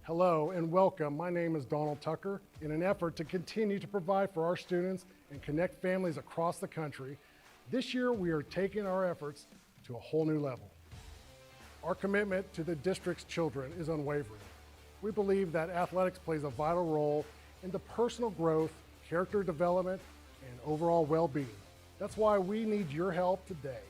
Hello and welcome. My name is Donald Tucker. In an effort to continue to provide for our students and connect families across the country, this year we are taking our efforts to a whole new level. Our commitment to the district's children is unwavering. We believe that athletics plays a vital role in the personal growth, character development, and overall well-being. That's why we need your help today.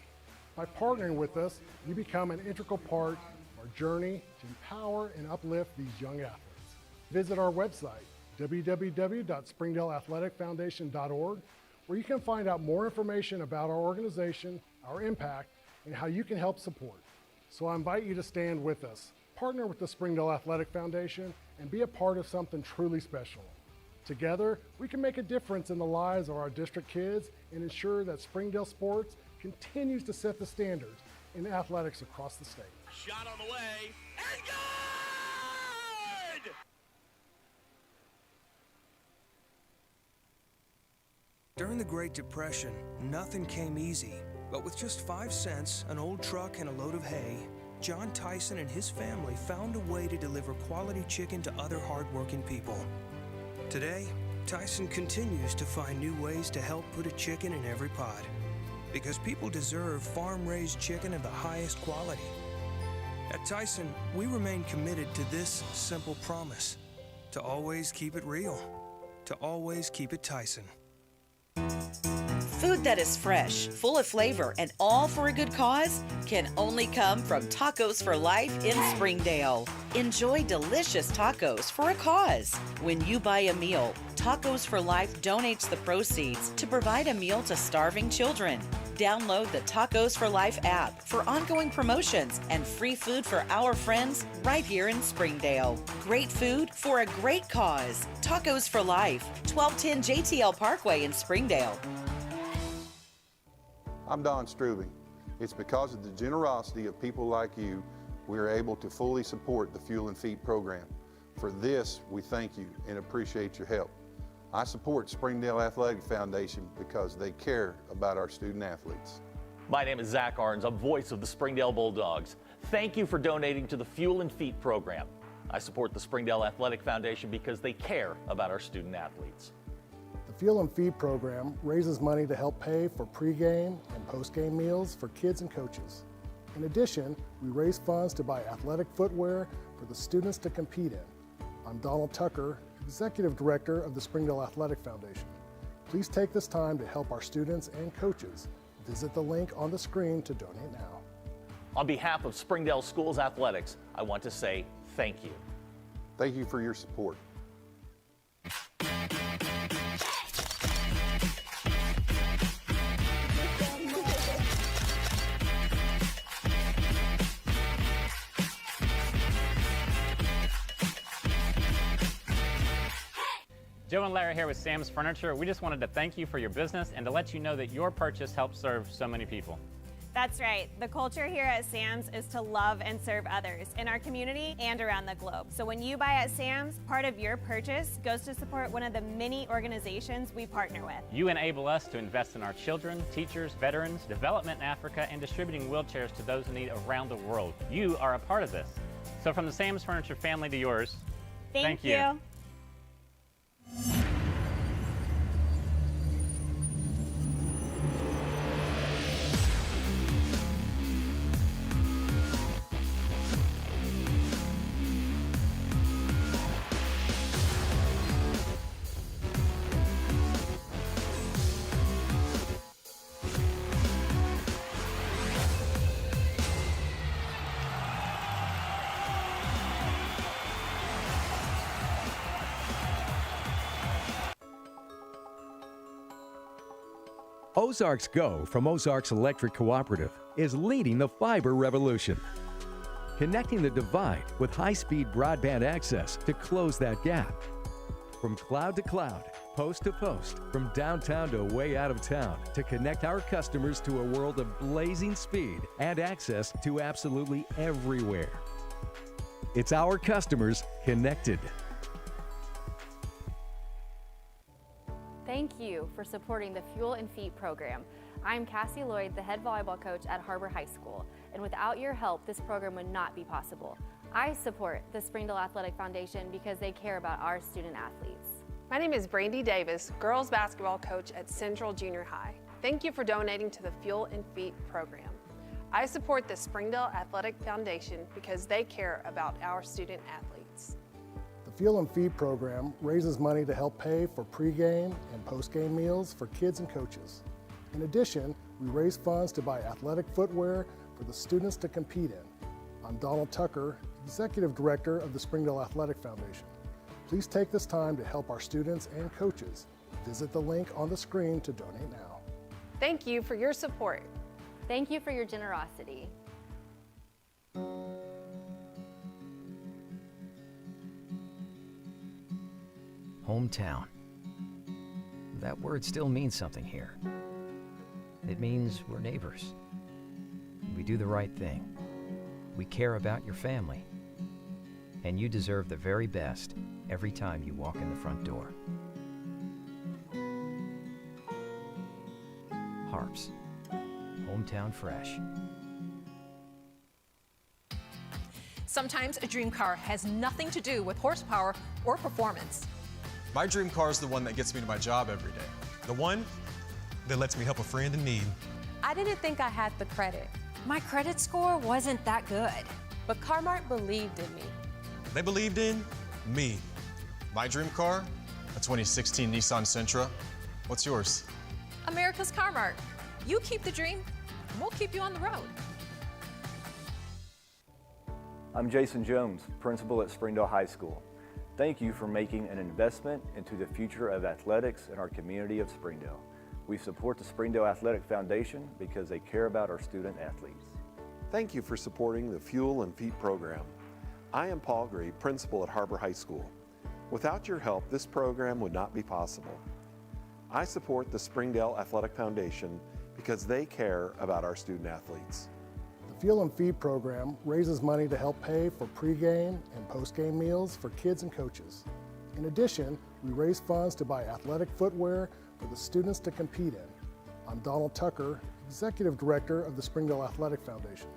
By partnering with us, you become an integral part our journey to empower and uplift these young athletes. Visit our website, www.springdaleathleticfoundation.org, where you can find out more information about our organization, our impact, and how you can help support. So I invite you to stand with us, partner with the Springdale Athletic Foundation, and be a part of something truly special. Together, we can make a difference in the lives of our district kids and ensure that Springdale sports continues to set the standards in athletics across the state. Shot on the way, and good! During the Great Depression, nothing came easy. But with just 5 cents, an old truck, and a load of hay, John Tyson and his family found a way to deliver quality chicken to other hardworking people. Today, Tyson continues to find new ways to help put a chicken in every pot. Because people deserve farm-raised chicken of the highest quality. At Tyson, we remain committed to this simple promise: to always keep it real, to always keep it Tyson. Food that is fresh, full of flavor, and all for a good cause can only come from Tacos for Life in Springdale. Enjoy delicious tacos for a cause. When you buy a meal, Tacos for Life donates the proceeds to provide a meal to starving children. Download the Tacos for Life app for ongoing promotions and free food for our friends right here in Springdale. Great food for a great cause. Tacos for Life, 1210 JTL Parkway in Springdale. I'm Don Strubing. It's because of the generosity of people like you we are able to fully support the Fuel and Feed program. For this, we thank you and appreciate your help. I support Springdale Athletic Foundation because they care about our student athletes. My name is Zach Arns. I'm voice of the Springdale Bulldogs. Thank you for donating to the Fuel and Feed program. I support the Springdale Athletic Foundation because they care about our student athletes. The Fuel and Feed program raises money to help pay for pregame and postgame meals for kids and coaches. In addition, we raise funds to buy athletic footwear for the students to compete in. I'm Donald Tucker, Executive Director of the Springdale Athletic Foundation. Please take this time to help our students and coaches. Visit the link on the screen to donate now. On behalf of Springdale Schools Athletics, I want to say thank you. Thank you for your support. Joe and Larry here with Sam's Furniture. We just wanted to thank you for your business and to let you know that your purchase helps serve so many people. That's right. The culture here at Sam's is to love and serve others in our community and around the globe. So when you buy at Sam's, part of your purchase goes to support one of the many organizations we partner with. You enable us to invest in our children, teachers, veterans, development in Africa, and distributing wheelchairs to those in need around the world. You are a part of this. So from the Sam's Furniture family to yours, Thank you. Ozark's Go from Ozark's Electric Cooperative is leading the fiber revolution, connecting the divide with high-speed broadband access to close that gap. From cloud to cloud, post to post, from downtown to way out of town, to connect our customers to a world of blazing speed and access to absolutely everywhere. It's our customers connected. Thank you for supporting the Fuel and Feed program. I'm Cassie Lloyd, the head volleyball coach at Har-Ber High School, and without your help, this program would not be possible. I support the Springdale Athletic Foundation because they care about our student athletes. My name is Brandy Davis, girls basketball coach at Central Junior High. Thank you for donating to the Fuel and Feet program. I support the Springdale Athletic Foundation because they care about our student athletes. The Fuel and Feed program raises money to help pay for pregame and postgame meals for kids and coaches. In addition, we raise funds to buy athletic footwear for the students to compete in. I'm Donald Tucker, Executive Director of the Springdale Athletic Foundation. Please take this time to help our students and coaches. Visit the link on the screen to donate now. Thank you for your support. Thank you for your generosity. Hometown. That word still means something here. It means we're neighbors. We do the right thing. We care about your family. And you deserve the very best every time you walk in the front door. Harps. Hometown fresh. Sometimes a dream car has nothing to do with horsepower or performance. My dream car is the one that gets me to my job every day. The one that lets me help a friend in need. I didn't think I had the credit. My credit score wasn't that good. But Car-Mart believed in me. They believed in me. My dream car? A 2016 Nissan Sentra. What's yours? America's Car-Mart. You keep the dream, and we'll keep you on the road. I'm Jason Jones, principal at Springdale High School. Thank you for making an investment into the future of athletics in our community of Springdale. We support the Springdale Athletic Foundation because they care about our student athletes. Thank you for supporting the Fuel and Feet program. I am Paul Gree, principal at Har-Ber High School. Without your help, this program would not be possible. I support the Springdale Athletic Foundation because they care about our student athletes. The Fuel and Feed program raises money to help pay for pregame and postgame meals for kids and coaches. In addition, we raise funds to buy athletic footwear for the students to compete in. I'm Donald Tucker, Executive Director of the Springdale Athletic Foundation.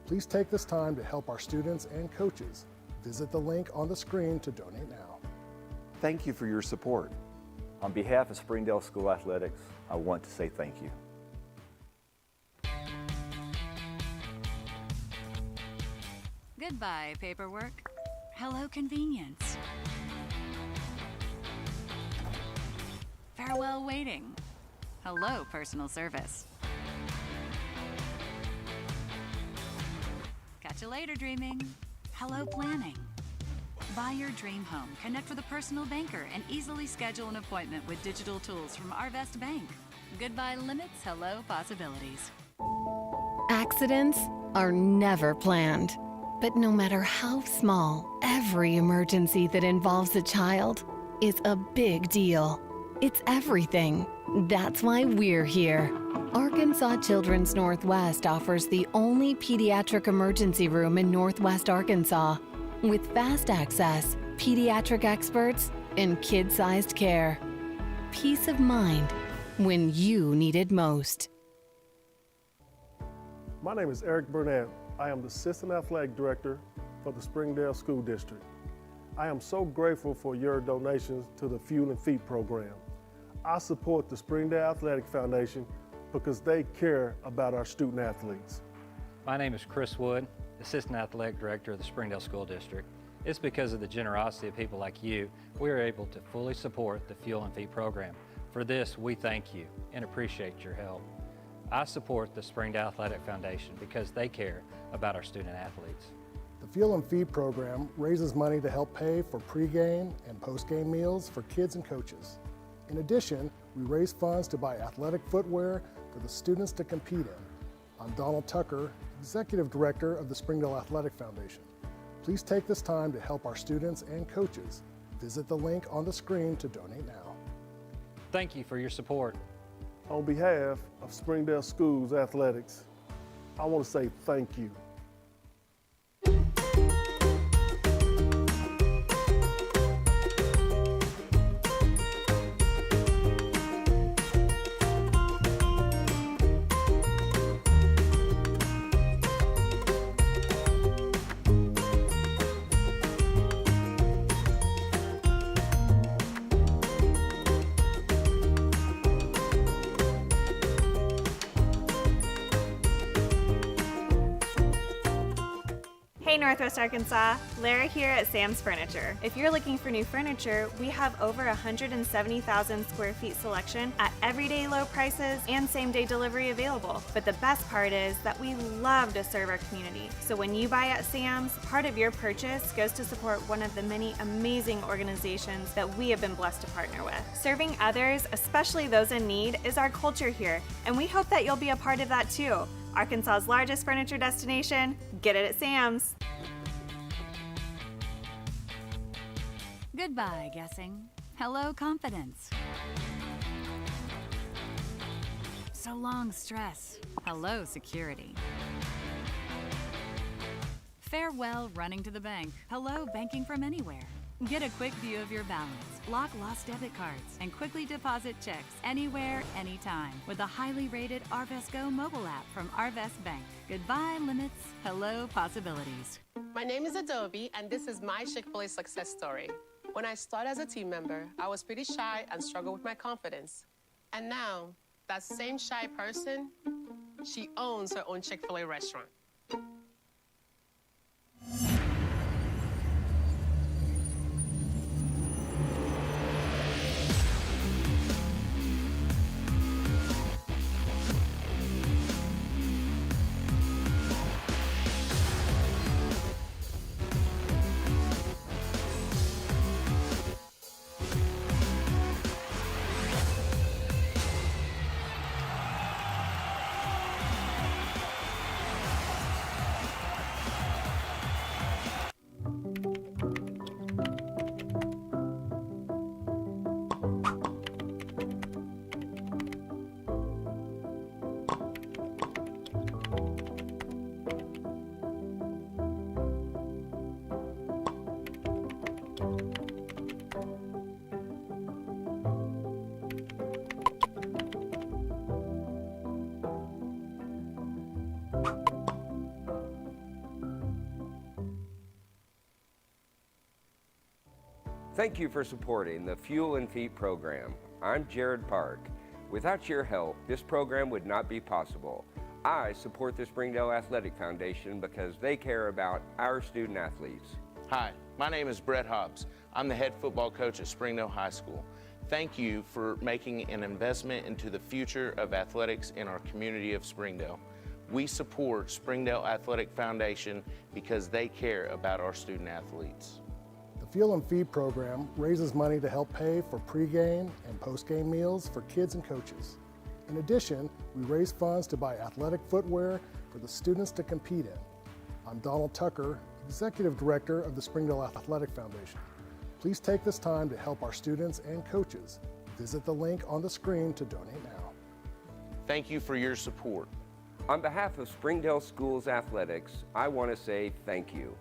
Please take this time to help our students and coaches. Visit the link on the screen to donate now. Thank you for your support. On behalf of Springdale School Athletics, I want to say thank you. Goodbye, paperwork. Hello, convenience. Farewell, waiting. Hello, personal service. Catch you later, dreaming. Hello, planning. Buy your dream home, connect with a personal banker, and easily schedule an appointment with digital tools from Arvest Bank. Goodbye limits, hello possibilities. Accidents are never planned. But no matter how small, every emergency that involves a child is a big deal. It's everything. That's why we're here. Arkansas Children's Northwest offers the only pediatric emergency room in Northwest Arkansas, with fast access, pediatric experts, and kid-sized care. Peace of mind when you need it most. My name is Eric Burnett. I am the Assistant Athletic Director for the Springdale School District. I am so grateful for your donations to the Fuel and Feet program. I support the Springdale Athletic Foundation because they care about our student athletes. My name is Chris Wood, Assistant Athletic Director of the Springdale School District. It's because of the generosity of people like you, we are able to fully support the Fuel and Feet program. For this, we thank you and appreciate your help. I support the Springdale Athletic Foundation because they care about our student athletes. The Fuel and Feed program raises money to help pay for pregame and postgame meals for kids and coaches. In addition, we raise funds to buy athletic footwear for the students to compete in. I'm Donald Tucker, Executive Director of the Springdale Athletic Foundation. Please take this time to help our students and coaches. Visit the link on the screen to donate now. Thank you for your support. On behalf of Springdale Schools Athletics, I want to say thank you. Hey Northwest Arkansas, Lara here at Sam's Furniture. If you're looking for new furniture, we have over 170,000 square feet selection at everyday low prices and same-day delivery available. But the best part is that we love to serve our community. So when you buy at Sam's, part of your purchase goes to support one of the many amazing organizations that we have been blessed to partner with. Serving others, especially those in need, is our culture here, and we hope that you'll be a part of that too. Arkansas's largest furniture destination, get it at Sam's. Goodbye, guessing. Hello, confidence. So long, stress. Hello, security. Farewell, running to the bank. Hello, banking from anywhere. Get a quick view of your balance, block lost debit cards, and quickly deposit checks anywhere, anytime with the highly rated Arvest Go mobile app from Arvest Bank. Goodbye, limits. Hello, possibilities. My name is Adobe, and this is my Chick-fil-A success story. When I started as a team member, I was pretty shy and struggled with my confidence. And now, that same shy person, she owns her own Chick-fil-A restaurant. Thank you for supporting the Fuel and Feet program. I'm Jared Park. Without your help, this program would not be possible. I support the Springdale Athletic Foundation because they care about our student athletes. Hi, my name is Brett Hobbs. I'm the head football coach at Springdale High School. Thank you for making an investment into the future of athletics in our community of Springdale. We support Springdale Athletic Foundation because they care about our student athletes. The Fuel and Feed program raises money to help pay for pregame and postgame meals for kids and coaches. In addition, we raise funds to buy athletic footwear for the students to compete in. I'm Donald Tucker, Executive Director of the Springdale Athletic Foundation. Please take this time to help our students and coaches. Visit the link on the screen to donate now. Thank you for your support. On behalf of Springdale Schools Athletics, I want to say thank you.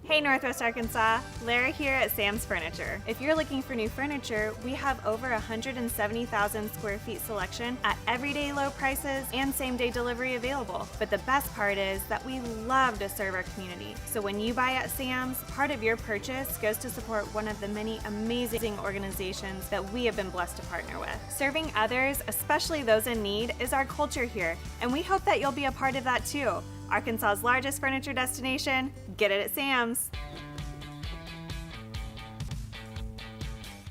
Hey Northwest Arkansas, Lara here at Sam's Furniture. If you're looking for new furniture, we have over 170,000 square feet selection at everyday low prices and same-day delivery available. But the best part is that we love to serve our community. So when you buy at Sam's, part of your purchase goes to support one of the many amazing organizations that we have been blessed to partner with. Serving others, especially those in need, is our culture here, and we hope that you'll be a part of that too. Arkansas's largest furniture destination, get it at Sam's.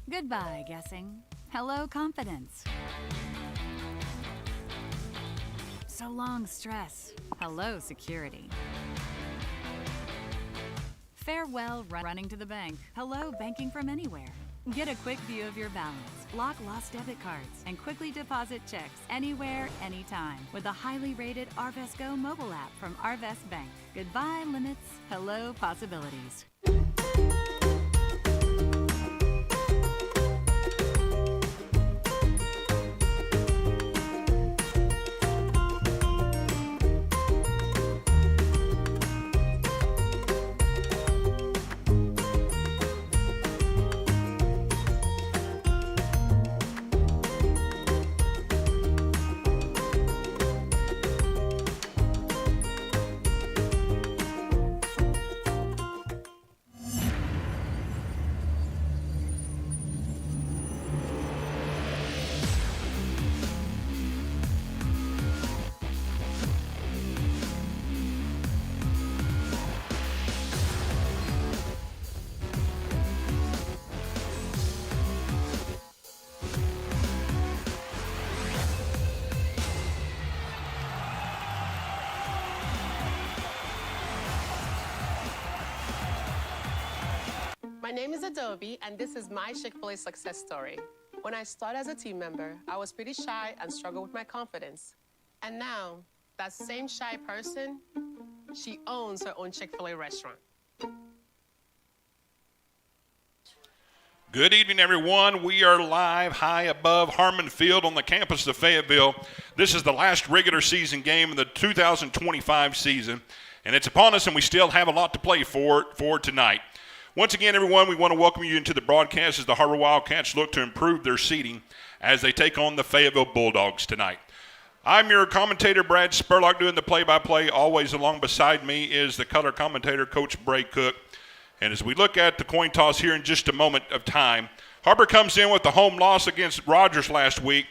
Goodbye, guessing. Hello, confidence. So long, stress. Hello, security. Farewell, running to the bank. Hello, banking from anywhere. Get a quick view of your balance, block lost debit cards, and quickly deposit checks anywhere, anytime with the highly rated Arvest Go mobile app from Arvest Bank. Goodbye, limits. Hello, possibilities. My name is Adobe, and this is my Chick-fil-A success story. When I started as a team member, I was pretty shy and struggled with my confidence. And now, that same shy person, she owns her own Chick-fil-A restaurant. Good evening, everyone. We are live high above Harmon Field on the campus of Fayetteville. This is the last regular season game of the 2025 season, and it's upon us, and we still have a lot to play for tonight. Once again, everyone, we want to welcome you into the broadcast as the Har-Ber Wildcats look to improve their seating as they take on the Fayetteville Bulldogs tonight. I'm your commentator, Brad Spurlock, doing the play-by-play. Always along beside me is the color commentator, Coach Bray Cook. And as we look at the coin toss here in just a moment of time, Har-Ber comes in with the home loss against Rogers last week.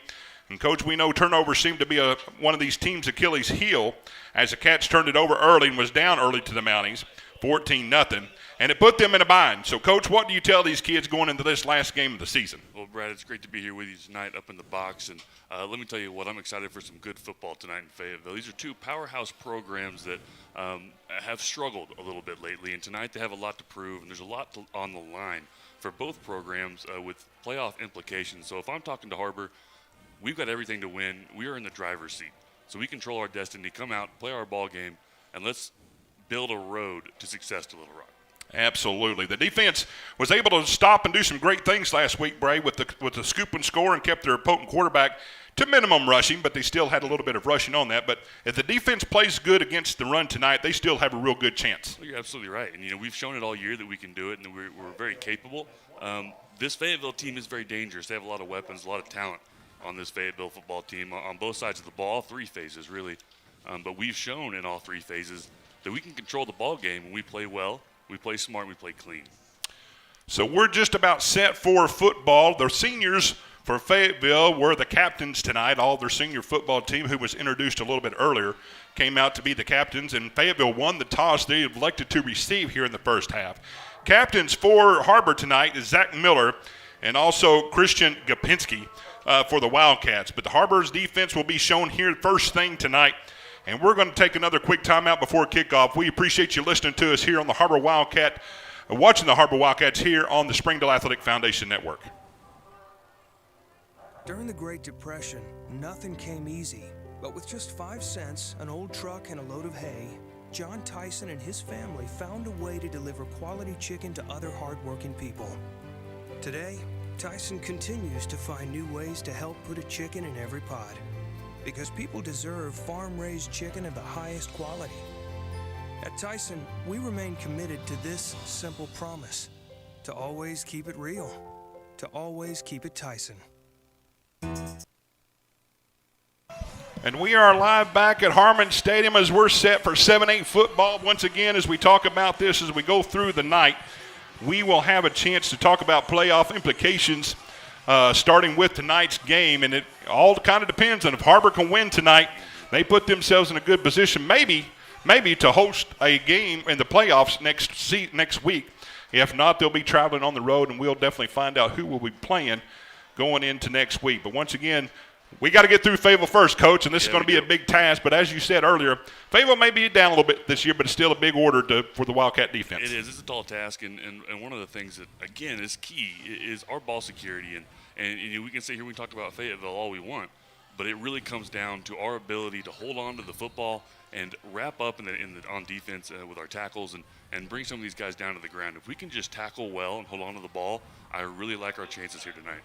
And, Coach, we know turnovers seem to be one of these teams' Achilles' heel as the Cats turned it over early and was down early to the Mounties, 14-0. And it put them in a bind. So, Coach, what do you tell these kids going into this last game of the season? Well, Brad, it's great to be here with you tonight up in the box. And let me tell you what, I'm excited for some good football tonight in Fayetteville. These are two powerhouse programs that have struggled a little bit lately. And tonight they have a lot to prove, and there's a lot on the line for both programs with playoff implications. So if I'm talking to Har-Ber, we've got everything to win. We are in the driver's seat. So we control our destiny. Come out, play our ball game, and let's build a road to success to Little Rock. Absolutely. The defense was able to stop and do some great things last week, Bray, with the scoop and score, and kept their potent quarterback to minimum rushing, but they still had a little bit of rushing on that. But if the defense plays good against the run tonight, they still have a real good chance. Well, you're absolutely right. And, we've shown it all year that we can do it, and we're very capable. This Fayetteville team is very dangerous. They have a lot of weapons, a lot of talent on this Fayetteville football team on both sides of the ball, all three phases, really. But we've shown in all three phases that we can control the ball game when we play well. We play smart, we play clean. So we're just about set for football. The seniors for Fayetteville were the captains tonight. All their senior football team, who was introduced a little bit earlier, came out to be the captains, and Fayetteville won the toss they elected to receive here in the first half. Captains for Har-Ber tonight is Zach Miller and also Christian Gapinski for the Wildcats. But the Har-Ber's defense will be shown here first thing tonight. And we're going to take another quick timeout before kickoff. We appreciate you listening to us here on the Har-Ber Wildcat, watching the Har-Ber Wildcats here on the Springdale Athletic Foundation Network. During the Great Depression, nothing came easy. But with just 5 cents, an old truck, and a load of hay, John Tyson and his family found a way to deliver quality chicken to other hardworking people. Today, Tyson continues to find new ways to help put a chicken in every pot. Because people deserve farm-raised chicken of the highest quality. At Tyson, we remain committed to this simple promise: to always keep it real, to always keep it Tyson. And we are live back at Harmon Stadium as we're set for 7-8 football. Once again, as we talk about this, as we go through the night, we will have a chance to talk about playoff implications starting with tonight's game, and it all kind of depends on if Har-Ber can win tonight. They put themselves in a good position, maybe to host a game in the playoffs next week. If not, they'll be traveling on the road, and we'll definitely find out who will be playing going into next week. But once again, we got to get through Fayetteville first, Coach, and this is going to be a big task. But as you said earlier, Fayetteville may be down a little bit this year, but it's still a big order for the Wildcat defense. It is. It's a tall task, and one of the things that, again, is key is our ball security. And we can sit here, we can talk about Fayetteville all we want, but it really comes down to our ability to hold on to the football and wrap up on defense with our tackles and bring some of these guys down to the ground. If we can just tackle well and hold on to the ball, I really like our chances here tonight.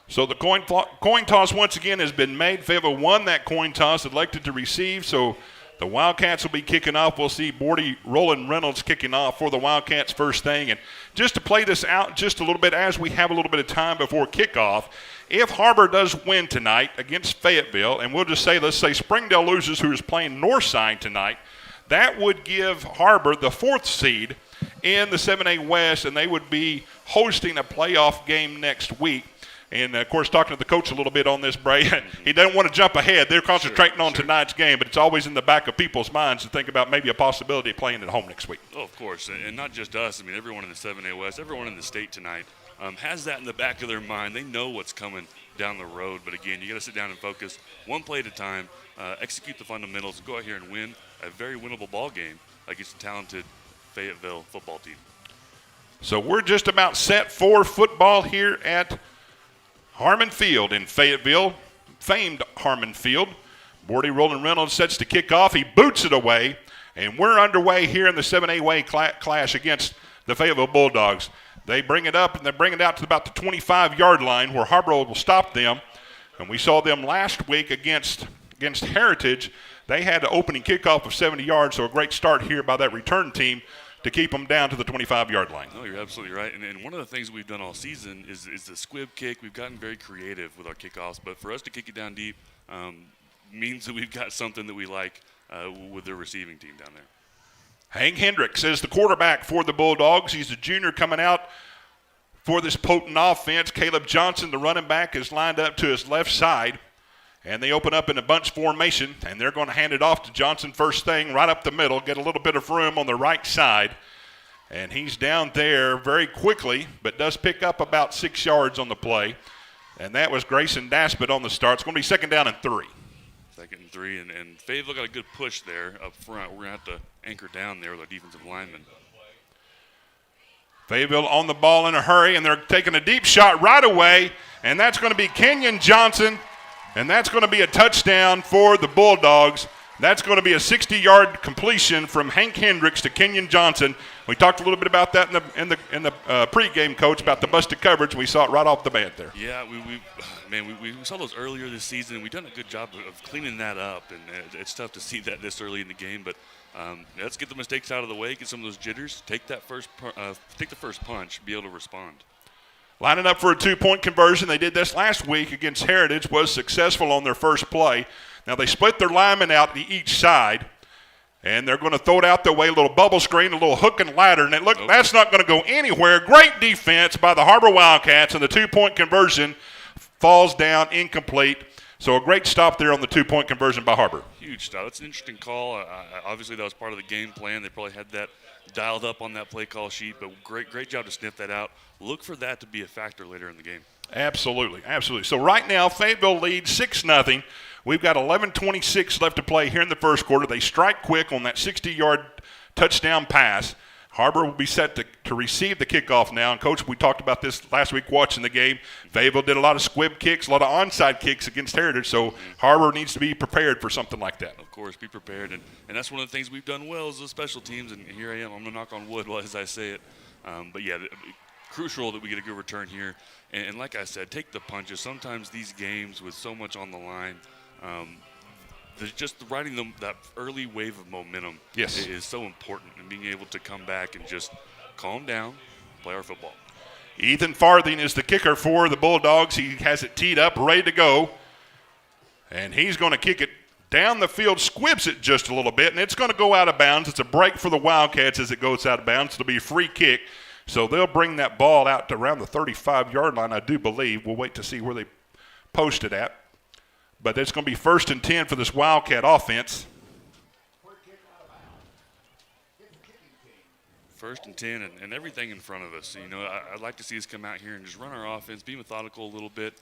So the coin toss once again has been made. Fayetteville won that coin toss, elected to receive. So the Wildcats will be kicking off. We'll see Bordy Roland Reynolds kicking off for the Wildcats first thing. And just to play this out just a little bit as we have a little bit of time before kickoff, if Har-Ber does win tonight against Fayetteville, and we'll just say, let's say Springdale loses, who is playing Northside tonight, that would give Har-Ber the 4th seed in the 7A West, and they would be hosting a playoff game next week. And, of course, talking to the coach a little bit on this, Bray, he doesn't want to jump ahead. They're concentrating on tonight's game, but it's always in the back of people's minds to think about maybe a possibility of playing at home next week. Oh, of course, and not just us. I mean, everyone in the 7A West, everyone in the state tonight has that in the back of their mind. They know what's coming down the road. But, again, you got to sit down and focus one play at a time, execute the fundamentals, and go out here and win a very winnable ball game against a talented Fayetteville football team. So we're just about set for football here at Harmon Field in Fayetteville, famed Harmon Field. Bordy Roland Reynolds sets the kickoff. He boots it away, and we're underway here in the 7A clash against the Fayetteville Bulldogs. They bring it up, and they bring it out to about the 25-yard line where Har-Ber will stop them. And we saw them last week against Heritage. They had an opening kickoff of 70 yards, so a great start here by that return team to keep them down to the 25-yard line. No, you're absolutely right. And one of the things we've done all season is the squib kick. We've gotten very creative with our kickoffs, but for us to kick it down deep means that we've got something that we like with the receiving team down there. Hank Hendricks is the quarterback for the Bulldogs. He's a junior coming out for this potent offense. Caleb Johnson, the running back, is lined up to his left side. And they open up in a bunch formation, and they're going to hand it off to Johnson first thing, right up the middle, get a little bit of room on the right side. And he's down there very quickly, but does pick up about 6 yards on the play. And that was Grayson Daspit on the start. It's going to be 2nd down and 3. 2nd and 3, and Fayetteville got a good push there up front. We're going to have to anchor down there with our defensive linemen. Fayetteville on the ball in a hurry, and they're taking a deep shot right away, and that's going to be Kenyon Johnson. And that's going to be a touchdown for the Bulldogs. That's going to be a 60-yard completion from Hank Hendricks to Kenyon Johnson. We talked a little bit about that in the pregame, Coach, about the busted coverage. We saw it right off the bat there. Yeah, we saw those earlier this season. We've done a good job of cleaning that up, and it's tough to see that this early in the game. But let's get the mistakes out of the way, get some of those jitters, take the first punch, be able to respond. Lining up for a 2-point conversion. They did this last week against Heritage, was successful on their first play. Now they split their linemen out to each side, and they're going to throw it out their way, a little bubble screen, a little hook and ladder, and that's not going to go anywhere. Great defense by the Har-Ber Wildcats, and the 2-point conversion falls down incomplete. So a great stop there on the 2-point conversion by Har-Ber. Huge stop. That's an interesting call. Obviously, that was part of the game plan. They probably had that dialed up on that play call sheet, but great job to sniff that out. Look for that to be a factor later in the game. Absolutely. So right now, Fayetteville leads 6-0. We've got 11:26 left to play here in the first quarter. They strike quick on that 60-yard touchdown pass. Har-Ber will be set to receive the kickoff now. And, Coach, we talked about this last week watching the game. Fayetteville did a lot of squib kicks, a lot of onside kicks against Heritage, so Har-Ber needs to be prepared for something like that. Of course, be prepared. And that's one of the things we've done well is the special teams, and here I am. I'm going to knock on wood as I say it. But, yeah, crucial that we get a good return here. And like I said, take the punches. Sometimes these games with so much on the line, just riding that early wave of momentum is so important, and being able to come back and just calm down, play our football. Ethan Farthing is the kicker for the Bulldogs. He has it teed up, ready to go. And he's going to kick it down the field, squibs it just a little bit, and it's going to go out of bounds. It's a break for the Wildcats as it goes out of bounds. It'll be a free kick. So they'll bring that ball out to around the 35-yard line, I do believe. We'll wait to see where they post it at. But it's going to be 1st and 10 for this Wildcat offense. 1st and 10 and everything in front of us. You know, I'd like to see us come out here and just run our offense, be methodical a little bit,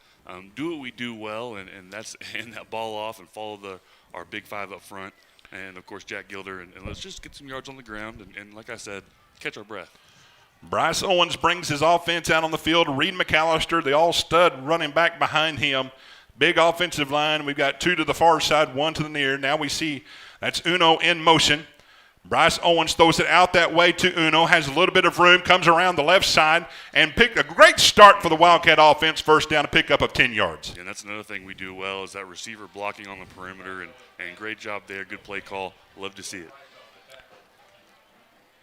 do what we do well, and that's hand that ball off and follow our big 5 up front. And, of course, Jack Gilder. And let's just get some yards on the ground and like I said, catch our breath. Bryce Owens brings his offense out on the field. Reed McAllister, the all-stud running back behind him. Big offensive line. We've got 2 to the far side, 1 to the near. Now we see that's Uno in motion. Bryce Owens throws it out that way to Uno, has a little bit of room, comes around the left side, and picked a great start for the Wildcat offense, 1st down, a pickup of 10 yards. And that's another thing we do well is that receiver blocking on the perimeter, and great job there, good play call. Love to see it.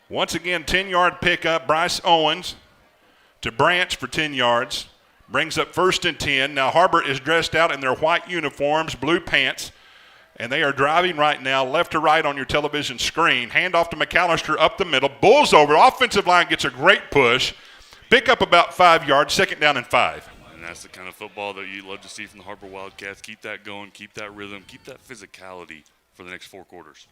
Once again, 10-yard pickup. Bryce Owens to Branch for 10 yards. Brings up 1st and 10. Now Har-Ber is dressed out in their white uniforms, blue pants, and they are driving right now left to right on your television screen. Hand off to McAllister up the middle. Bulls over. Offensive line gets a great push. Pick up about 5 yards, 2nd down and 5. And that's the kind of football that you love to see from the Har-Ber Wildcats. Keep that going, keep that rhythm, keep that physicality for the next 4 quarters.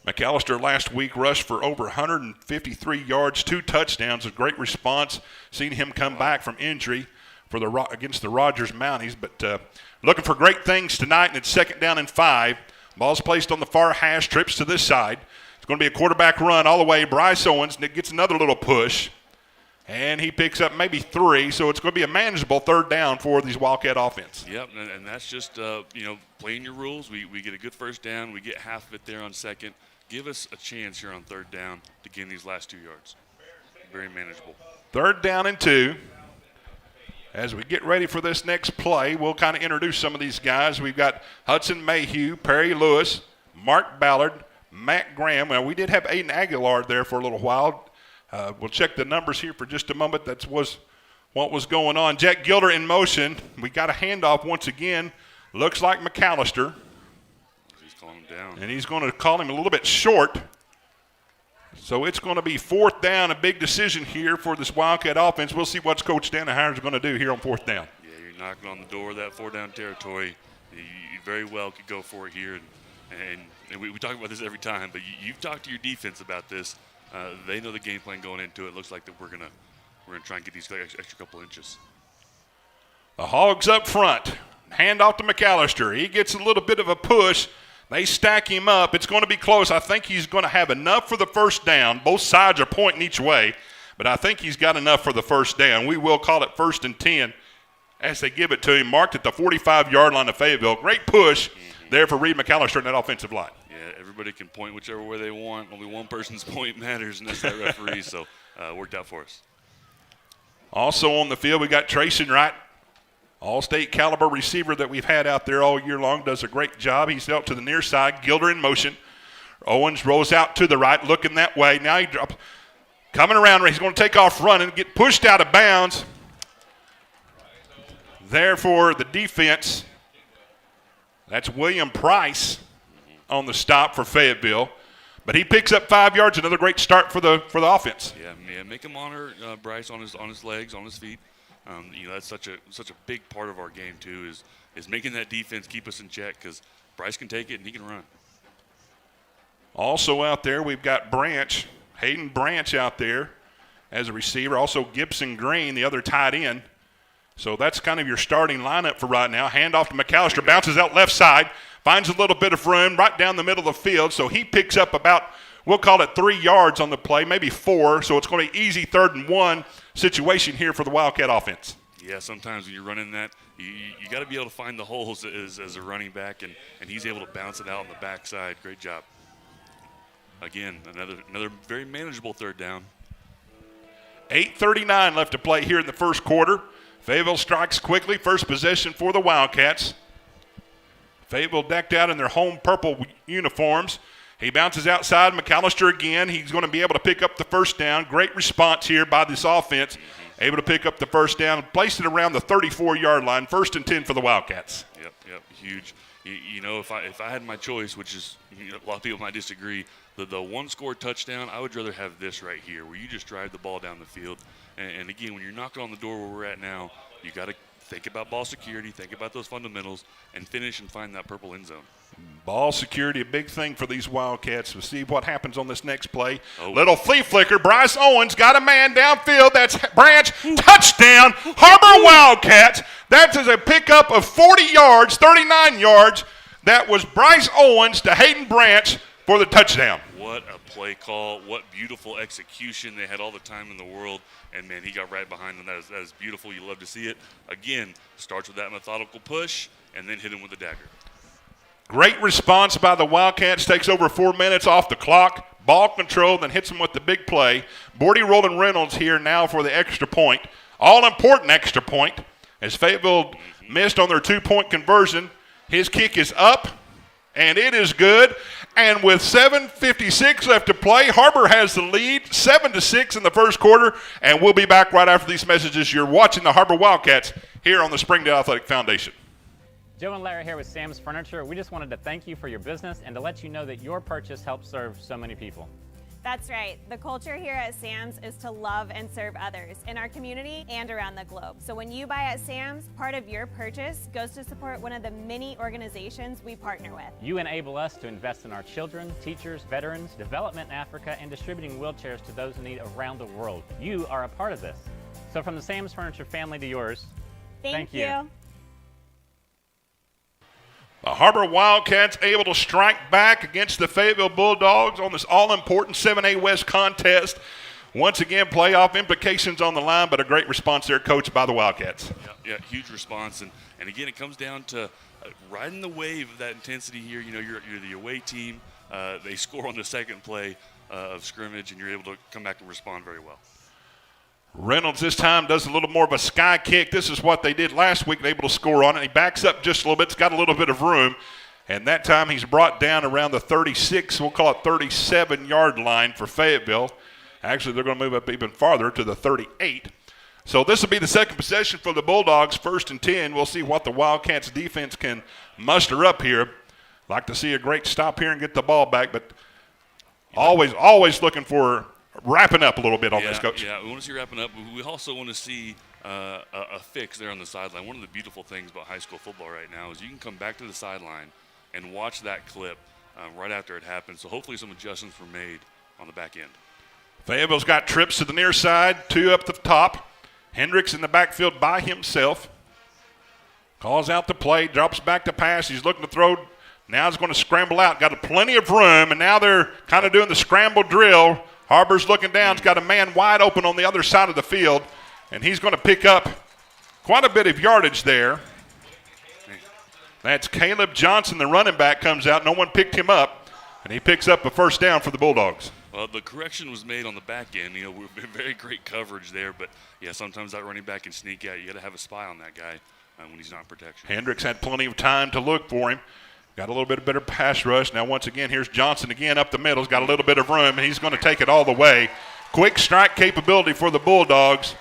McAllister last week rushed for over 153 yards, 2 touchdowns, a great response. Seen him come back from injury against the Rogers Mounties, but looking for great things tonight, and it's 2nd down and 5. Ball's placed on the far hash, trips to this side. It's going to be a quarterback run all the way. Bryce Owens gets another little push. And he picks up maybe 3, so it's going to be a manageable third down for these Wildcat offense. Yep, and that's just, playing your rules. We get a good first down. We get half of it there on second. Give us a chance here on third down to gain these last 2 yards. Very manageable. Third down and 2. As we get ready for this next play, we'll kind of introduce some of these guys. We've got Hudson Mayhew, Perry Lewis, Mark Ballard, Matt Graham. Well, we did have Aiden Aguilar there for a little while. We'll check the numbers here for just a moment. That was what was going on. Jack Gilder in motion. We got a handoff once again. Looks like McAllister. He's calling him down. And he's going to call him a little bit short. So it's going to be fourth down, a big decision here for this Wildcat offense. We'll see what Coach Danaher is going to do here on fourth down. Yeah, you're knocking on the door of that four-down territory. You very well could go for it here. And we talk about this every time, but you've talked to your defense about this. They know the game plan going into it. Looks like that we're gonna try and get these extra couple inches. The Hogs up front. Hand off to McAllister. He gets a little bit of a push. They stack him up. It's going to be close. I think he's going to have enough for the first down. Both sides are pointing each way, but I think he's got enough for the first down. We will call it 1st and 10 as they give it to him. Marked at the 45-yard line of Fayetteville. Great push there for Reed McAllister in that offensive line. Yeah, everybody can point whichever way they want. Only one person's point matters, and that's that referee, so worked out for us. Also on the field, we got Trayson Wright, all-state caliber receiver that we've had out there all year long. Does a great job. He's out to the near side. Gilder in motion. Owens rolls out to the right, looking that way. Now he drops. Coming around, he's going to take off running, get pushed out of bounds. There for the defense. That's William Price on the stop for Fayetteville. But he picks up 5 yards, another great start for the offense. Yeah, make him honor Bryce on his legs, on his feet. That's such a big part of our game too, is making that defense keep us in check, because Bryce can take it and he can run. Also out there, we've got Hayden Branch out there as a receiver. Also Gibson Green, the other tight end. So that's kind of your starting lineup for right now. Handoff to McAllister, bounces out left side, finds a little bit of room right down the middle of the field. So he picks up about, we'll call it 3 yards on the play, maybe 4. So it's going to be easy 3rd and 1 situation here for the Wildcat offense. Yeah, sometimes when you're running that, you got to be able to find the holes as a running back, and he's able to bounce it out on the backside. Great job. Again, another very manageable third down. 8:39 left to play here in the first quarter. Fayetteville strikes quickly. First possession for the Wildcats. Fayetteville decked out in their home purple uniforms. He bounces outside. McAllister again. He's going to be able to pick up the first down. Great response here by this offense. Able to pick up the first down. Placed it around the 34-yard line. 1st and 10 for the Wildcats. Yep, huge. If I had my choice, which is a lot of people might disagree, the one-score touchdown, I would rather have this right here, where you just drive the ball down the field. And again, when you're knocking on the door where we're at now, you got to think about ball security, think about those fundamentals, and finish and find that purple end zone. Ball security, a big thing for these Wildcats. We'll see what happens on this next play. Little flea flicker. Bryce Owens got a man downfield. That's Branch. Touchdown. Har-Ber Wildcats. That is a pickup of 40 yards, 39 yards. That was Bryce Owens to Hayden Branch for the touchdown. What a play call. What beautiful execution. They had all the time in the world, and, man, he got right behind them. That is beautiful. You love to see it. Again, starts with that methodical push and then hit him with the dagger. Great response by the Wildcats. Takes over 4 minutes off the clock. Ball control, then hits them with the big play. Bordy Roland Reynolds here now for the extra point. All-important extra point. As Fayetteville missed on their 2-point conversion, his kick is up, and it is good. And with 7:56 left to play, Har-Ber has the lead, 7-6 in the first quarter. And we'll be back right after these messages. You're watching the Har-Ber Wildcats here on the Springdale Athletic Foundation. Joe and Larry here with Sam's Furniture. We just wanted to thank you for your business and to let you know that your purchase helps serve so many people. That's right. The culture here at Sam's is to love and serve others in our community and around the globe. So when you buy at Sam's, part of your purchase goes to support one of the many organizations we partner with. You enable us to invest in our children, teachers, veterans, development in Africa, and distributing wheelchairs to those in need around the world. You are a part of this. So from the Sam's Furniture family to yours, thank you. The Har-Ber Wildcats able to strike back against the Fayetteville Bulldogs on this all-important 7A West contest. Once again, playoff implications on the line, but a great response there, Coach, by the Wildcats. Yeah, huge response. And again, it comes down to riding the wave of that intensity here. You know, you're the away team. They score on the second play of scrimmage, and you're able to come back and respond very well. Reynolds this time does a little more of a sky kick. This is what they did last week, able to score on it. He backs up just a little bit. It's got a little bit of room. And that time he's brought down around the 36, we'll call it 37-yard line for Fayetteville. Actually, they're going to move up even farther to the 38. So this will be the second possession for the Bulldogs, 1st and 10. We'll see what the Wildcats defense can muster up here. Like to see a great stop here and get the ball back, but always looking for wrapping up a little bit on this, Coach. Yeah, we want to see wrapping up. We also want to see a fix there on the sideline. One of the beautiful things about high school football right now is you can come back to the sideline and watch that clip right after it happens. So hopefully some adjustments were made on the back end. Fayetteville's got trips to the near side, 2 up the top. Hendricks in the backfield by himself. Calls out the play, drops back to pass. He's looking to throw. Now he's going to scramble out. Got plenty of room, and now they're kind of doing the scramble drill. Har-Ber's looking down. He's got a man wide open on the other side of the field, and he's going to pick up quite a bit of yardage there. That's Caleb Johnson, the running back, comes out. No one picked him up, and he picks up a first down for the Bulldogs. Well, the correction was made on the back end. You know, we've been very great coverage there, but, yeah, sometimes that running back can sneak out. You got to have a spy on that guy when he's not in protection. Hendricks had plenty of time to look for him. Got a little bit of better pass rush. Now, once again, here's Johnson again up the middle. He's got a little bit of room, and he's going to take it all the way. Quick strike capability for the Bulldogs,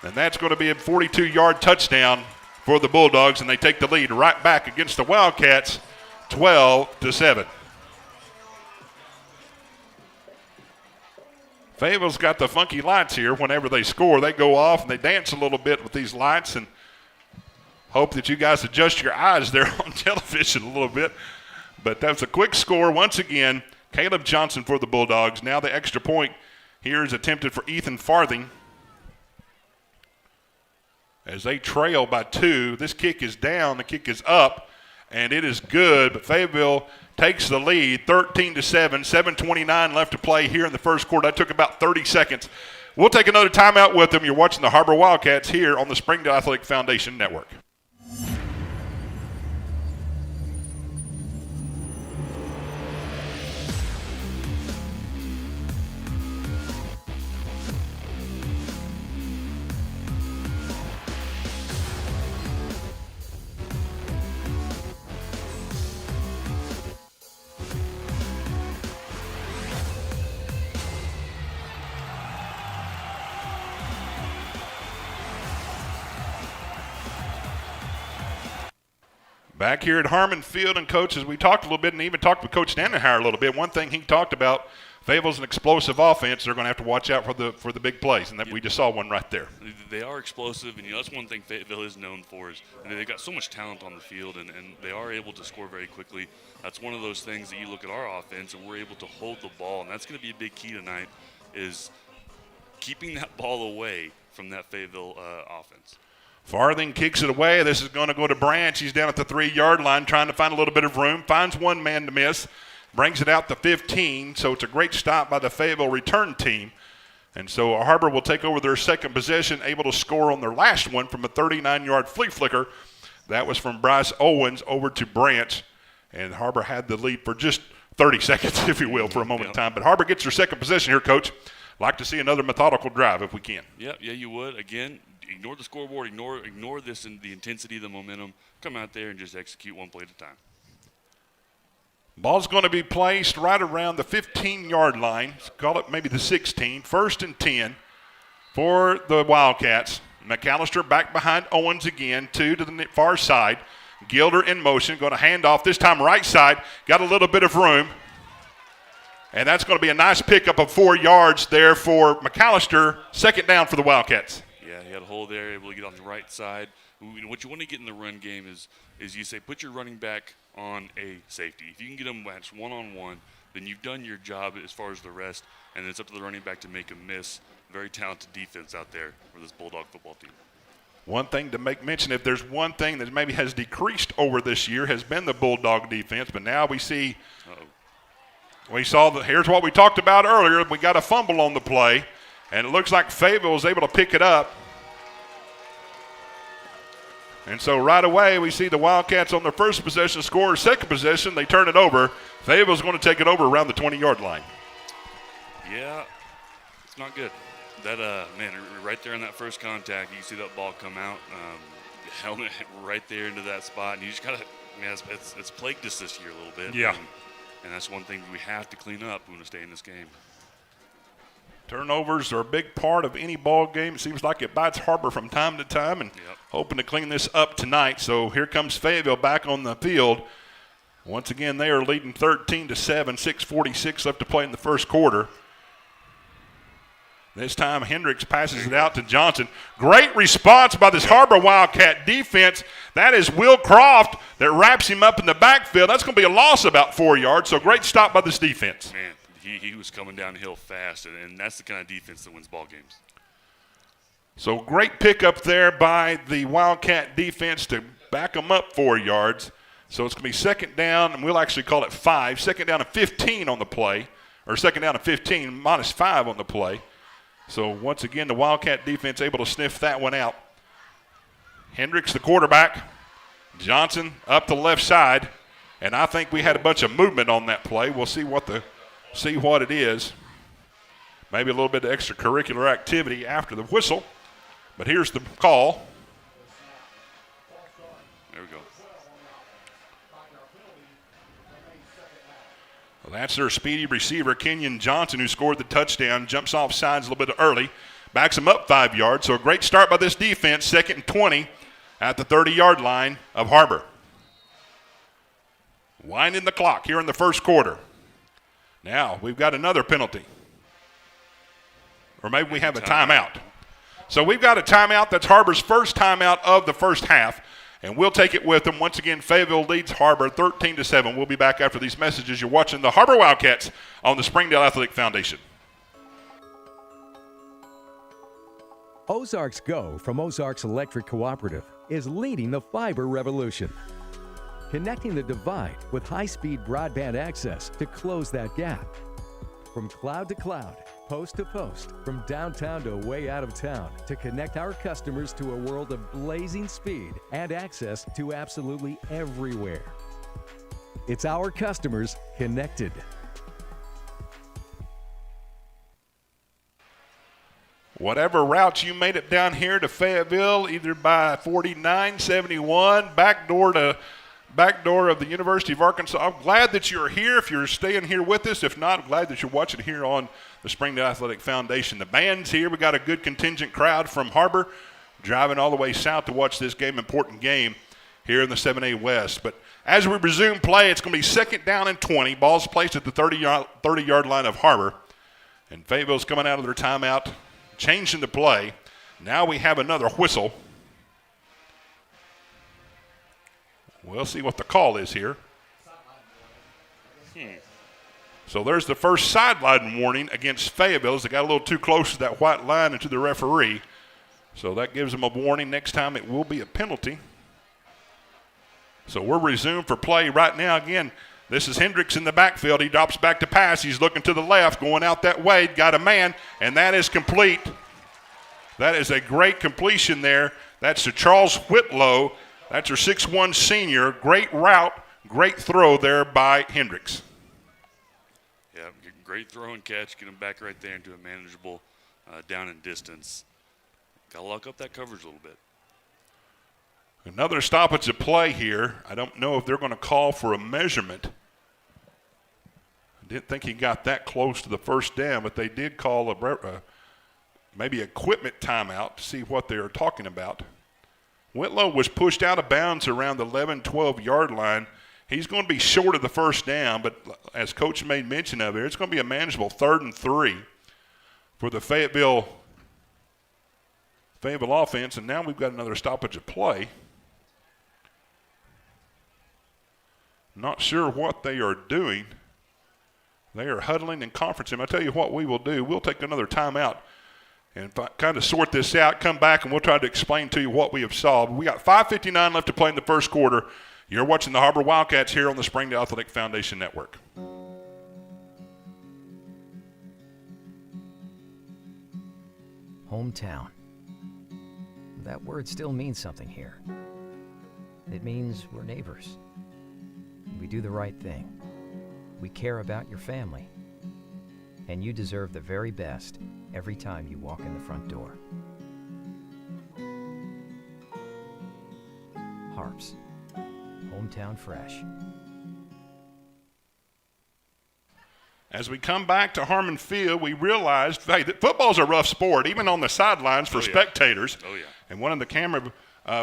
and that's going to be a 42-yard touchdown for the Bulldogs, and they take the lead right back against the Wildcats, 12-7. Fayetteville's got the funky lights here. Whenever they score, they go off and they dance a little bit with these lights, and hope that you guys adjust your eyes there on television a little bit. But that's a quick score. Once again, Caleb Johnson for the Bulldogs. Now the extra point here is attempted for Ethan Farthing. As they trail by 2, this kick is down, the kick is up, and it is good. But Fayetteville takes the lead, 13-7, 7:29 left to play here in the first quarter. That took about 30 seconds. We'll take another timeout with them. You're watching the Har-Ber Wildcats here on the Springdale Athletic Foundation Network. Back here at Harmon Field, and Coach, as we talked a little bit and even talked with Coach Dannenhauer a little bit, one thing he talked about, Fayetteville's an explosive offense. They're going to have to watch out for the big plays, and that we just saw one right there. They are explosive, and you know that's one thing Fayetteville is known for is they've got so much talent on the field, and they are able to score very quickly. That's one of those things that you look at our offense, and we're able to hold the ball, and that's going to be a big key tonight is keeping that ball away from that Fayetteville offense. Farthing kicks it away. This is going to go to Branch. He's down at the 3-yard line trying to find a little bit of room. Finds one man to miss. Brings it out to 15. So it's a great stop by the Fayetteville return team. And so Har-Ber will take over their second possession, able to score on their last one from a 39-yard flea flicker. That was from Bryce Owens over to Branch. And Har-Ber had the lead for just 30 seconds, if you will, for a moment of time. But Har-Ber gets their second possession here, Coach. Like to see another methodical drive if we can. Yeah, you would. Again, ignore the scoreboard, ignore this and the intensity, the momentum. Come out there and just execute one play at a time. Ball's going to be placed right around the 15-yard line. Let's call it maybe the 16. 1st and 10 for the Wildcats. McAllister back behind Owens again, 2 to the far side. Gilder in motion, going to hand off, this time right side. Got a little bit of room. And that's going to be a nice pickup of 4 yards there for McAllister. Second down for the Wildcats. Yeah, he had a hole there, able to get on the right side. What you want to get in the run game is you say put your running back on a safety. If you can get them matched one-on-one, then you've done your job as far as the rest, and it's up to the running back to make a miss. Very talented defense out there for this Bulldog football team. One thing to make mention, if there's one thing that maybe has decreased over this year, has been the Bulldog defense, but now we see – we saw here's what we talked about earlier. We got a fumble on the play, And it looks like Fayetteville was able to pick it up. And so right away we see the Wildcats on their first possession score. Second possession, they turn it over. Fayetteville's going to take it over around the 20-yard line. Yeah, it's not good. That, man, right there in that first contact, you see that ball come out, helmet right there into that spot. And you just got to, man, it's plagued us this year a little bit. Yeah. And that's one thing we have to clean up when we stay in this game. Turnovers are a big part of any ball game. It seems like it bites Har-Ber from time to time, and hoping to clean this up tonight. So here comes Fayetteville back on the field. Once again, they are leading 13-7, 6:46 left to play in the first quarter. This time Hendricks passes it out to Johnson. Great response by this Har-Ber Wildcat defense. That is Will Croft that wraps him up in the backfield. That's going to be a loss of about 4 yards, so great stop by this defense. Man, he was coming downhill fast, and that's the kind of defense that wins ball games. So great pickup there by the Wildcat defense to back them up 4 yards. So it's going to be second down, and we'll actually call it 5. Second down and 15 on the play, or second down and 15, minus 5 on the play. So once again, the Wildcat defense able to sniff that one out. Hendricks, the quarterback. Johnson up the left side. And I think we had a bunch of movement on that play. We'll see what it is. Maybe a little bit of extracurricular activity after the whistle. But here's the call. There we go. Well, that's their speedy receiver, Kenyon Johnson, who scored the touchdown. Jumps off sides a little bit early. Backs him up 5 yards. So a great start by this defense. Second and 20 at the 30-yard line of Har-Ber. Winding the clock here in the first quarter. Now we've got another penalty. Or maybe we have a timeout. So we've got a timeout. That's Har-Ber's first timeout of the first half. And we'll take it with them. Once again, Fayetteville leads Har-Ber 13-7. We'll be back after these messages. You're watching the Har-Ber Wildcats on the Springdale Athletic Foundation. Ozark's Go from Ozark's Electric Cooperative is leading the fiber revolution. Connecting the divide with high-speed broadband access to close that gap. From cloud to cloud, post to post, from downtown to way out of town, to connect our customers to a world of blazing speed and access to absolutely everywhere. It's our customers connected. Whatever routes you made it down here to Fayetteville, either by 4971, back door of the University of Arkansas. I'm glad that you're here if you're staying here with us. If not, I'm glad that you're watching here on the Springdale Athletic Foundation. The band's here. We got a good contingent crowd from Har-Ber driving all the way south to watch this game, important game here in the 7A West. But as we resume play, it's going to be second down and 20. Ball's placed at the 30-yard line of Har-Ber. And Fayetteville's coming out of their timeout, changing the play. Now we have another whistle. We'll see what the call is here. So there's the first sideline warning against Fayetteville as they got a little too close to that white line and to the referee. So that gives them a warning. Next time it will be a penalty. So we're resumed for play right now. Again, this is Hendricks in the backfield. He drops back to pass. He's looking to the left, going out that way. Got a man, and that is complete. That is a great completion there. That's to Charles Whitlow. That's our 6'1 senior. Great route, great throw there by Hendricks. Yeah, great throw and catch. Get him back right there into a manageable down and distance. Got to lock up that coverage a little bit. Another stoppage of play here. I don't know if they're going to call for a measurement. I didn't think he got that close to the first down, but they did call maybe equipment timeout to see what they were talking about. Whitlow was pushed out of bounds around the 11, 12-yard line. He's going to be short of the first down, but as Coach made mention of it, it's going to be a manageable 3rd and 3 for the Fayetteville offense, and now we've got another stoppage of play. Not sure what they are doing. They are huddling and conferencing. I tell you what we will do. We'll take another timeout and kind of sort this out, come back, and we'll try to explain to you what we have solved. We got 5:59 left to play in the first quarter. You're watching the Har-Ber Wildcats here on the Springdale Athletic Foundation Network. Hometown. That word still means something here. It means we're neighbors. We do the right thing. We care about your family. And you deserve the very best every time you walk in the front door. Harps. Hometown fresh. As we come back to Harmon Field, we realized, hey, that football's a rough sport, even on the sidelines for spectators. Oh, yeah. And one of the camera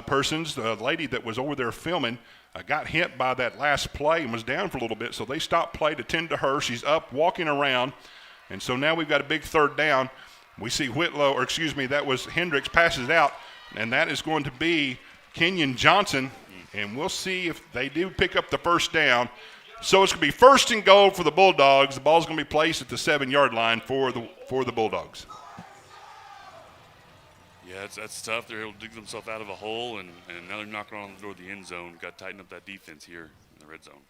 persons, the lady that was over there filming, got hit by that last play and was down for a little bit, so they stopped play to tend to her. She's up, walking around, and so now we've got a big third down. We see that was Hendricks passes it out, and that is going to be Kenyon Johnson, and we'll see if they do pick up the first down. So it's going to be first and goal for the Bulldogs. The ball's going to be placed at the 7-yard line for the Bulldogs. Yeah, that's tough. They're able to dig themselves out of a hole, and now they're knocking on the door of the end zone. Got to tighten up that defense here in the red zone.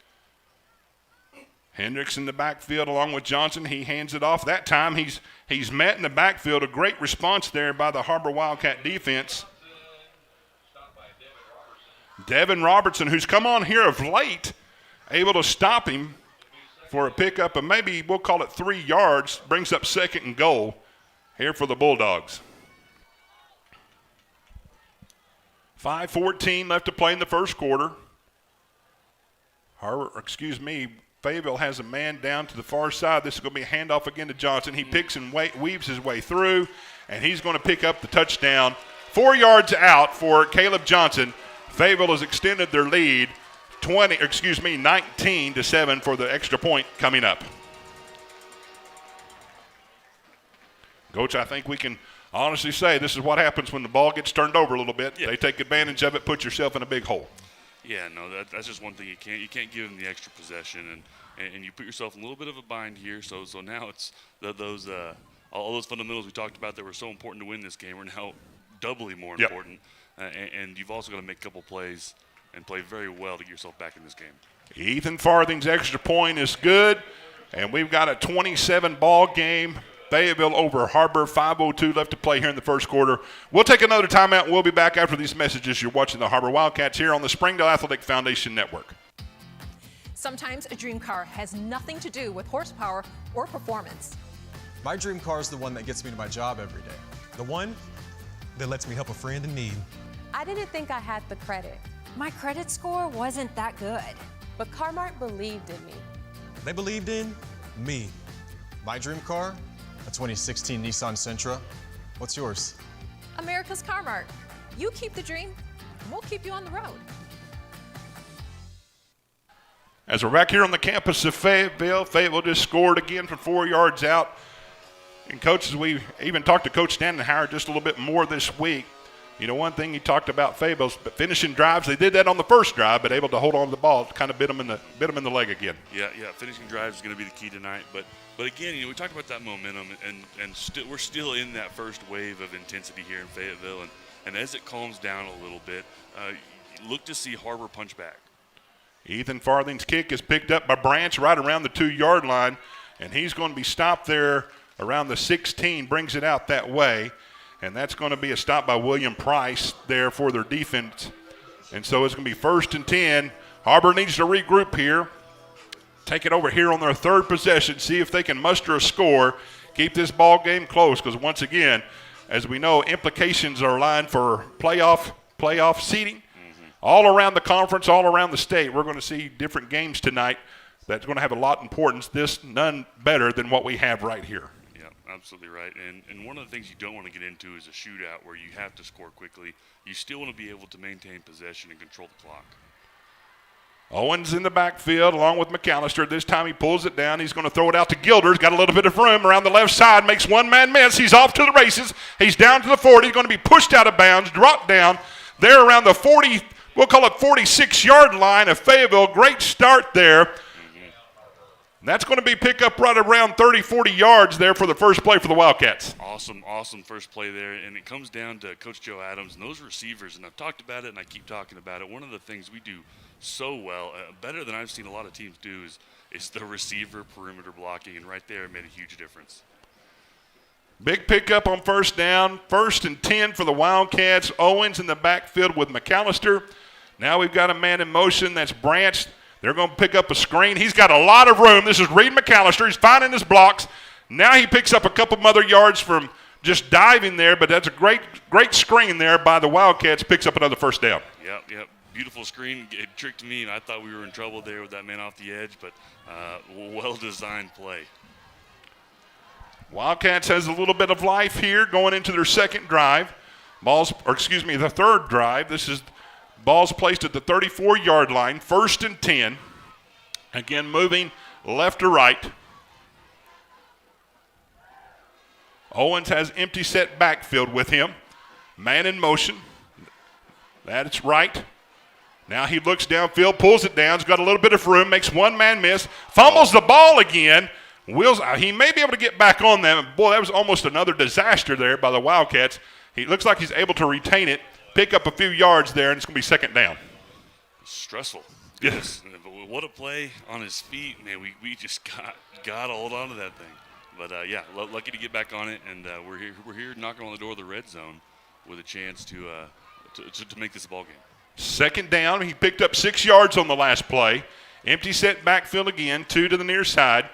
Hendricks in the backfield along with Johnson. He hands it off. That time he's met in the backfield. A great response there by the Har-Ber Wildcat defense. Devin Robertson, who's come on here of late, able to stop him for a pickup of maybe, we'll call it 3 yards, brings up second and goal here for the Bulldogs. 5:14 left to play in the first quarter. Fayetteville has a man down to the far side. This is going to be a handoff again to Johnson. He picks and weaves his way through, and he's going to pick up the touchdown. 4 yards out for Caleb Johnson. Fayetteville has extended their lead 19-7 for the extra point coming up. Coach, I think we can honestly say this is what happens when the ball gets turned over a little bit. Yeah. They take advantage of it, put yourself in a big hole. Yeah, no, that's just one thing you can't give them the extra possession, and you put yourself in a little bit of a bind here. So now it's all those fundamentals we talked about that were so important to win this game are now doubly more important. And you've also got to make a couple plays and play very well to get yourself back in this game. Ethan Farthing's extra point is good, and we've got a 27-ball game. Fayetteville over Har-Ber, 5:02 left to play here in the first quarter. We'll take another timeout, and we'll be back after these messages. You're watching the Har-Ber Wildcats here on the Springdale Athletic Foundation Network. Sometimes a dream car has nothing to do with horsepower or performance. My dream car is the one that gets me to my job every day. The one that lets me help a friend in need. I didn't think I had the credit. My credit score wasn't that good. But Car-Mart believed in me. They believed in me. My dream car? A 2016 Nissan Sentra. What's yours? America's Car-Mart. You keep the dream, and we'll keep you on the road. As we're back here on the campus of Fayetteville just scored again from 4 yards out. And coaches, we even talked to Coach Standenhauer just a little bit more this week. You know, one thing he talked about Fayetteville's finishing drives. They did that on the first drive, but able to hold on to the ball, kind of bit them in the leg again. Yeah. Finishing drives is going to be the key tonight. But again, we talked about that momentum, and we're still in that first wave of intensity here in Fayetteville. And as it calms down a little bit, look to see Har-Ber punch back. Ethan Farthing's kick is picked up by Branch right around the 2-yard line, and he's going to be stopped there around the 16, brings it out that way. And that's going to be a stop by William Price there for their defense. And so it's going to be 1st and 10. Har-Ber needs to regroup here. Take it over here on their third possession, see if they can muster a score, keep this ball game close, because once again, as we know, implications are aligned for playoff seeding. All around the conference, all around the state, we're going to see different games tonight that's going to have a lot of importance. This none better than what we have right here. Absolutely right. And one of the things you don't want to get into is a shootout where you have to score quickly. You still want to be able to maintain possession and control the clock. Owens in the backfield along with McAllister. This time he pulls it down. He's going to throw it out to Gilders. Got a little bit of room around the left side. Makes one-man miss. He's off to the races. He's down to the 40. He's going to be pushed out of bounds, dropped down there around the 40, we'll call it 46-yard line of Fayetteville. Great start there. That's going to be pick up right around 30, 40 yards there for the first play for the Wildcats. Awesome first play there. And it comes down to Coach Joe Adams and those receivers. And I've talked about it and I keep talking about it. One of the things we do so well, better than I've seen a lot of teams do, is the receiver perimeter blocking. And right there it made a huge difference. Big pickup on first down. 1st and 10 for the Wildcats. Owens in the backfield with McAllister. Now we've got a man in motion. That's Branch. They're going to pick up a screen. He's got a lot of room. This is Reed McAllister. He's finding his blocks. Now he picks up a couple other yards from just diving there, but that's a great screen there by the Wildcats. Picks up another first down. Yep. Beautiful screen. It tricked me, and I thought we were in trouble there with that man off the edge, but well-designed play. Wildcats has a little bit of life here going into their second drive. The third drive. This is ball's placed at the 34-yard line, 1st and 10. Again, moving left to right. Owens has empty set backfield with him. Man in motion. That's right. Now he looks downfield, pulls it down. He's got a little bit of room, makes one man miss, fumbles the ball again. He may be able to get back on them. Boy, that was almost another disaster there by the Wildcats. He looks like he's able to retain it, pick up a few yards there, and it's going to be second down. Stressful. Yes. What a play on his feet. Man, we just got to hold on to that thing. But, lucky to get back on it, and we're here knocking on the door of the red zone with a chance to make this a ball game. Second down. He picked up 6 yards on the last play. Empty set backfield again, 2 to the near side.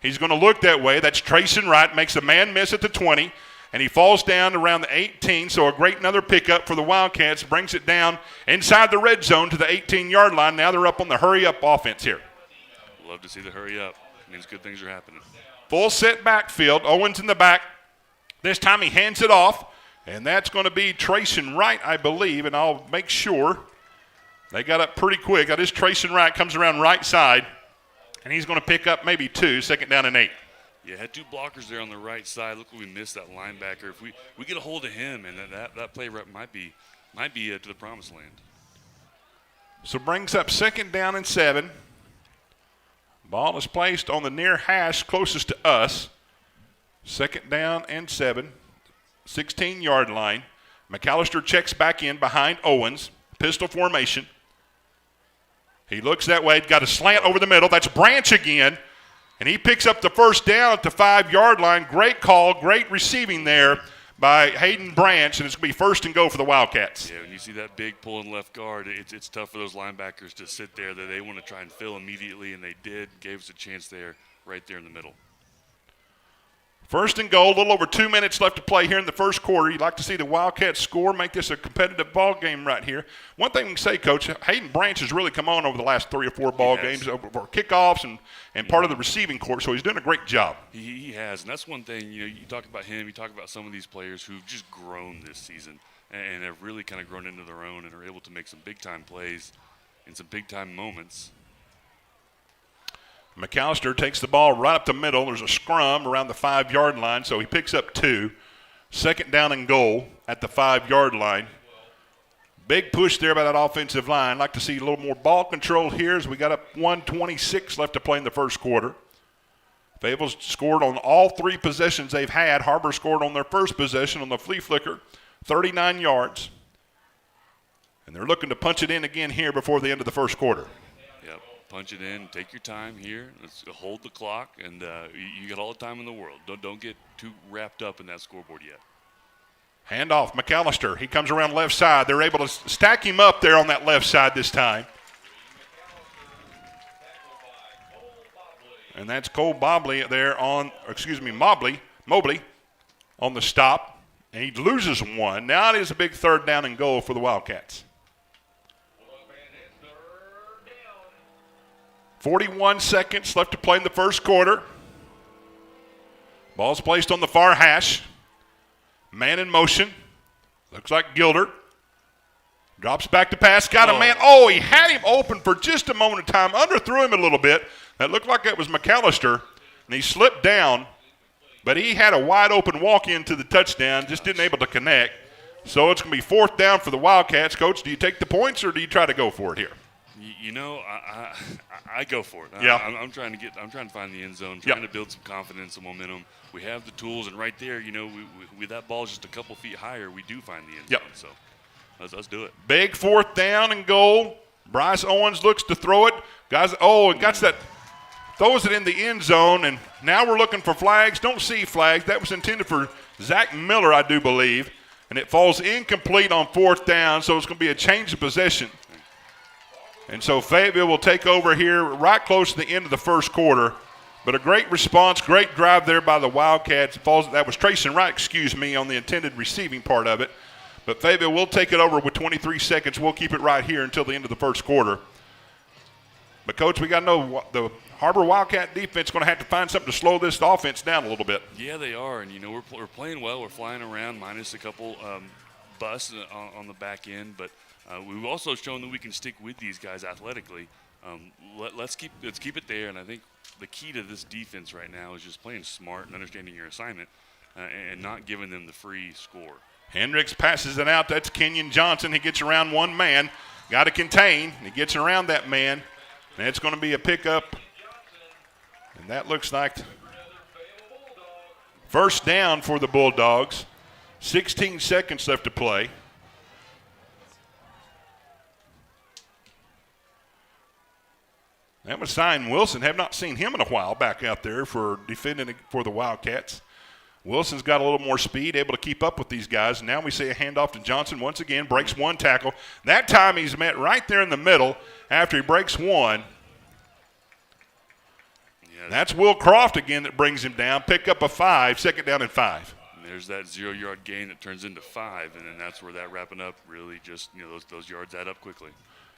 He's going to look that way. That's Trayson Wright. Makes a man miss at the 20, and he falls down around the 18. So another pickup for the Wildcats. Brings it down inside the red zone to the 18-yard line. Now they're up on the hurry-up offense here. Love to see the hurry up. Means good things are happening. Full set backfield. Owens in the back. This time he hands it off, and that's going to be Trayson Wright, I believe, and I'll make sure. They got up pretty quick. That is Trayson Wright, comes around right side. And he's going to pick up maybe 2, 2nd down and 8. Yeah, had 2 blockers there on the right side. Look, we missed that linebacker. If we get a hold of him, and that play rep might be to the promised land. So brings up 2nd down and 7. Ball is placed on the near hash closest to us. 2nd down and 7. 16-yard line. McAllister checks back in behind Owens. Pistol formation. He looks that way, got a slant over the middle. That's Branch again, and he picks up the first down at the 5-yard line. Great call, great receiving there by Hayden Branch, and it's going to be 1st and goal for the Wildcats. Yeah, when you see that big pull in left guard, it's tough for those linebackers to sit there. That they want to try and fill immediately, and they did. Gave us a chance there, right there in the middle. 1st and goal, a little over 2 minutes left to play here in the first quarter. You'd like to see the Wildcats score, make this a competitive ball game right here. One thing we can say, Coach, Hayden Branch has really come on over the last 3 or 4 ball games, over kickoffs and part of the receiving corps, so he's doing a great job. He has, and that's one thing, you talk about him, you talk about some of these players who've just grown this season and have really kind of grown into their own and are able to make some big-time plays in some big-time moments. McAllister takes the ball right up the middle. There's a scrum around the 5-yard line, so he picks up 2. 2nd down and goal at the 5-yard line. Big push there by that offensive line. I'd like to see a little more ball control here as we got up 1:26 left to play in the first quarter. Fayetteville's scored on all 3 possessions they've had. Har-Ber scored on their first possession on the flea flicker, 39 yards. And they're looking to punch it in again here before the end of the first quarter. Punch it in, take your time here. Let's hold the clock, and you got all the time in the world. Don't get too wrapped up in that scoreboard yet. Handoff, McAllister. He comes around left side. They're able to stack him up there on that left side this time. And that's Cole Mobley there Mobley on the stop. And he loses 1. Now it is a big 3rd down and goal for the Wildcats. 41 seconds left to play in the first quarter. Ball's placed on the far hash. Man in motion. Looks like Gilder. Drops back to pass. Got a man. Oh, he had him open for just a moment of time. Underthrew him a little bit. That looked like it was McAllister. And he slipped down. But he had a wide open walk into the touchdown. Just didn't able to connect. So it's going to be 4th down for the Wildcats. Coach, do you take the points or do you try to go for it here? I go for it. Yeah. I'm trying to find the end zone, trying to build some confidence and momentum. We have the tools, and right there, with that ball just a couple feet higher, we do find the end zone. So let's do it. Big 4th down and goal. Bryce Owens looks to throw it. Guys, got that throws it in the end zone, and now we're looking for flags. Don't see flags. That was intended for Zach Miller, I do believe, and it falls incomplete on 4th down, so it's going to be a change of possession. And so Fayetteville will take over here right close to the end of the first quarter. But a great response, great drive there by the Wildcats. That was Trayson Wright, on the intended receiving part of it. But Fayetteville will take it over with 23 seconds. We'll keep it right here until the end of the first quarter. But, Coach, we got to know the Har-Ber Wildcat defense is going to have to find something to slow this offense down a little bit. Yeah, they are. And, we're playing well. We're flying around minus a couple busts on the back end. But we've also shown that we can stick with these guys athletically. Let's keep it there. And I think the key to this defense right now is just playing smart and understanding your assignment and not giving them the free score. Hendricks passes it out. That's Kenyon Johnson. He gets around one man. Got to contain. He gets around that man. And it's going to be a pickup. And that looks like first down for the Bulldogs. 16 seconds left to play. That was Zion Wilson. Have not seen him in a while back out there for defending for the Wildcats. Wilson's got a little more speed, able to keep up with these guys. Now we see a handoff to Johnson once again, breaks one tackle. That time he's met right there in the middle after he breaks one. Yeah, that's Will Croft again that brings him down. Pick up a 5, second down and 5. And there's that 0-yard gain that turns into 5, and then that's where that wrapping up really just, those yards add up quickly.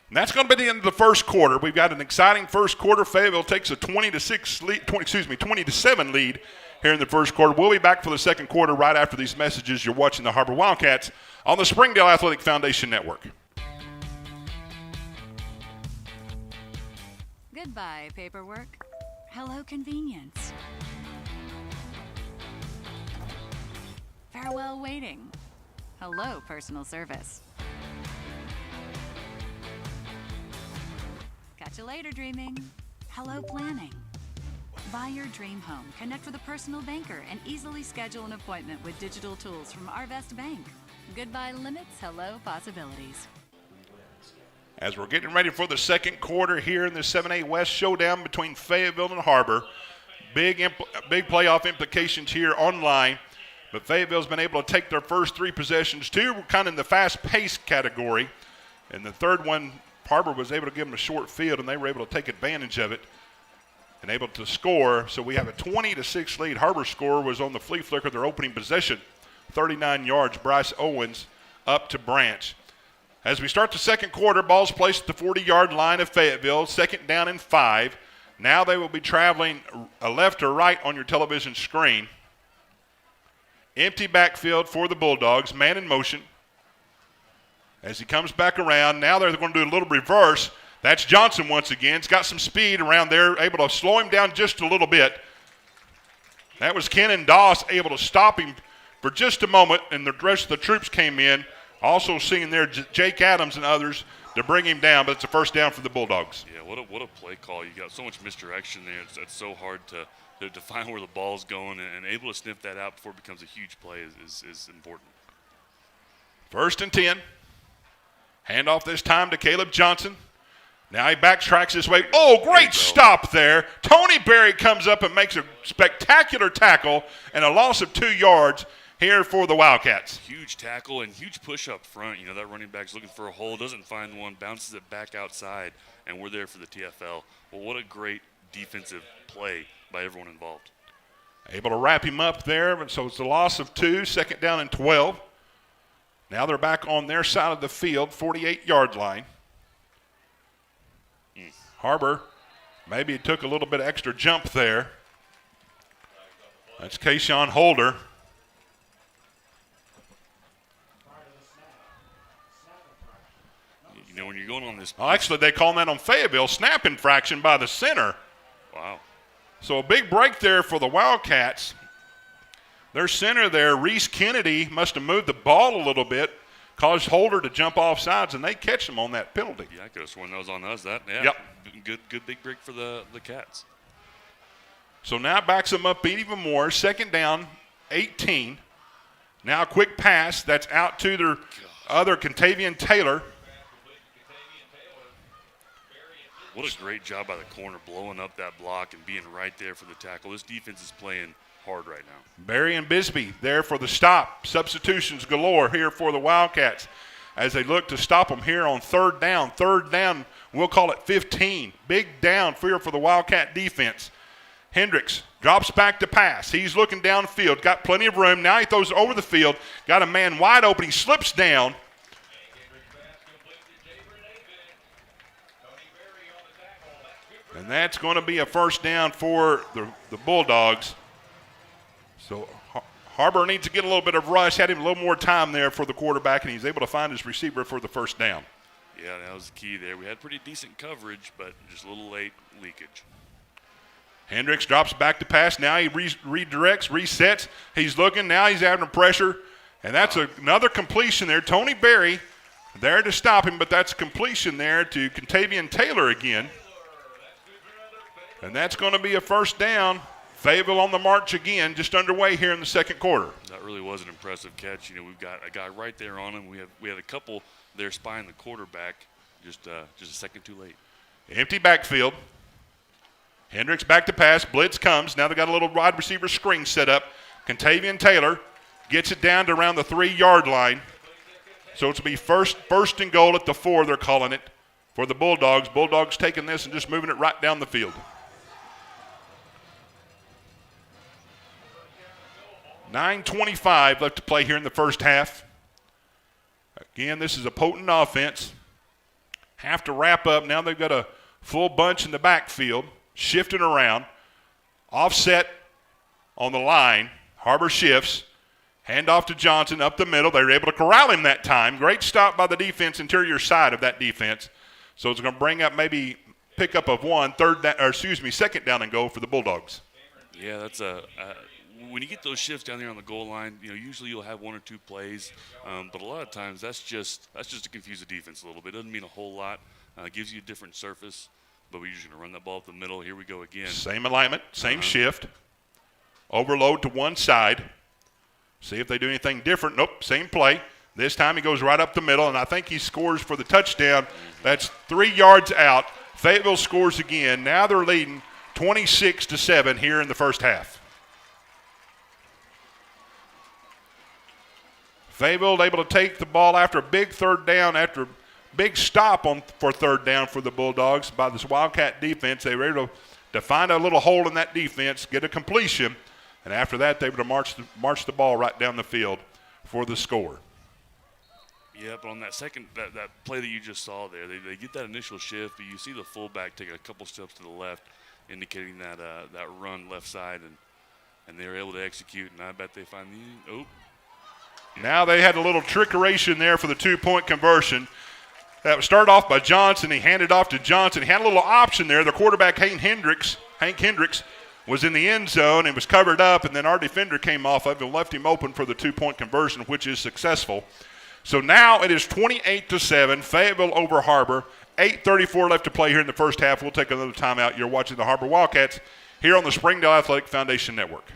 And that's going to be the end of the first quarter. We've got an exciting first quarter. Fayetteville takes a 20-7 lead here in the first quarter. We'll be back for the second quarter right after these messages. You're watching the Har-Ber Wildcats on the Springdale Athletic Foundation Network. Goodbye, paperwork. Hello, convenience. Farewell, waiting. Hello, personal service. Catch you later, dreaming. Hello, planning. Buy your dream home, connect with a personal banker, and easily schedule an appointment with digital tools from Arvest Bank. Goodbye limits, hello possibilities. As we're getting ready for the second quarter here in the 7A West showdown between Fayetteville and Har-Ber, big playoff implications here online. But Fayetteville's been able to take their first 3 possessions. 2 were kind of in the fast-paced category, and the third one, Har-Ber was able to give them a short field, and they were able to take advantage of it and able to score. So we have a 20-6 lead. Har-Ber score was on the flea flicker, their opening possession, 39 yards. Bryce Owens up to Branch. As we start the second quarter, ball's placed at the 40-yard line of Fayetteville, second down and 5. Now they will be traveling left or right on your television screen. Empty backfield for the Bulldogs, man in motion. As he comes back around, now they're going to do a little reverse. That's Johnson once again. He's got some speed around there, able to slow him down just a little bit. That was Kenan Doss able to stop him for just a moment, and the rest of the troops came in. Also seeing there Jake Adams and others to bring him down, but it's a first down for the Bulldogs. Yeah, what a play call. You got so much misdirection there. It's so hard to find where the ball's going, and able to sniff that out before it becomes a huge play is important. First and 10. Handoff this time to Caleb Johnson. Now he backtracks his way. Oh, great stop there. Tony Berry comes up and makes a spectacular tackle and a loss of 2 yards here for the Wildcats. Huge tackle and huge push up front. That running back's looking for a hole, doesn't find one, bounces it back outside, and we're there for the TFL. Well, what a great defensive play by everyone involved. Able to wrap him up there, and so it's a loss of 2, second down and 12. Now they're back on their side of the field, 48-yard line. Har-Ber maybe took a little bit of extra jump there. That's Kayshawn Holder. When you're going on this. Oh, actually, they call that on Fayetteville, snap infraction by the center. Wow. So a big break there for the Wildcats. Their center there, Reese Kennedy, must have moved the ball a little bit, caused Holder to jump off sides, and they catch him on that penalty. Yeah, I could have sworn that was on us. Yep. Good big break for the Cats. So now it backs them up even more. Second down, 18. Now a quick pass that's out to their other Contavian Taylor. What a great job by the corner, blowing up that block and being right there for the tackle. This defense is playing hard right now. Barry and Bisbee there for the stop. Substitutions galore here for the Wildcats as they look to stop them here on third down. Third down, we'll call it 15. Big down here for the Wildcat defense. Hendricks drops back to pass. He's looking downfield, got plenty of room. Now he throws over the field, got a man wide open. He slips down. And that's going to be a first down for the Bulldogs. So Har-Ber needs to get a little bit of rush, had him a little more time there for the quarterback, and he's able to find his receiver for the first down. Yeah, that was the key there. We had pretty decent coverage, but just a little late leakage. Hendricks drops back to pass. Now he redirects, resets. He's looking. Now he's having pressure. And that's another completion there. Tony Berry there to stop him, but that's completion there to Contavian Taylor again. And that's going to be a first down. Fayetteville on the march again, just underway here in the second quarter. That really was an impressive catch. You know, we've got a guy right there on him. We had a couple there spying the quarterback, just a second too late. Empty backfield. Hendricks back to pass. Blitz comes. Now they got a little wide receiver screen set up. Contavian Taylor gets it down to around the 3-yard line. So it's going to be first and goal at the 4, they're calling it, for the Bulldogs. Bulldogs taking this and just moving it right down the field. 9:25 left to play here in the first half. Again, this is a potent offense. Have to wrap up. Now they've got a full bunch in the backfield, shifting around. Offset on the line. Har-Ber shifts. Hand off to Johnson up the middle. They were able to corral him that time. Great stop by the defense, interior side of that defense. So it's going to bring up maybe pickup of second down and goal for the Bulldogs. Yeah, that's when you get those shifts down there on the goal line, you know, usually you'll have 1 or 2 plays, but a lot of times that's just to confuse the defense a little bit. It doesn't mean a whole lot. Gives you a different surface, but we're usually going to run that ball up the middle. Here we go again. Same alignment, same shift. Overload to one side. See if they do anything different. Nope, same play. This time he goes right up the middle, and I think he scores for the touchdown. That's 3 yards out. Fayetteville scores again. Now they're leading 26-7 here in the first half. Fayetteville able to take the ball after a big third down, after a big stop for third down for the Bulldogs by this Wildcat defense. They were able to find a little hole in that defense, get a completion, and after that they were able to march the ball right down the field for the score. Yeah, but on that second that play that you just saw there, they get that initial shift, but you see the fullback take a couple steps to the left, indicating that run left side, and they were able to execute, and I bet they find Now they had a little trickeration there for the 2-point conversion. That was started off by Johnson. He handed off to Johnson. He had a little option there. The quarterback, Hank Hendricks, was in the end zone and was covered up, and then our defender came off of him and left him open for the 2-point conversion, which is successful. So now it is 28-7, Fayetteville over Har-Ber. 8:34 left to play here in the first half. We'll take another timeout. You're watching the Har-Ber Wildcats here on the Springdale Athletic Foundation Network.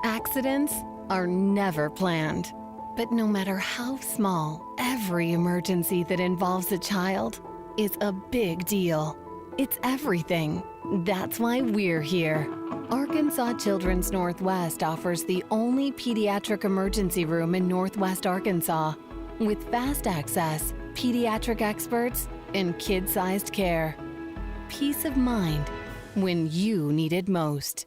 Accidents are never planned. But no matter how small, every emergency that involves a child is a big deal. It's everything. That's why we're here. Arkansas Children's Northwest offers the only pediatric emergency room in Northwest Arkansas with fast access, pediatric experts, and kid-sized care. Peace of mind when you need it most.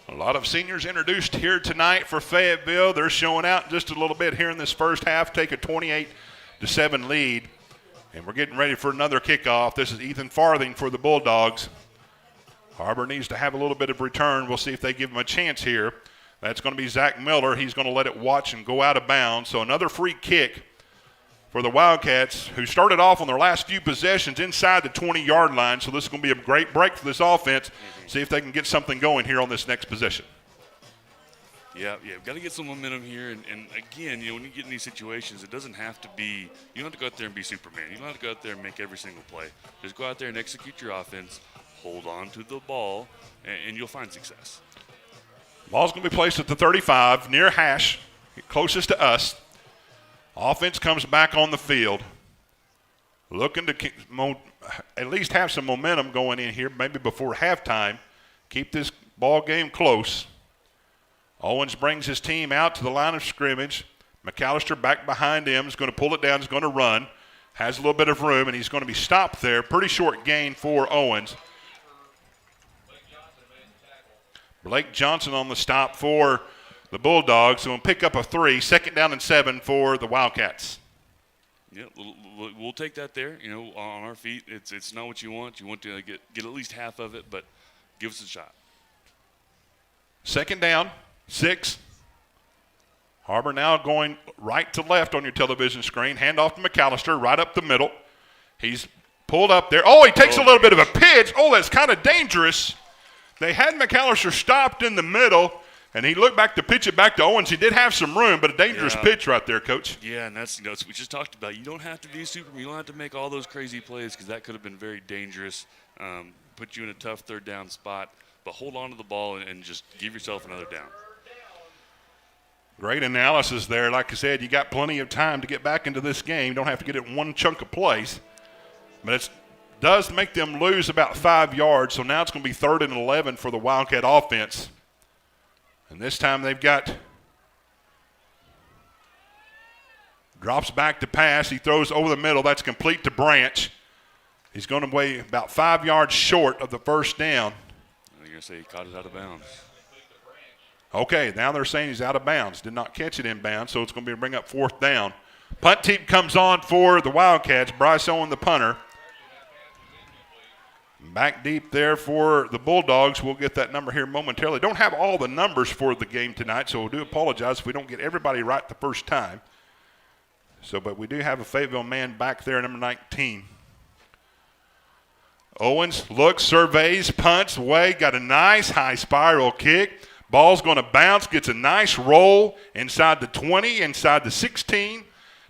A lot of seniors introduced here tonight for Fayetteville. They're showing out just a little bit here in this first half, take a 28-7 lead. And we're getting ready for another kickoff. This is Ethan Farthing for the Bulldogs. Har-Ber needs to have a little bit of return. We'll see if they give him a chance here. That's going to be Zach Miller. He's going to let it watch and go out of bounds. So another free kick for the Wildcats, who started off on their last few possessions inside the 20-yard line. So this is going to be a great break for this offense. See if they can get something going here on this next possession. Yeah, we've got to get some momentum here. And again, when you get in these situations, it doesn't have to be – you don't have to go out there and be Superman. You don't have to go out there and make every single play. Just go out there and execute your offense, hold on to the ball, and you'll find success. Ball's going to be placed at the 35, near hash, closest to us. Offense comes back on the field. looking to at least have some momentum going in here, maybe before halftime. Keep this ball game close. Owens brings his team out to the line of scrimmage. McAllister back behind him is going to pull it down, is going to run. Has a little bit of room, and he's going to be stopped there. Pretty short gain for Owens. Blake Johnson on the stop for the Bulldogs, who will pick up a 3, 2nd down and 7 for the Wildcats. Yeah, we'll take that there. You know, on our feet, it's not what you want. You want to get at least half of it, but give us a shot. 2nd down, 6. Har-Ber now going right to left on your television screen. Hand off to McAllister, right up the middle. He's pulled up there. Oh, he takes a little bit of a pitch. Oh, that's kind of dangerous. They had McAllister stopped in the middle, and he looked back to pitch it back to Owens. He did have some room, but a dangerous pitch right there, Coach. Yeah, and that's, we just talked about. You don't have to be Superman. You don't have to make all those crazy plays because that could have been very dangerous, put you in a tough 3rd down spot. But hold on to the ball and just give yourself another down. Great analysis there. Like I said, you got plenty of time to get back into this game. Don't have to get it in one chunk of plays. But it does make them lose about 5 yards, so now it's going to be 3rd and 11 for the Wildcat offense. And this time they've got drops back to pass. He throws over the middle. That's complete to Branch. He's going to weigh about 5 yards short of the 1st down. You're going to say he caught it out of bounds. Okay, now they're saying he's out of bounds. Did not catch it in bounds, so it's going to be bring up 4th down. Punt team comes on for the Wildcats. Bryce Owen, the punter. Back deep there for the Bulldogs. We'll get that number here momentarily. Don't have all the numbers for the game tonight, so we do apologize if we don't get everybody right the first time. But we do have a Fayetteville man back there, number 19. Owens looks, surveys, punts away, got a nice high spiral kick. Ball's going to bounce, gets a nice roll inside the 20, inside the 16,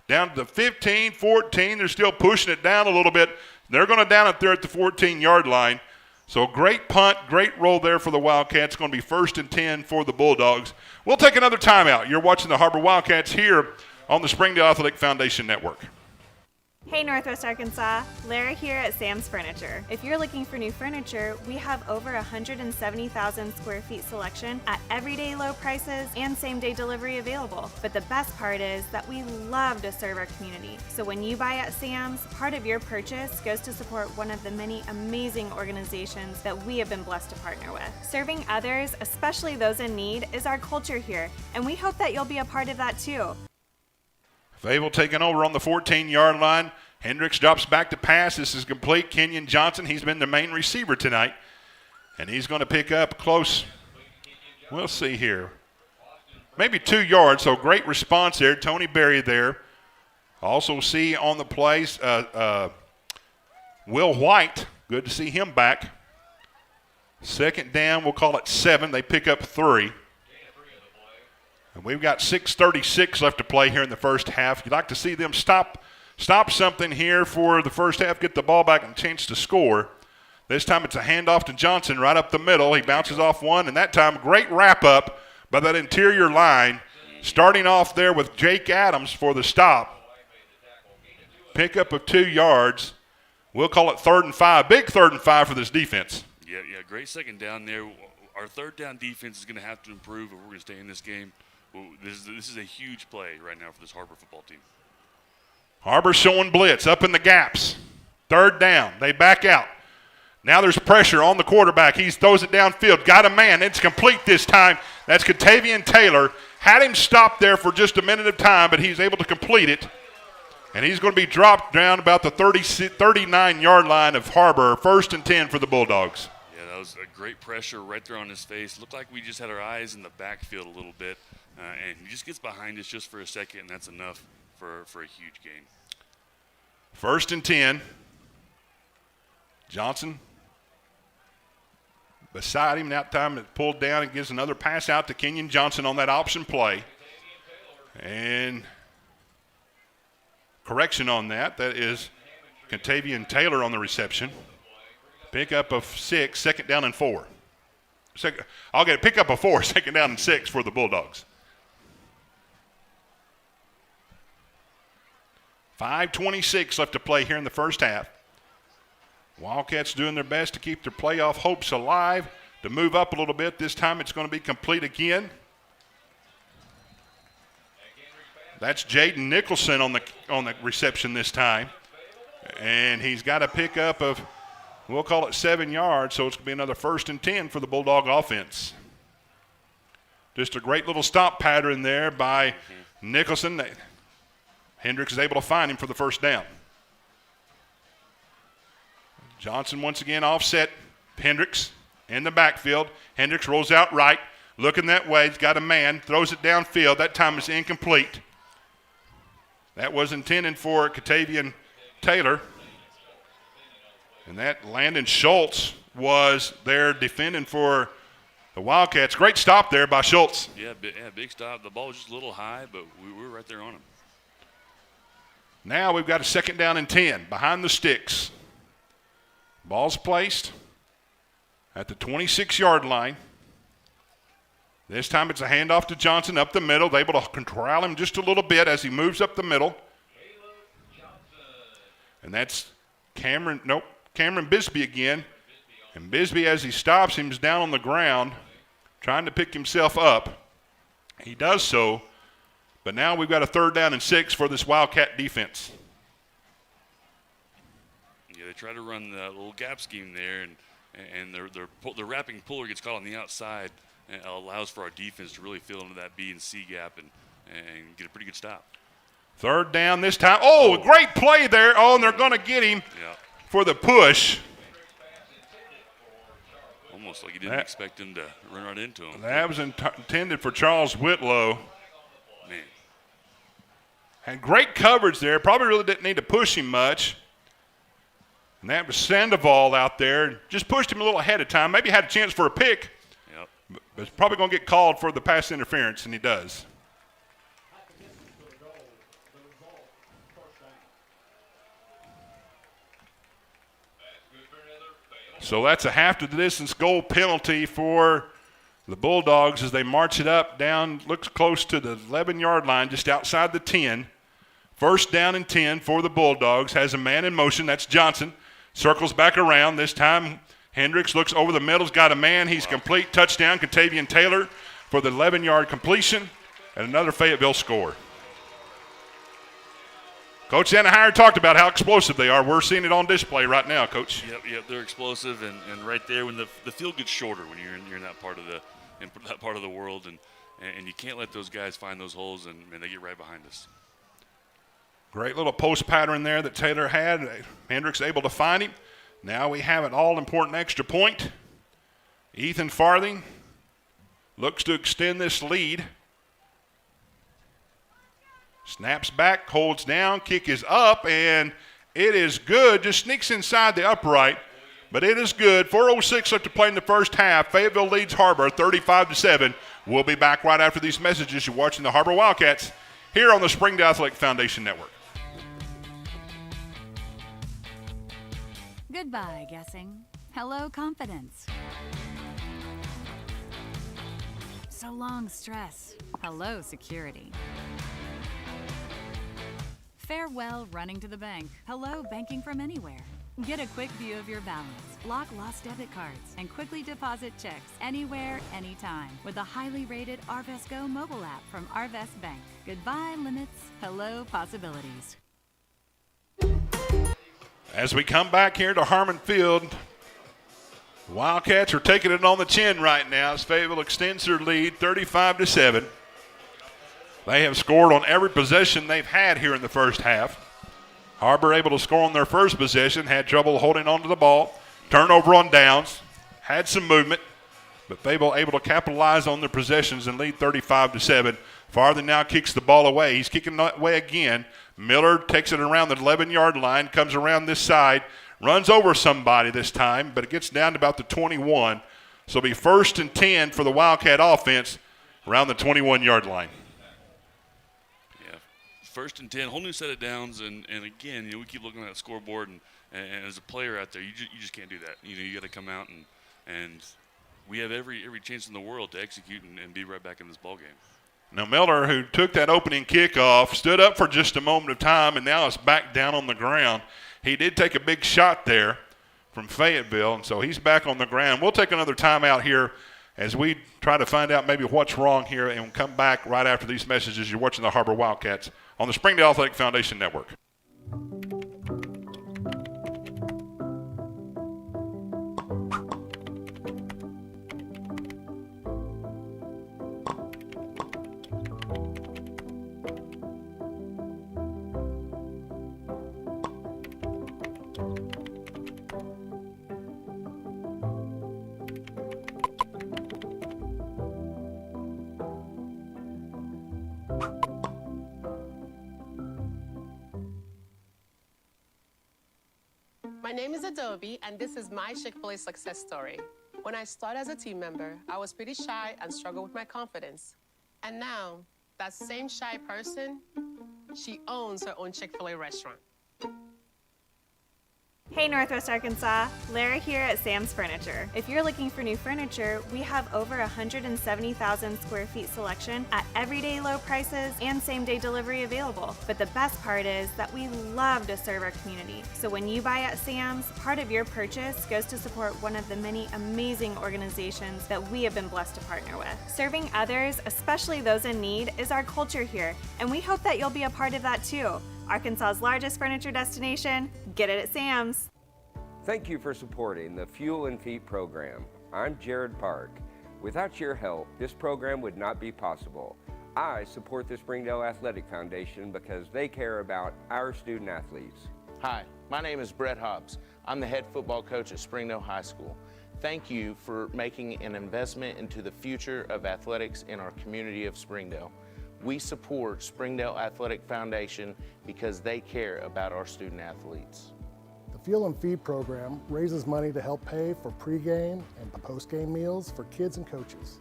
down to the 15, 14. They're still pushing it down a little bit. They're going to down it there at the 14-yard line. So great punt, great roll there for the Wildcats. It's going to be 1st and 10 for the Bulldogs. We'll take another timeout. You're watching the Har-Ber Wildcats here on the Springdale Athletic Foundation Network. Hey Northwest Arkansas, Lara here at Sam's Furniture. If you're looking for new furniture, we have over 170,000 square feet selection at everyday low prices and same-day delivery available. But the best part is that we love to serve our community. So when you buy at Sam's, part of your purchase goes to support one of the many amazing organizations that we have been blessed to partner with. Serving others, especially those in need, is our culture here, and we hope that you'll be a part of that too. Fayetteville taking over on the 14-yard line. Hendricks drops back to pass. This is complete. Kenyon Johnson, he's been the main receiver tonight. And he's going to pick up close. We'll see here. Maybe 2 yards, so great response there. Tony Berry there. Also see on the plays Will White. Good to see him back. 2nd down, we'll call it 7. They pick up 3. And we've got 6:36 left to play here in the first half. You'd like to see them stop something here for the first half, get the ball back and chance to score. This time it's a handoff to Johnson right up the middle. He bounces off one, and that time great wrap-up by that interior line. Starting off there with Jake Adams for the stop. Pickup of 2 yards. We'll call it 3rd and 5. Big 3rd and 5 for this defense. Yeah, great 2nd down there. Our 3rd down defense is going to have to improve if we're going to stay in this game. This is a huge play right now for this Har-Ber football team. Har-Ber showing blitz up in the gaps. 3rd down. They back out. Now there's pressure on the quarterback. He throws it downfield. Got a man. It's complete this time. That's Katavian Taylor. Had him stopped there for just a minute of time, but he's able to complete it. And he's going to be dropped down about the 39-yard line of Har-Ber. 1st and 10 for the Bulldogs. Yeah, that was a great pressure right there on his face. Looked like we just had our eyes in the backfield a little bit. And he just gets behind us just for a second, and that's enough for a huge gain. 1st and 10. Johnson beside him. That time it pulled down and gives another pass out to Kenyon Johnson on that option play. And correction on that. That is Katavian Taylor on the reception. Pickup of 6, 2nd down and 4. I'll get a pickup of 4, 2nd down and 6 for the Bulldogs. 5:26 left to play here in the first half. Wildcats doing their best to keep their playoff hopes alive, to move up a little bit. This time it's going to be complete again. That's Jaden Nicholson on the reception this time. And he's got a pickup of, we'll call it 7 yards, so it's going to be another 1st and 10 for the Bulldog offense. Just a great little stop pattern there by Nicholson. Hendricks is able to find him for the first down. Johnson once again offset Hendricks in the backfield. Hendricks rolls out right, looking that way. He's got a man, throws it downfield. That time is incomplete. That was intended for Katavian Taylor. And that Landon Schultz was there defending for the Wildcats. Great stop there by Schultz. Yeah, big stop. The ball was just a little high, but we were right there on him. Now we've got a 2nd down and 10 behind the sticks. Ball's placed at the 26-yard line. This time it's a handoff to Johnson up the middle. They're able to corral him just a little bit as he moves up the middle. And that's Cameron Bisbee again. And Bisbee, as he stops him, is down on the ground trying to pick himself up. He does so, but now we've got a 3rd down and 6 for this Wildcat defense. Yeah, they try to run the little gap scheme there, and their wrapping puller gets caught on the outside, and it allows for our defense to really fill into that B and C gap and get a pretty good stop. 3rd down this time. Oh, great play there. Oh, and they're going to get him for the push. Almost like you didn't expect him to run right into him. That was intended for Charles Whitlow. Man. Had great coverage there. Probably really didn't need to push him much. And that was Sandoval out there. Just pushed him a little ahead of time. Maybe had a chance for a pick. Yep. But it's probably going to get called for the pass interference, and he does. So that's a half-to-the-distance goal penalty for the Bulldogs as they march it up down, looks close to the 11-yard line, just outside the 10. 1st down and 10 for the Bulldogs. Has a man in motion. That's Johnson. Circles back around. This time Hendricks looks over the middle. He's got a man. He's complete. Touchdown, Katavian Taylor for the 11-yard completion and another Fayetteville score. Coach Anaheim talked about how explosive they are. We're seeing it on display right now, Coach. Yep, they're explosive, and right there when the field gets shorter when you're in that part of the world, and you can't let those guys find those holes, and they get right behind us. Great little post pattern there that Taylor had. Hendricks able to find him. Now we have an all-important extra point. Ethan Farthing looks to extend this lead. Snaps back, holds down, kick is up, and it is good. Just sneaks inside the upright, but it is good. 4:06 left to play in the first half. Fayetteville leads Har-Ber 35-7. We'll be back right after these messages. You're watching the Har-Ber Wildcats here on the Springdale Athletic Foundation Network. Goodbye, guessing. Hello, confidence. So long, stress. Hello, security. Farewell, running to the bank. Hello, banking from anywhere. Get a quick view of your balance, block lost debit cards, and quickly deposit checks anywhere, anytime with the highly rated Arvest Go mobile app from Arvest Bank. Goodbye, limits. Hello, possibilities. As we come back here to Harmon Field, the Wildcats are taking it on the chin right now as Fayetteville extends their lead 35-7. They have scored on every possession they've had here in the first half. Har-Ber able to score on their first possession, had trouble holding on to the ball. Turnover on downs, had some movement, but Fayetteville able to capitalize on their possessions and lead 35-7. Farthing now kicks the ball away. He's kicking that way again. Miller takes it around the 11-yard line, comes around this side, runs over somebody this time, but it gets down to about the 21. So it'll be 1st and 10 for the Wildcat offense around the 21-yard line. 1st and 10, whole new set of downs, and again, we keep looking at the scoreboard, and as a player out there, you just can't do that. You got to come out and we have every chance in the world to execute and be right back in this ball game. Now Miller, who took that opening kickoff, stood up for just a moment of time and now is back down on the ground. He did take a big shot there from Fayetteville, and so he's back on the ground. We'll take another timeout here as we try to find out maybe what's wrong here, and we'll come back right after these messages. You're watching the Har-Ber Wildcats on the Springdale Athletic Foundation Network. My name is Adobe, and this is my Chick-fil-A success story. When I started as a team member, I was pretty shy and struggled with my confidence. And now, that same shy person, she owns her own Chick-fil-A restaurant. Hey Northwest Arkansas, Lara here at Sam's Furniture. If you're looking for new furniture, we have over 170,000 square feet selection at everyday low prices and same-day delivery available. But the best part is that we love to serve our community. So when you buy at Sam's, part of your purchase goes to support one of the many amazing organizations that we have been blessed to partner with. Serving others, especially those in need, is our culture here, and we hope that you'll be a part of that too. Arkansas's largest furniture destination, get it at Sam's. Thank you for supporting the Fuel and Feet program. I'm Jared Park. Without your help, this program would not be possible. I support the Springdale Athletic Foundation because they care about our student athletes. Hi, my name is Brett Hobbs. I'm the head football coach at Springdale High School. Thank you for making an investment into the future of athletics in our community of Springdale. We support Springdale Athletic Foundation because they care about our student athletes. The Fuel and Feed program raises money to help pay for pregame and postgame meals for kids and coaches.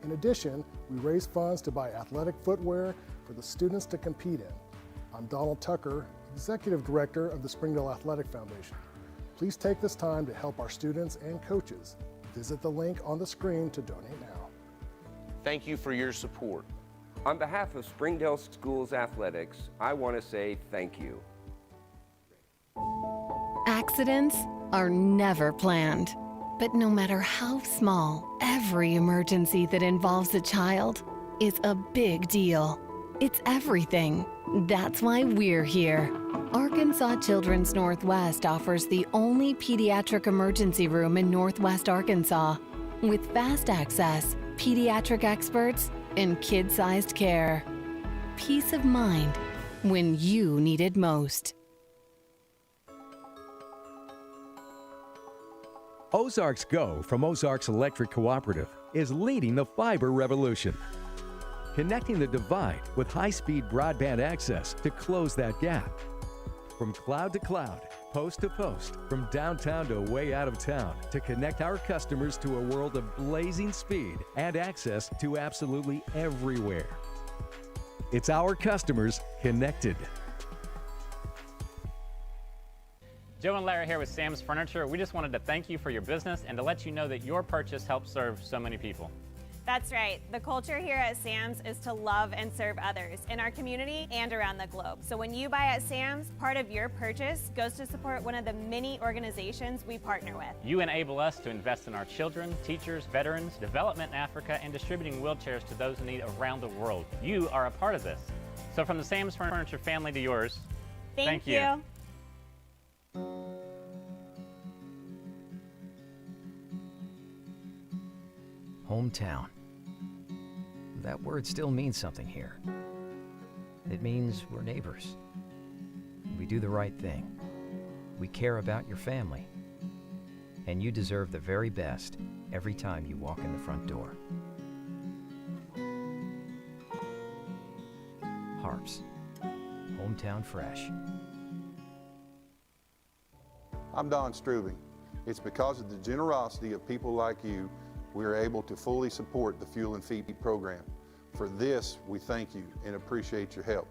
In addition, we raise funds to buy athletic footwear for the students to compete in. I'm Donald Tucker, Executive Director of the Springdale Athletic Foundation. Please take this time to help our students and coaches. Visit the link on the screen to donate now. Thank you for your support. On behalf of Springdale Schools Athletics, I want to say thank you. Accidents are never planned. But no matter how small, every emergency that involves a child is a big deal. It's everything. That's why we're here. Arkansas Children's Northwest offers the only pediatric emergency room in Northwest Arkansas with fast access, pediatric experts, and kid-sized care. Peace of mind when you need it most. Ozark's Go from Ozark's Electric Cooperative is leading the fiber revolution. Connecting the divide with high-speed broadband access to close that gap. From cloud to cloud, post to post, from downtown to way out of town, to connect our customers to a world of blazing speed and access to absolutely everywhere. It's our customers connected. Joe and Larry here with Sam's Furniture. We just wanted to thank you for your business and to let you know that your purchase helps serve so many people. That's right. The culture here at Sam's is to love and serve others in our community and around the globe. So when you buy at Sam's, part of your purchase goes to support one of the many organizations we partner with. You enable us to invest in our children, teachers, veterans, development in Africa, and distributing wheelchairs to those in need around the world. You are a part of this. So from the Sam's Furniture family to yours, thank you. Hometown. That word still means something here. It means we're neighbors. We do the right thing. We care about your family. And you deserve the very best every time you walk in the front door. Harps. Hometown fresh. I'm Don Strubing. It's because of the generosity of people like you we are able to fully support the Fuel and Feed program. For this, we thank you and appreciate your help.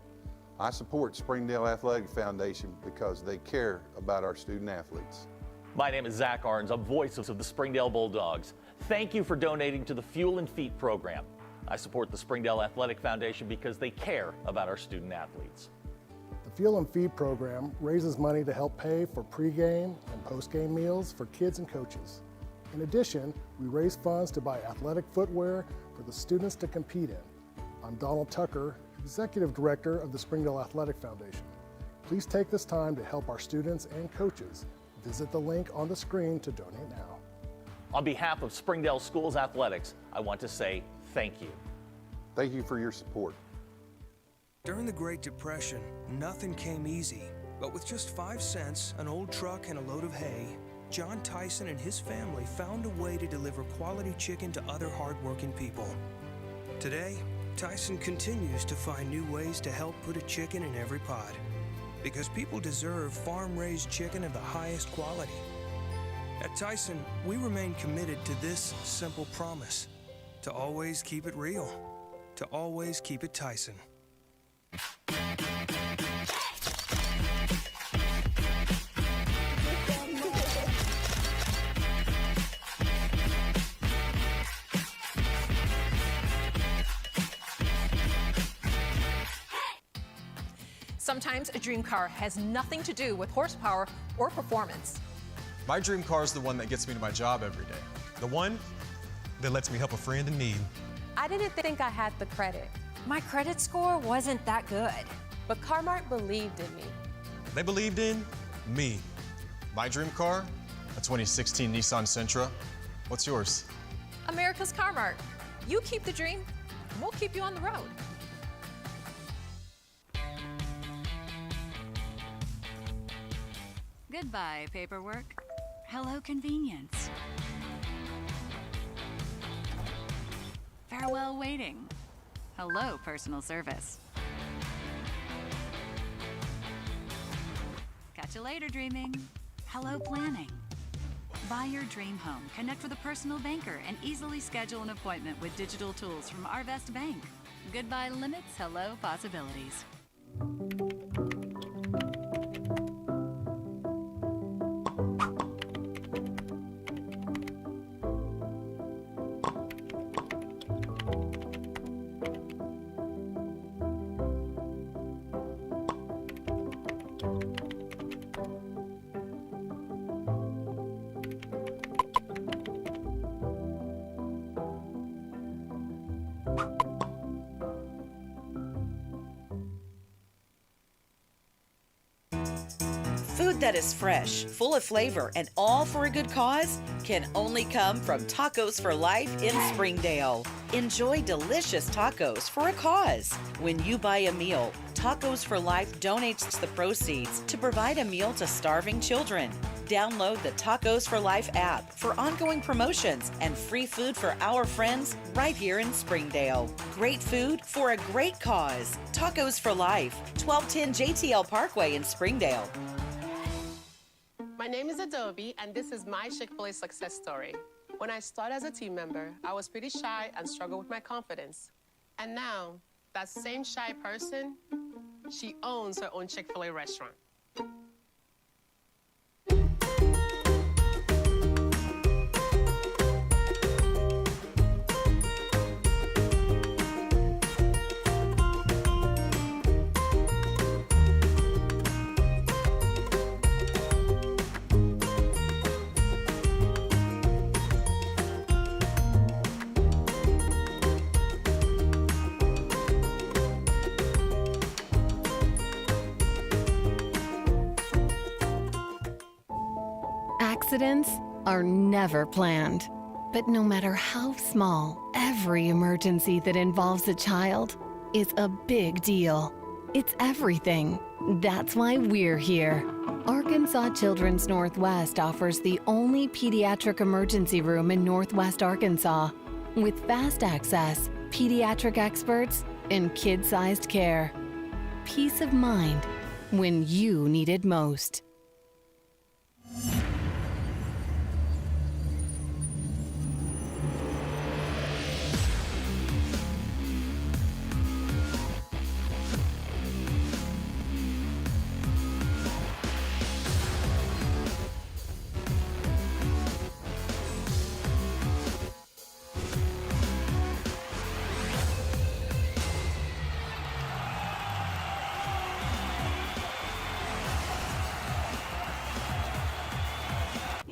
I support Springdale Athletic Foundation because they care about our student athletes. My name is Zach Arns. I'm voice of the Springdale Bulldogs. Thank you for donating to the Fuel and Feed program. I support the Springdale Athletic Foundation because they care about our student athletes. The Fuel and Feed program raises money to help pay for pregame and postgame meals for kids and coaches. In addition, we raise funds to buy athletic footwear for the students to compete in. I'm Donald Tucker, Executive Director of the Springdale Athletic Foundation. Please take this time to help our students and coaches. Visit the link on the screen to donate now. On behalf of Springdale Schools Athletics, I want to say thank you. Thank you for your support. During the Great Depression, nothing came easy. But with just 5 cents, an old truck, and a load of hay, John Tyson and his family found a way to deliver quality chicken to other hardworking people. Today, Tyson continues to find new ways to help put a chicken in every pot. Because people deserve farm-raised chicken of the highest quality. At Tyson, we remain committed to this simple promise: to always keep it real, to always keep it Tyson. Sometimes a dream car has nothing to do with horsepower or performance. My dream car is the one that gets me to my job every day. The one that lets me help a friend in need. I didn't think I had the credit. My credit score wasn't that good. But Car-Mart believed in me. They believed in me. My dream car, a 2016 Nissan Sentra. What's yours? America's Car-Mart. You keep the dream, and we'll keep you on the road. Goodbye, paperwork. Hello, convenience. Farewell, waiting. Hello, personal service. Catch you later, dreaming. Hello, planning. Buy your dream home, connect with a personal banker, and easily schedule an appointment with digital tools from Arvest Bank. Goodbye limits, hello possibilities. Food that is fresh, full of flavor, and all for a good cause can only come from Tacos for Life in Springdale. Enjoy delicious tacos for a cause. When you buy a meal, Tacos for Life donates the proceeds to provide a meal to starving children. Download the Tacos for Life app for ongoing promotions and free food for our friends right here in Springdale. Great food for a great cause. Tacos for Life, 1210 JTL Parkway in Springdale. My name is Adobe, and this is my Chick-fil-A success story. When I started as a team member, I was pretty shy and struggled with my confidence. And now, that same shy person, she owns her own Chick-fil-A restaurant. Accidents are never planned. But no matter how small, every emergency that involves a child is a big deal. It's everything. That's why we're here. Arkansas Children's Northwest offers the only pediatric emergency room in Northwest Arkansas with fast access, pediatric experts, and kid-sized care. Peace of mind when you need it most.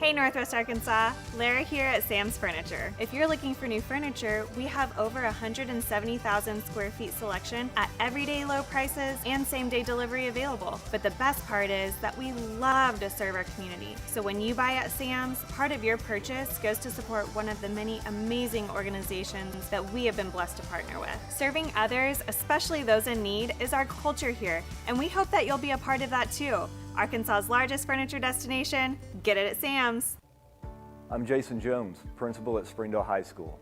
Hey Northwest Arkansas, Lara here at Sam's Furniture. If you're looking for new furniture, we have over 170,000 square feet selection at everyday low prices and same-day delivery available. But the best part is that we love to serve our community. So when you buy at Sam's, part of your purchase goes to support one of the many amazing organizations that we have been blessed to partner with. Serving others, especially those in need, is our culture here, and we hope that you'll be a part of that too. Arkansas's largest furniture destination, get it at Sam's. I'm Jason Jones, principal at Springdale High School.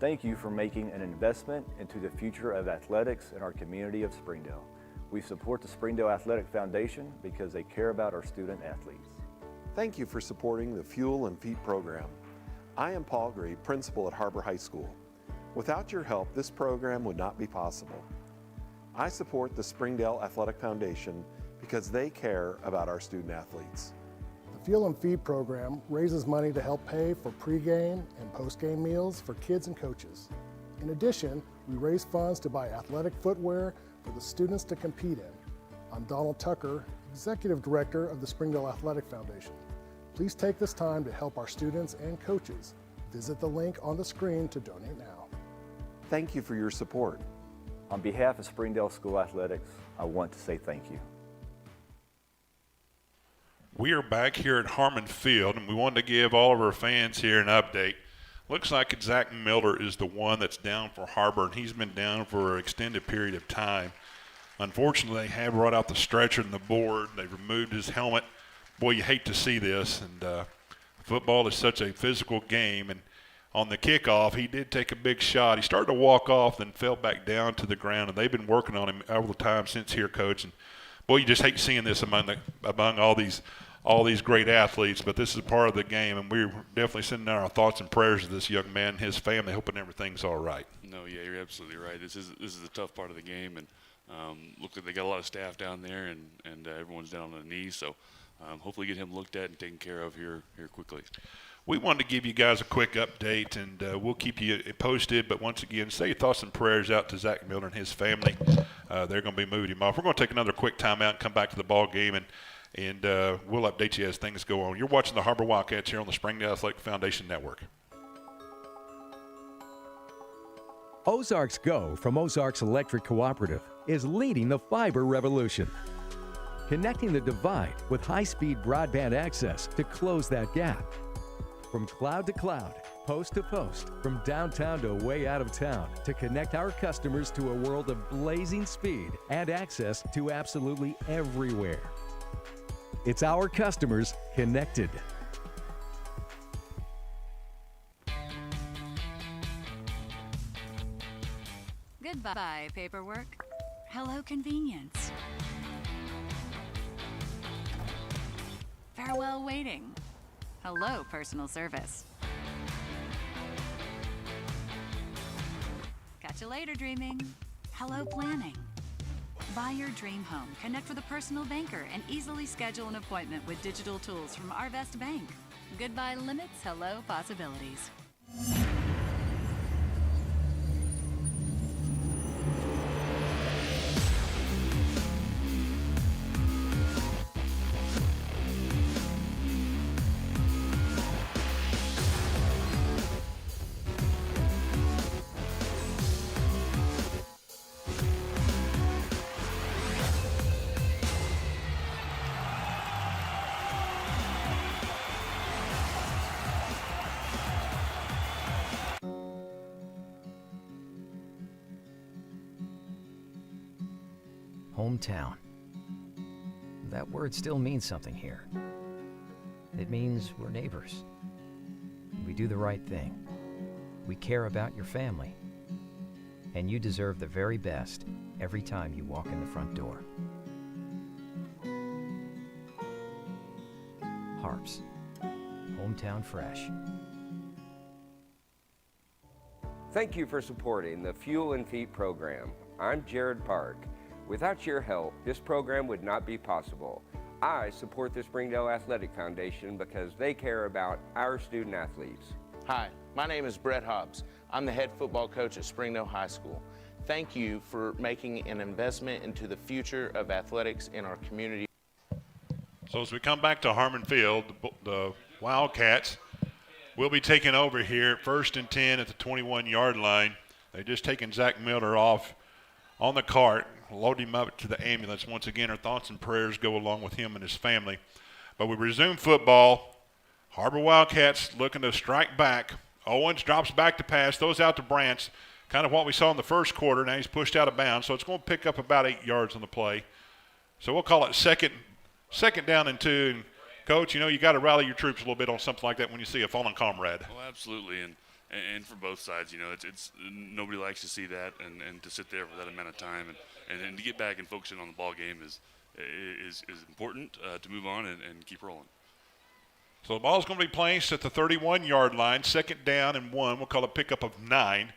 Thank you for making an investment into the future of athletics in our community of Springdale. We support the Springdale Athletic Foundation because they care about our student athletes. Thank you for supporting the Fuel and Feet program. I am Paul Gree, principal at Har-Ber High School. Without your help, this program would not be possible. I support the Springdale Athletic Foundation because they care about our student athletes. The Fuel and Feed program raises money to help pay for pregame and postgame meals for kids and coaches. In addition, we raise funds to buy athletic footwear for the students to compete in. I'm Donald Tucker, Executive Director of the Springdale Athletic Foundation. Please take this time to help our students and coaches. Visit the link on the screen to donate now. Thank you for your support. On behalf of Springdale School Athletics, I want to say thank you. We are back here at Harmon Field, and we wanted to give all of our fans here an update. Looks like Zach Miller is the one that's down for Har-Ber, and he's been down for an extended period of time. Unfortunately, they have brought out the stretcher and the board. They've removed his helmet. Boy, you hate to see this, and football is such a physical game. And on the kickoff, he did take a big shot. He started to walk off, then fell back down to the ground, and they've been working on him all the time since here, Coach. And boy, you just hate seeing this among all these great athletes, but this is part of the game, and we're definitely sending out our thoughts and prayers to this young man and his family, hoping everything's all right. No, yeah, you're absolutely right. This is the tough part of the game, and look like they got a lot of staff down there, and everyone's down on their knees. So hopefully get him looked at and taken care of here quickly. We wanted to give you guys a quick update, and we'll keep you posted. But once again, say your thoughts and prayers out to Zach Miller and his family. They're going to be moving him off. We're going to take another quick timeout and come back to the ball game, and we'll update you as things go on. You're watching the Har-Ber Wildcats here on the Springdale Athletic Foundation Network. Ozark's Go from Ozark's Electric Cooperative is leading the fiber revolution. Connecting the divide with high-speed broadband access to close that gap. From cloud to cloud, post to post, from downtown to way out of town, to connect our customers to a world of blazing speed and access to absolutely everywhere. It's our customers connected. Goodbye, paperwork. Hello, convenience. Farewell, waiting. Hello, personal service. Catch you later, dreaming. Hello, planning. Buy your dream home, connect with a personal banker, and easily schedule an appointment with digital tools from Arvest Bank. Goodbye limits, hello possibilities. Hometown. That word still means something here. It means we're neighbors. We do the right thing. We care about your family. And you deserve the very best every time you walk in the front door. Harps. Hometown fresh. Thank you for supporting the Fuel and Feet program. I'm Jared Park. Without your help, this program would not be possible. I support the Springdale Athletic Foundation because they care about our student athletes. Hi, my name is Brett Hobbs. I'm the head football coach at Springdale High School. Thank you for making an investment into the future of athletics in our community. So as we come back to Harmon Field, the Wildcats will be taking over here, 1st and 10 at the 21-yard line. They've just taken Zach Miller off on the cart, load him up to the ambulance. Once again, our thoughts and prayers go along with him and his family. But we resume football. Har-Ber Wildcats looking to strike back. Owens drops back to pass, throws out to Branch. Kind of what we saw in the first quarter. Now he's pushed out of bounds, so it's going to pick up about 8 yards on the play. So we'll call it second down and 2. And Coach, you got to rally your troops a little bit on something like that when you see a fallen comrade. Well, absolutely, and for both sides, it's nobody likes to see that, and to sit there for that amount of time, and to get back and focusing on the ball game is important to move on and keep rolling. So the ball's going to be placed at the 31-yard line, 2nd down and 1. We'll call it pickup of 9.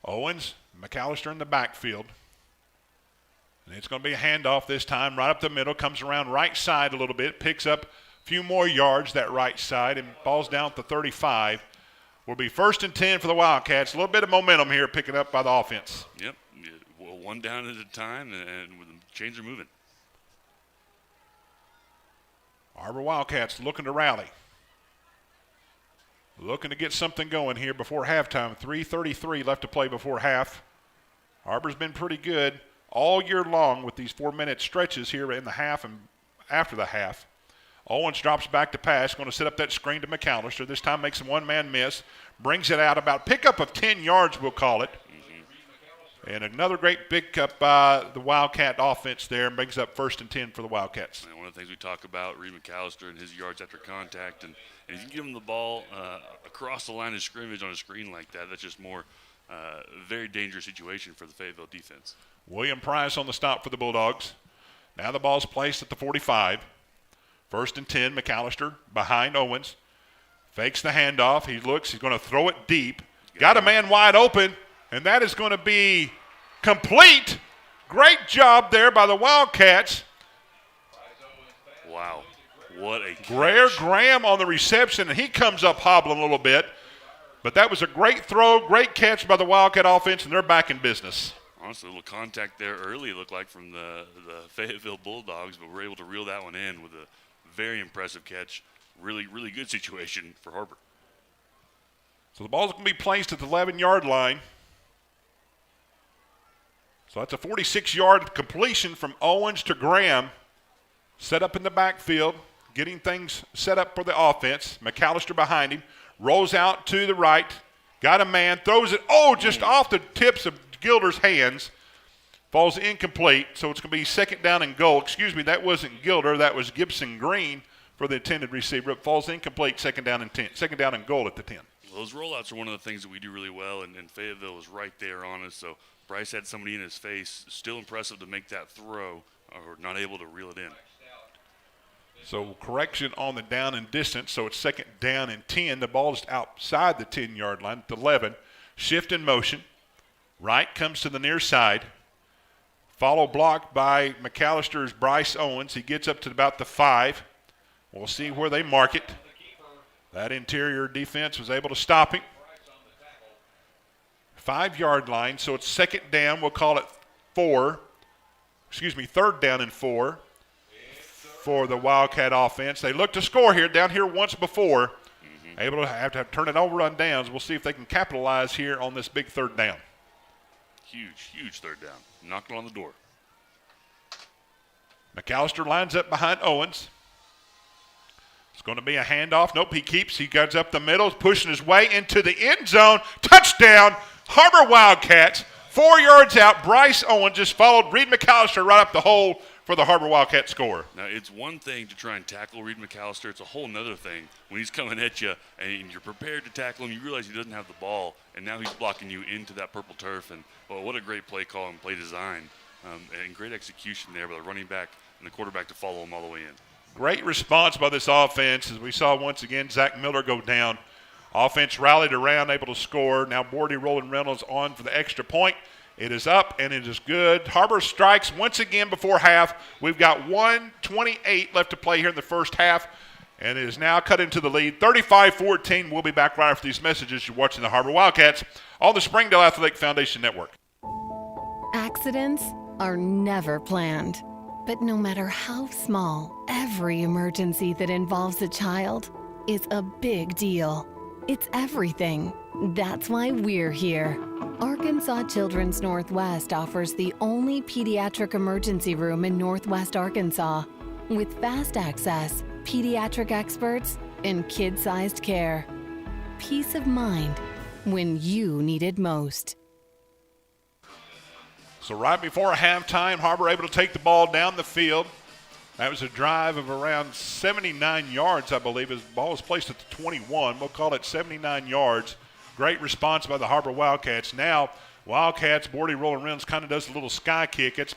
Owens, McAllister in the backfield. And it's going to be a handoff this time, right up the middle, comes around right side a little bit, picks up a few more yards that right side, and ball's down at the 35. Will be 1st and 10 for the Wildcats. A little bit of momentum here picking up by the offense. Yep, one down at a time, and with the chains are moving. Har-Ber Wildcats looking to rally. Looking to get something going here before halftime. 3:33 left to play before half. Har-Ber's been pretty good all year long with these 4-minute stretches here in the half and after the half. Owens drops back to pass, going to set up that screen to McAllister. This time makes a one-man miss. Brings it out about pickup of 10 yards, we'll call it. And another great pickup by the Wildcat offense there, and brings up 1st and 10 for the Wildcats. And one of the things we talk about, Reed McAllister and his yards after contact, and if you can give him the ball across the line of scrimmage on a screen like that, that's just more very dangerous situation for the Fayetteville defense. William Price on the stop for the Bulldogs. Now the ball's placed at the 45. 1st and 10, McAllister behind Owens. Fakes the handoff. He looks. He's going to throw it deep. Got a man wide open, and that is going to be complete. Great job there by the Wildcats. Wow. What a catch. Greer Graham on the reception, and he comes up hobbling a little bit. But that was a great throw, great catch by the Wildcat offense, and they're back in business. Honestly, a little contact there early, it looked like, from the Fayetteville Bulldogs, but we're able to reel that one in with a very impressive catch. Really, really good situation for Har-Ber. So the ball's going to be placed at the 11-yard line. So that's a 46-yard completion from Owens to Graham. Set up in the backfield, getting things set up for the offense. McAllister behind him. Rolls out to the right. Got a man. Throws it, just off the tips of Gilder's hands. Falls incomplete, so it's going to be 2nd down and goal. Excuse me, that wasn't Gilder. That was Gibson Green for the intended receiver. It falls incomplete, 2nd down and 10. 2nd down and goal at the 10. Well, those rollouts are one of the things that we do really well, and Fayetteville was right there on us. So Bryce had somebody in his face. Still impressive to make that throw, or not able to reel it in. So correction on the down and distance. So it's 2nd down and 10. The ball is outside the 10-yard line at 11. Shift in motion. Right comes to the near side. Follow block by McAllister's Bryce Owens. He gets up to about the 5. We'll see where they mark it. That interior defense was able to stop him. 5-yard line, so it's 2nd down. We'll call it 3rd down and 4 for the Wildcat offense. They look to score here, down here once before. Able to have to turn it over on downs. We'll see if they can capitalize here on this big 3rd down. Huge 3rd down. Knocking on the door. McAllister lines up behind Owens. It's going to be a handoff. Nope, he goes up the middle, pushing his way into the end zone. Touchdown, Har-Ber Wildcats. 4 yards out. Bryce Owens just followed Reed McAllister right up the hole for the Har-Ber Wildcat score. Now, it's one thing to try and tackle Reed McAllister. It's a whole nother thing when he's coming at you and you're prepared to tackle him. You realize he doesn't have the ball, and now he's blocking you into that purple turf. And, well, what a great play call and play design. And great execution there by the running back and the quarterback to follow him all the way in. Great response by this offense as we saw once again Zach Miller go down. Offense rallied around, able to score. Now Bordy Roland Reynolds on for the extra point. It is up, and it is good. Har-Ber strikes once again before half. We've got 1:28 left to play here in the first half, and it is now cut into the lead. 35-14. We'll be back right after these messages. You're watching the Har-Ber Wildcats on the Springdale Athletic Foundation Network. Accidents are never planned. But no matter how small, every emergency that involves a child is a big deal. It's everything. That's why we're here. Arkansas Children's Northwest offers the only pediatric emergency room in Northwest Arkansas with fast access, pediatric experts, and kid-sized care. Peace of mind when you need it most. So right before halftime, Har-Ber able to take the ball down the field. That was a drive of around 79 yards, I believe. His ball was placed at the 21. We'll call it 79 yards. Great response by the Har-Ber Wildcats. Now, Wildcats, Bordy Rolling Reynolds kind of does a little sky kick. It's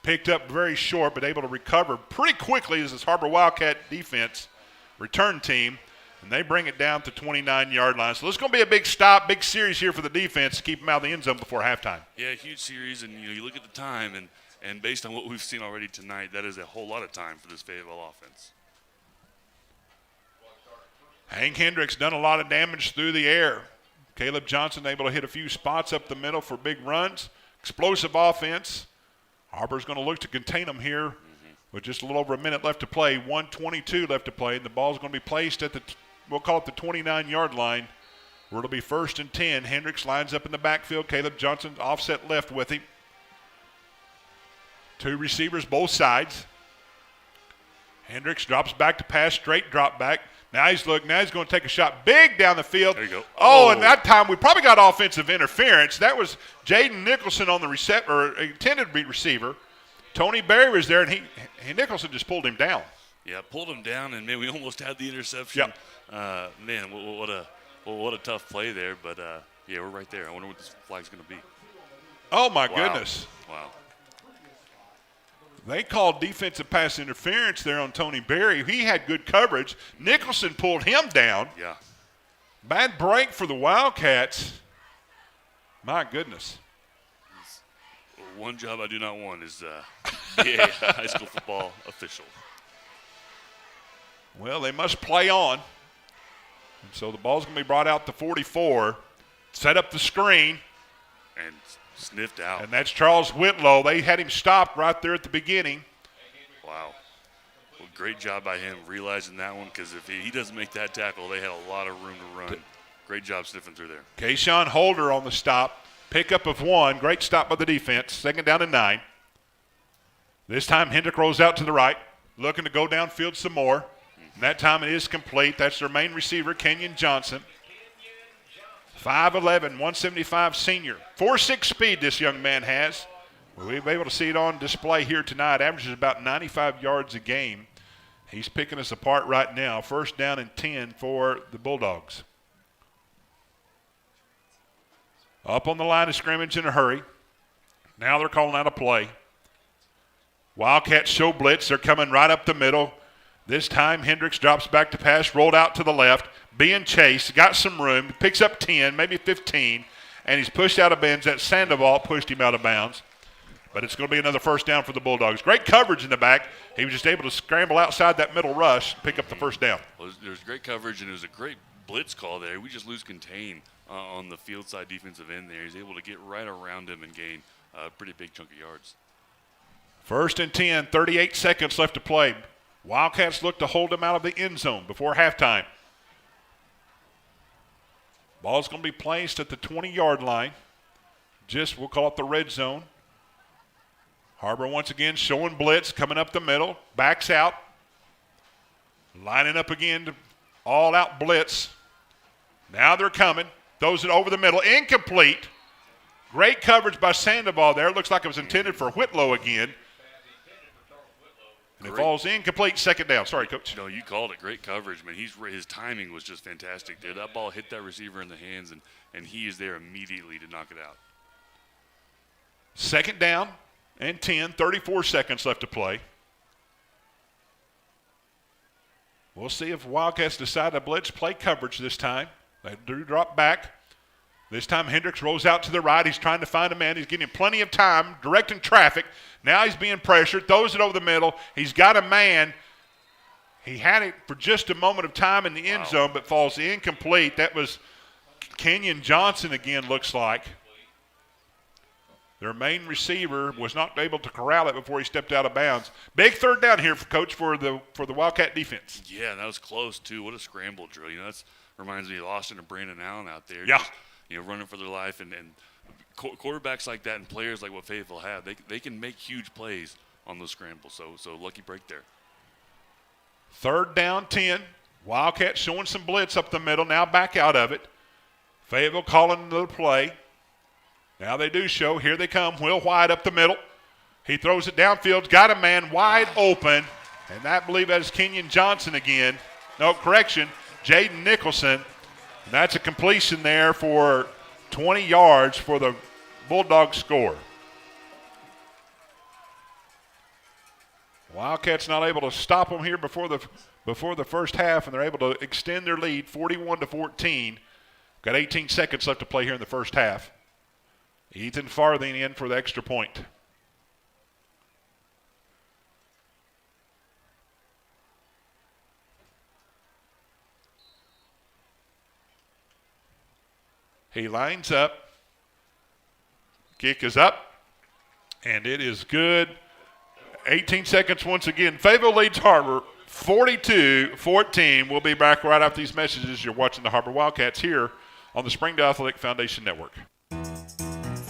picked up very short, but able to recover pretty quickly as this Har-Ber Wildcat defense return team. And they bring it down to 29-yard line. So this is going to be a big stop, big series here for the defense to keep them out of the end zone before halftime. Yeah, huge series, and you look at the time, and based on what we've seen already tonight, that is a whole lot of time for this Fayetteville offense. Hank Hendricks done a lot of damage through the air. Caleb Johnson able to hit a few spots up the middle for big runs. Explosive offense. Har-Ber's going to look to contain them here with just a little over a minute left to play. 1:22 left to play. And the ball's going to be placed at the, we'll call it the 29-yard line, where it'll be 1st and 10. Hendricks lines up in the backfield. Caleb Johnson offset left with him. 2 receivers both sides. Hendricks drops back to pass, straight drop back. Now he's going to take a shot big down the field. There you go. Oh, and that time we probably got offensive interference. That was Jaden Nicholson on the intended to be receiver. Tony Berry was there, and Nicholson just pulled him down. Yeah, pulled him down, and man, we almost had the interception. Yep. Man, what a tough play there. But yeah, we're right there. I wonder what this flag's going to be. Oh my goodness! Wow. They called defensive pass interference there on Tony Berry. He had good coverage. Nicholson pulled him down. Yeah. Bad break for the Wildcats. My goodness. One job I do not want is be a high school football official. Well, they must play on. And so the ball's going to be brought out to 44. Set up the screen. And sniffed out. And that's Charles Whitlow. They had him stopped right there at the beginning. Wow. Well, great job by him realizing that one, because if he doesn't make that tackle, they had a lot of room to run. Great job sniffing through there. Kayshawn Holder on the stop. Pickup of 1. Great stop by the defense. 2nd down and 9. This time Hendrick rolls out to the right, looking to go downfield some more. And that time it is complete. That's their main receiver, Kenyon Johnson. 5'11", 175 senior. 4.6 speed this young man has. We'll be able to see it on display here tonight. Averages about 95 yards a game. He's picking us apart right now. 1st down and 10 for the Bulldogs. Up on the line of scrimmage in a hurry. Now they're calling out a play. Wildcats show blitz. They're coming right up the middle. This time Hendricks drops back to pass, rolled out to the left. Being chased, got some room, picks up 10, maybe 15, and he's pushed out of bounds. That Sandoval pushed him out of bounds. But it's going to be another 1st down for the Bulldogs. Great coverage in the back. He was just able to scramble outside that middle rush and pick up the 1st down. Well, there's great coverage, and it was a great blitz call there. We just lose contain on the field side defensive end there. He's able to get right around him and gain a pretty big chunk of yards. 1st and 10, 38 seconds left to play. Wildcats look to hold him out of the end zone before halftime. Ball's going to be placed at the 20-yard line. We'll call it the red zone. Har-Ber once again showing blitz, coming up the middle, backs out. Lining up again to all-out blitz. Now they're coming. Throws it over the middle, incomplete. Great coverage by Sandoval there. Looks like it was intended for Whitlow again. And it falls incomplete, 2nd down. Sorry, Coach. No, you called it. Great coverage, man. His timing was just fantastic there. That ball hit that receiver in the hands, and he is there immediately to knock it out. 2nd down and 10, 34 seconds left to play. We'll see if Wildcats decide to blitz play coverage this time. They do drop back. This time Hendricks rolls out to the right. He's trying to find a man. He's getting plenty of time, directing traffic. Now he's being pressured, throws it over the middle. He's got a man. He had it for just a moment of time in the end zone, but falls incomplete. That was Kenyon Johnson again, looks like. Their main receiver was not able to corral it before he stepped out of bounds. Big third down here, Coach, for the Wildcat defense. Yeah, that was close, too. What a scramble drill. That reminds me of Austin and Brandon Allen out there. Yeah. Just, running for their life. And quarterbacks like that and players like what Fayetteville have, they can make huge plays on those scrambles. So lucky break there. Third down 10. Wildcat showing some blitz up the middle. Now back out of it. Fayetteville calling another play. Now they do show. Here they come. Will White up the middle. He throws it downfield. Got a man wide open. And I believe that is Kenyon Johnson again. No, correction. Jaden Nicholson. And that's a completion there for 20 yards for the Bulldog score. Wildcats not able to stop them here before the first half, and they're able to extend their lead 41-14. Got 18 seconds left to play here in the first half. Ethan Farthing in for the extra point. He lines up. Kick is up. And it is good. 18 seconds once again. Fayetteville leads Har-Ber 42-14. We'll be back right after these messages. You're watching the Har-Ber Wildcats here on the Springdale Athletic Foundation Network.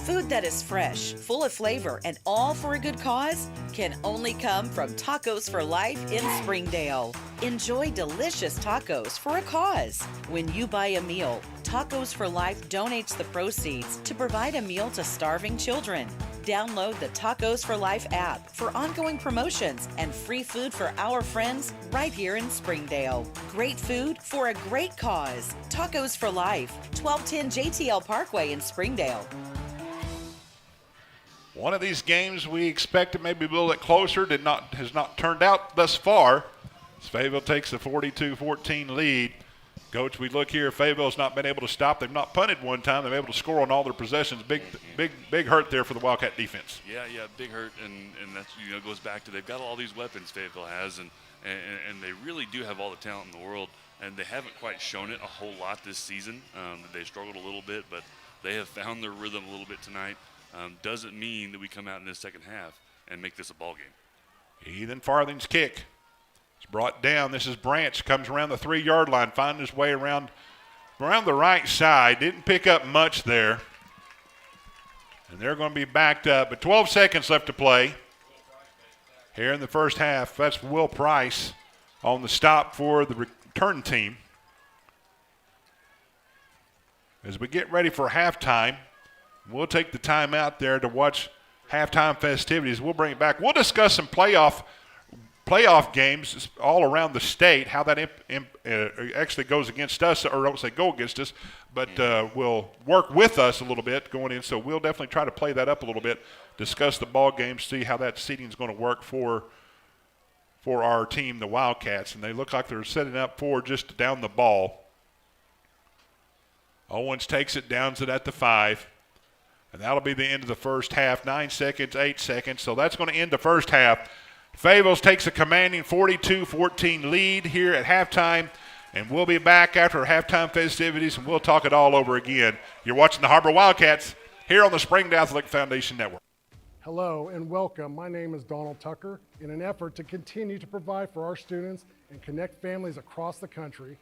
Food that is fresh, full of flavor, and all for a good cause can only come from Tacos for Life in Springdale. Enjoy delicious tacos for a cause. When you buy a meal, Tacos for Life donates the proceeds to provide a meal to starving children. Download the Tacos for Life app for ongoing promotions and free food for our friends right here in Springdale. Great food for a great cause. Tacos for Life, 1210 JTL Parkway in Springdale. One of these games we expected maybe a little bit closer has not turned out thus far. Fayetteville takes a 42-14 lead. Coach, we look here. Fayetteville's not been able to stop. They've not punted one time. They've been able to score on all their possessions. Big hurt there for the Wildcat defense. Yeah, big hurt, and that's goes back to they've got all these weapons Fayetteville has, and they really do have all the talent in the world, and they haven't quite shown it a whole lot this season. They struggled a little bit, but they have found their rhythm a little bit tonight. Doesn't mean that we come out in the second half and make this a ball game. Ethan Farthing's kick. It's brought down. This is Branch. Comes around the 3-yard line, finding his way around the right side. Didn't pick up much there. And they're going to be backed up. But 12 seconds left to play here in the first half. That's Will Price on the stop for the return team. As we get ready for halftime, we'll take the time out there to watch halftime festivities. We'll bring it back. We'll discuss some playoff games all around the state, how that actually goes against us, or don't say go against us, but will work with us a little bit going in. So we'll definitely try to play that up a little bit, discuss the ball games, see how that seating is going to work for our team, the Wildcats. And they look like they're setting up for just down the ball. Owens takes it, downs it at the 5. And that'll be the end of the first half. 9 seconds, 8 seconds. So that's going to end the first half. Fayetteville takes a commanding 42-14 lead here at halftime. And we'll be back after halftime festivities, and we'll talk it all over again. You're watching the Har-Ber Wildcats here on the Springdale Athletic Foundation Network. Hello and welcome. My name is Donald Tucker. In an effort to continue to provide for our students and connect families across the country,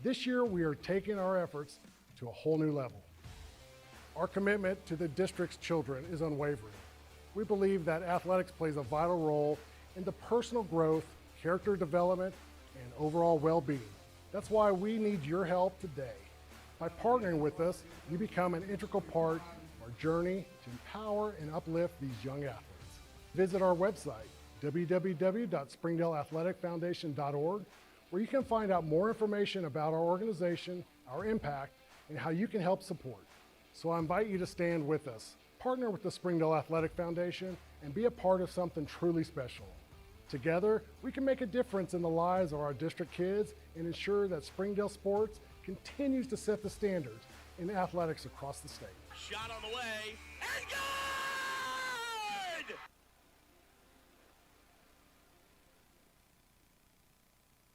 this year we are taking our efforts to a whole new level. Our commitment to the district's children is unwavering. We believe that athletics plays a vital role in the personal growth, character development, and overall well-being. That's why we need your help today. By partnering with us, you become an integral part of our journey to empower and uplift these young athletes. Visit our website, www.springdaleathleticfoundation.org, where you can find out more information about our organization, our impact, and how you can help support. So I invite you to stand with us, partner with the Springdale Athletic Foundation, and be a part of something truly special. Together, we can make a difference in the lives of our district kids and ensure that Springdale sports continues to set the standards in athletics across the state. Shot on the way, and good!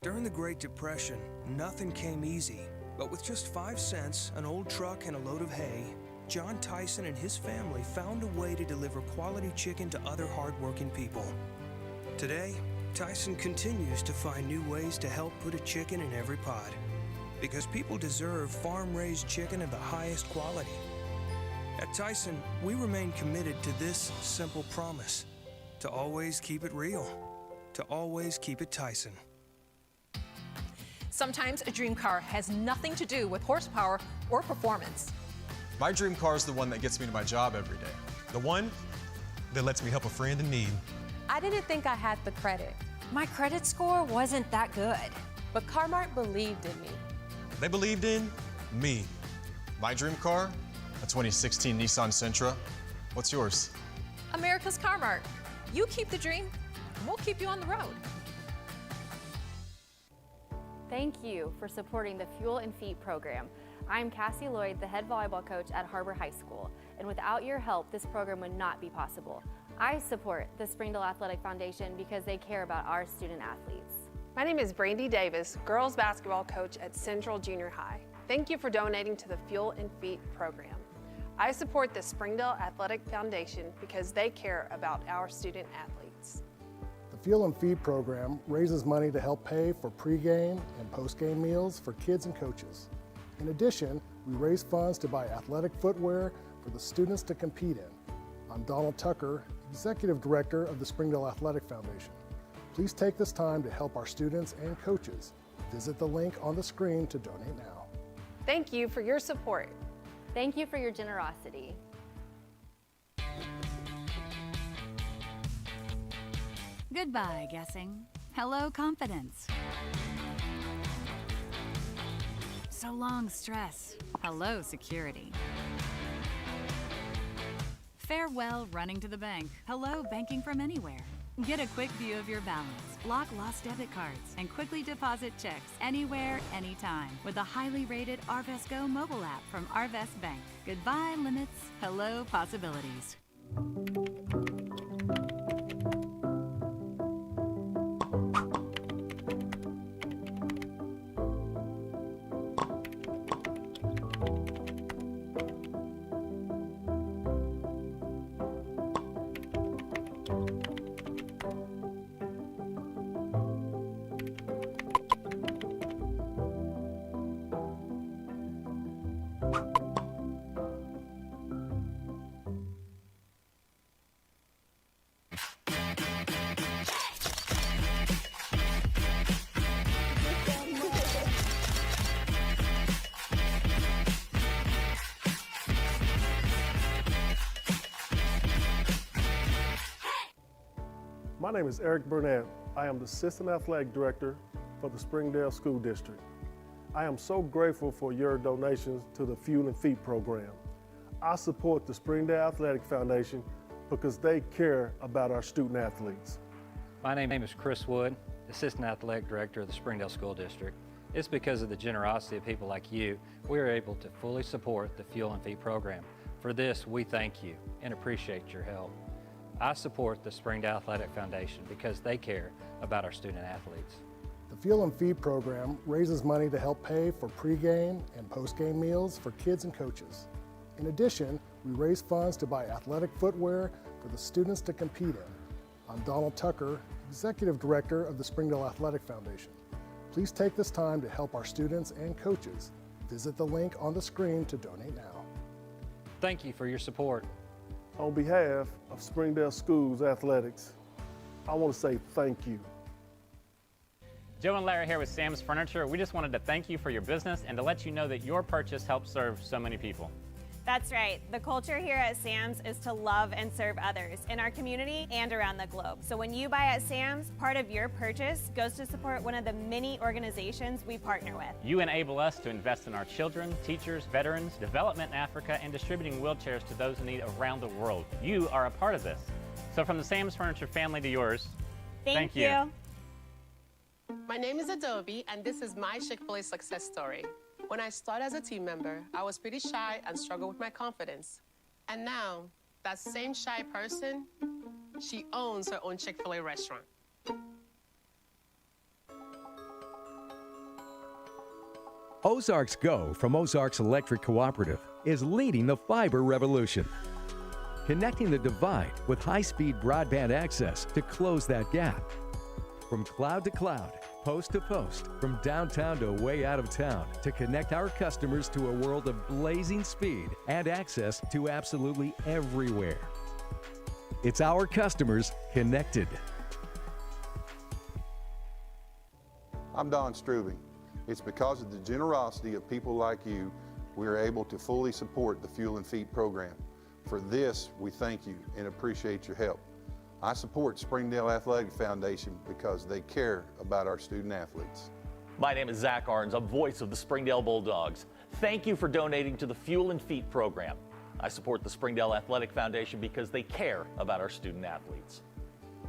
During the Great Depression, nothing came easy. But with just 5 cents, an old truck, and a load of hay, John Tyson and his family found a way to deliver quality chicken to other hardworking people. Today, Tyson continues to find new ways to help put a chicken in every pot, because people deserve farm-raised chicken of the highest quality. At Tyson, we remain committed to this simple promise: to always keep it real, to always keep it Tyson. Sometimes a dream car has nothing to do with horsepower or performance. My dream car is the one that gets me to my job every day. The one that lets me help a friend in need. I didn't think I had the credit. My credit score wasn't that good. But Car-Mart believed in me. They believed in me. My dream car? A 2016 Nissan Sentra. What's yours? America's Car-Mart. You keep the dream, and we'll keep you on the road. Thank you for supporting the Fuel and Feet program. I'm Cassie Lloyd, the head volleyball coach at Har-Ber High School, and without your help, this program would not be possible. I support the Springdale Athletic Foundation because they care about our student athletes. My name is Brandy Davis, girls basketball coach at Central Junior High. Thank you for donating to the Fuel and Feet program. I support the Springdale Athletic Foundation because they care about our student athletes. The Fuel and Feed program raises money to help pay for pregame and postgame meals for kids and coaches. In addition, we raise funds to buy athletic footwear for the students to compete in. I'm Donald Tucker, Executive Director of the Springdale Athletic Foundation. Please take this time to help our students and coaches. Visit the link on the screen to donate now. Thank you for your support. Thank you for your generosity. Goodbye, guessing. Hello, confidence. So long, stress. Hello, security. Farewell, running to the bank. Hello, banking from anywhere. Get a quick view of your balance, block lost debit cards, and quickly deposit checks anywhere, anytime with the highly rated Arvest Go mobile app from Arvest Bank. Goodbye, limits. Hello, possibilities. My name is Eric Burnett. I am the Assistant Athletic Director for the Springdale School District. I am so grateful for your donations to the Fuel and Feet program. I support the Springdale Athletic Foundation because they care about our student athletes. My name is Chris Wood, Assistant Athletic Director of the Springdale School District. It's because of the generosity of people like you, we are able to fully support the Fuel and Feed program. For this, we thank you and appreciate your help. I support the Springdale Athletic Foundation because they care about our student athletes. The Fuel and Feed program raises money to help pay for pregame and postgame meals for kids and coaches. In addition, we raise funds to buy athletic footwear for the students to compete in. I'm Donald Tucker, Executive Director of the Springdale Athletic Foundation. Please take this time to help our students and coaches. Visit the link on the screen to donate now. Thank you for your support. On behalf of Springdale Schools Athletics, I want to say thank you. Joe and Larry here with Sam's Furniture. We just wanted to thank you for your business and to let you know that your purchase helps serve so many people. That's right. The culture here at Sam's is to love and serve others in our community and around the globe. So when you buy at Sam's, part of your purchase goes to support one of the many organizations we partner with. You enable us to invest in our children, teachers, veterans, development in Africa, and distributing wheelchairs to those in need around the world. You are a part of this. So from the Sam's Furniture family to yours, thank you. My name is Adobe, and this is my Chick-fil-A success story. When I started as a team member, I was pretty shy and struggled with my confidence. And now, that same shy person, she owns her own Chick-fil-A restaurant. Ozark's Go from Ozark's Electric Cooperative is leading the fiber revolution, connecting the divide with high-speed broadband access to close that gap. From cloud to cloud, post to post, from downtown to way out of town, to connect our customers to a world of blazing speed and access to absolutely everywhere. It's our customers connected. I'm Don Strubing. It's because of the generosity of people like you, we are able to fully support the Fuel and Feed program. For this, we thank you and appreciate your help. I support Springdale Athletic Foundation because they care about our student athletes. My name is Zach Arns. I'm voice of the Springdale Bulldogs. Thank you for donating to the Fuel and Feed program. I support the Springdale Athletic Foundation because they care about our student athletes.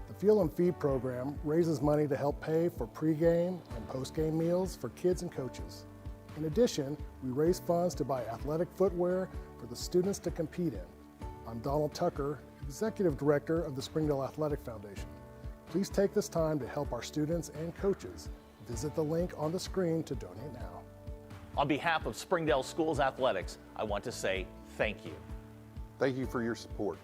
The Fuel and Feed program raises money to help pay for pregame and postgame meals for kids and coaches. In addition, we raise funds to buy athletic footwear for the students to compete in. I'm Donald Tucker, Executive Director of the Springdale Athletic Foundation. Please take this time to help our students and coaches. Visit the link on the screen to donate now. On behalf of Springdale Schools Athletics, I want to say thank you. Thank you for your support.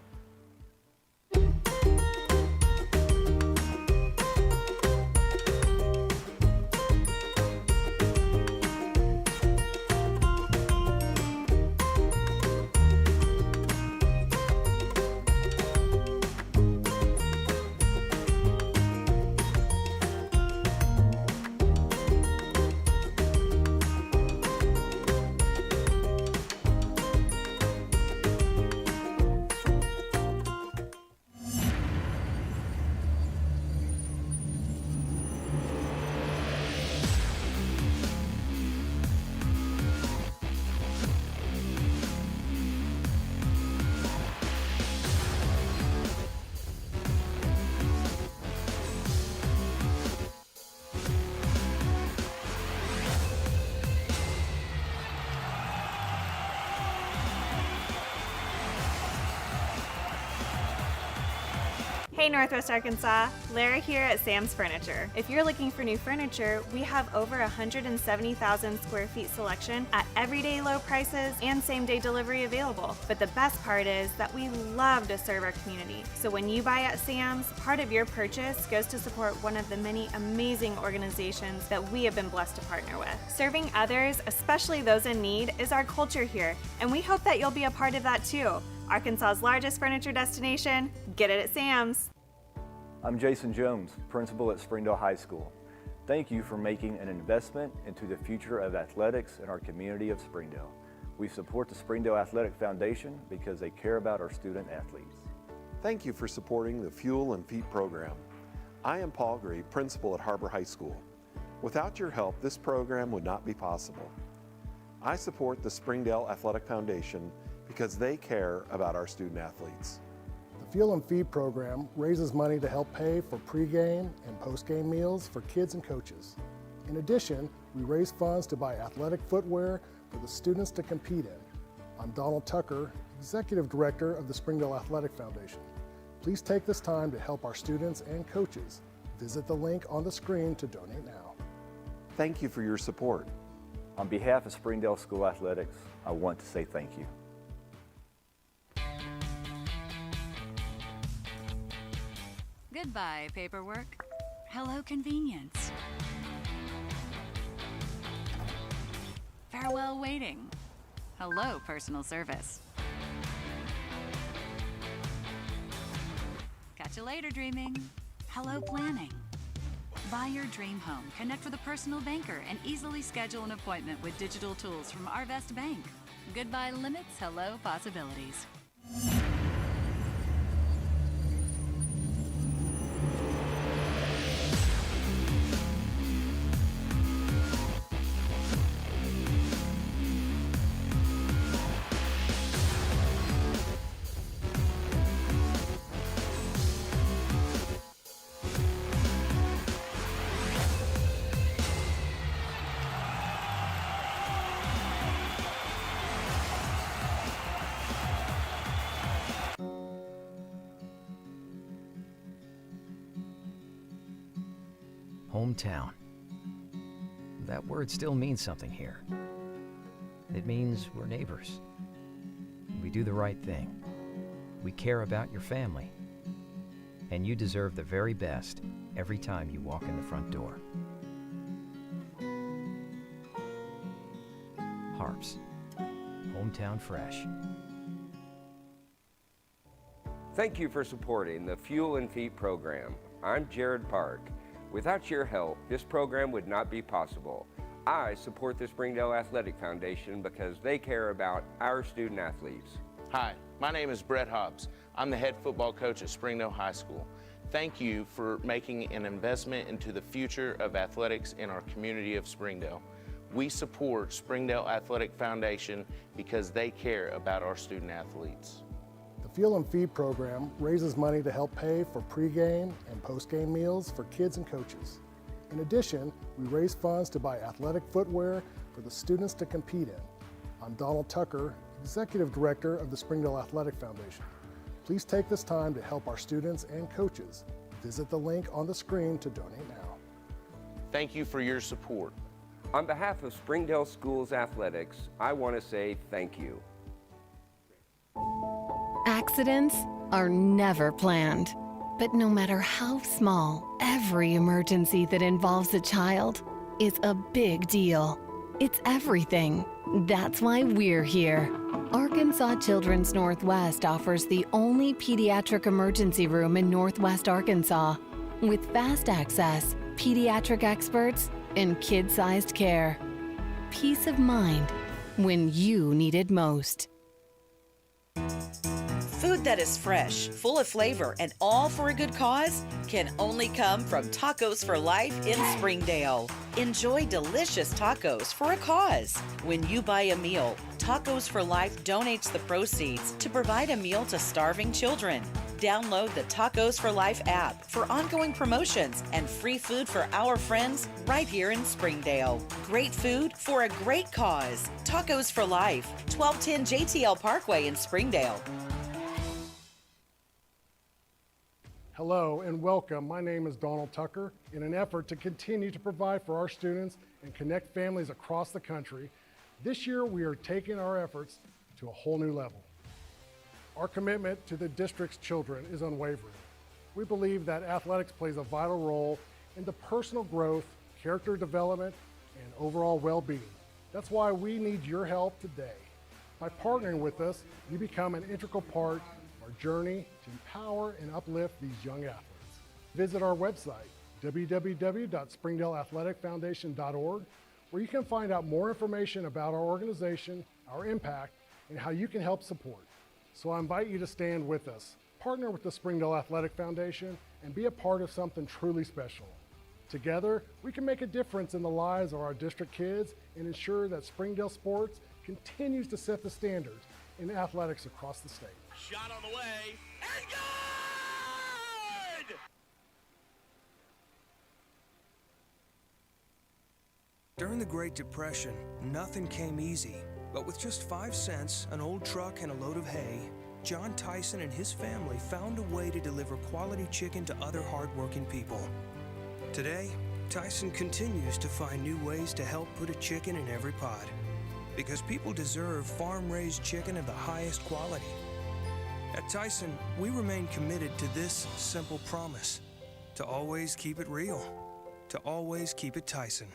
Hey Northwest Arkansas, Lara here at Sam's Furniture. If you're looking for new furniture, we have over 170,000 square feet selection at everyday low prices and same-day delivery available. But the best part is that we love to serve our community. So when you buy at Sam's, part of your purchase goes to support one of the many amazing organizations that we have been blessed to partner with. Serving others, especially those in need, is our culture here, and we hope that you'll be a part of that too. Arkansas's largest furniture destination, get it at Sam's. I'm Jason Jones, principal at Springdale High School. Thank you for making an investment into the future of athletics in our community of Springdale. We support the Springdale Athletic Foundation because they care about our student athletes. Thank you for supporting the Fuel and Feed program. I am Paul Gree, principal at Har-Ber High School. Without your help, this program would not be possible. I support the Springdale Athletic Foundation because they care about our student athletes. The Fuel and Feed program raises money to help pay for pregame and postgame meals for kids and coaches. In addition, we raise funds to buy athletic footwear for the students to compete in. I'm Donald Tucker, Executive Director of the Springdale Athletic Foundation. Please take this time to help our students and coaches. Visit the link on the screen to donate now. Thank you for your support. On behalf of Springdale School Athletics, I want to say thank you. Goodbye, paperwork. Hello, convenience. Farewell, waiting. Hello, personal service. Catch you later, dreaming. Hello, planning. Buy your dream home, connect with a personal banker, and easily schedule an appointment with digital tools from Arvest Bank. Goodbye limits, hello possibilities. Hometown. that word still means something here. It means we're neighbors. We do the right thing. We care about your family. And you deserve the very best every time you walk in the front door. Harps, hometown fresh. Thank you for supporting the Fuel and Feet program. I'm Jared Park. Without your help, this program would not be possible. I support the Springdale Athletic Foundation because they care about our student athletes. Hi, my name is Brett Hobbs. I'm the head football coach at Springdale High School. Thank you for making an investment into the future of athletics in our community of Springdale. We support Springdale Athletic Foundation because they care about our student athletes. The Fuel and Feed program raises money to help pay for pregame and postgame meals for kids and coaches. In addition, we raise funds to buy athletic footwear for the students to compete in. I'm Donald Tucker, Executive Director of the Springdale Athletic Foundation. Please take this time to help our students and coaches. Visit the link on the screen to donate now. Thank you for your support. On behalf of Springdale Schools Athletics, I want to say thank you. Accidents are never planned, but no matter how small, every emergency that involves a child is a big deal. It's everything. That's why we're here. Arkansas Children's Northwest offers the only pediatric emergency room in Northwest Arkansas, with fast access, pediatric experts, and kid-sized care. Peace of mind when you need it most. Food that is fresh, full of flavor, and all for a good cause can only come from Tacos for Life in Springdale. Enjoy delicious tacos for a cause. When you buy a meal, Tacos for Life donates the proceeds to provide a meal to starving children. Download the Tacos for Life app for ongoing promotions and free food for our friends right here in Springdale. Great food for a great cause. Tacos for Life, 1210 JTL Parkway in Springdale. Hello and welcome. My name is Donald Tucker. In an effort to continue to provide for our students and connect families across the country, this year we are taking our efforts to a whole new level. Our commitment to the district's children is unwavering. We believe that athletics plays a vital role in the personal growth, character development, and overall well-being. That's why we need your help today. By partnering with us, you become an integral part of our journey to empower and uplift these young athletes. Visit our website, www.springdaleathleticfoundation.org, where you can find out more information about our organization, our impact, and how you can help support. So I invite you to stand with us, partner with the Springdale Athletic Foundation, and be a part of something truly special. Together, we can make a difference in the lives of our district kids and ensure that Springdale sports continues to set the standards in athletics across the state. Shot on the way, and good! During the Great Depression, nothing came easy. But with just 5 cents, an old truck, and a load of hay, John Tyson and his family found a way to deliver quality chicken to other hardworking people. Today, Tyson continues to find new ways to help put a chicken in every pot. Because people deserve farm-raised chicken of the highest quality. At Tyson, we remain committed to this simple promise: to always keep it real, to always keep it Tyson.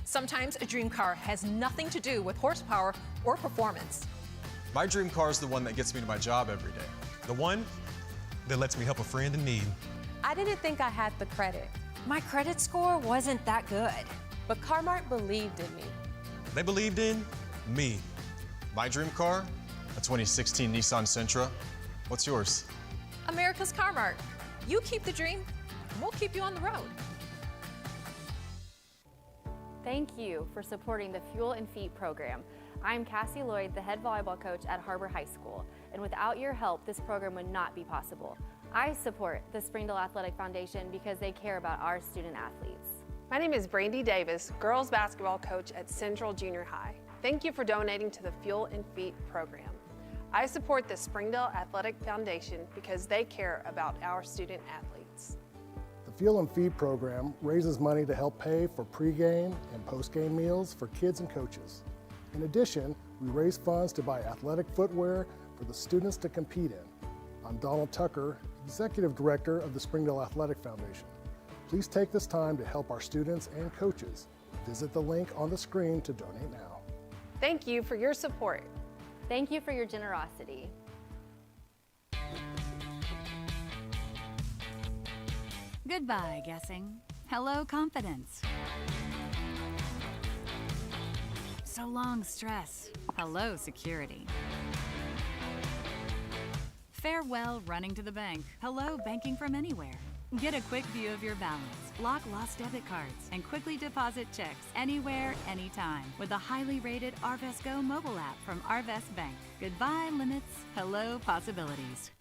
Sometimes a dream car has nothing to do with horsepower or performance. My dream car is the one that gets me to my job every day. The one that lets me help a friend in need. I didn't think I had the credit. My credit score wasn't that good. But Car-Mart believed in me. They believed in me. My dream car, a 2016 Nissan Sentra. What's yours? America's Car-Mart. You keep the dream, and we'll keep you on the road. Thank you for supporting the Fuel and Feet program. I'm Cassie Lloyd, the head volleyball coach at Har-Ber High School, and without your help, this program would not be possible. I support the Springdale Athletic Foundation because they care about our student athletes. My name is Brandy Davis, girls basketball coach at Central Junior High. Thank you for donating to the Fuel and Feet program. I support the Springdale Athletic Foundation because they care about our student athletes. The Fuel and Feed program raises money to help pay for pregame and postgame meals for kids and coaches. In addition, we raise funds to buy athletic footwear for the students to compete in. I'm Donald Tucker, Executive Director of the Springdale Athletic Foundation. Please take this time to help our students and coaches. Visit the link on the screen to donate now. Thank you for your support. Thank you for your generosity. Goodbye, guessing. Hello, confidence. So long, stress. Hello, security. Farewell, running to the bank. Hello, banking from anywhere. Get a quick view of your balance, block lost debit cards, and quickly deposit checks anywhere, anytime with the highly rated Arvest Go mobile app from Arvest Bank. Goodbye, limits. Hello, possibilities.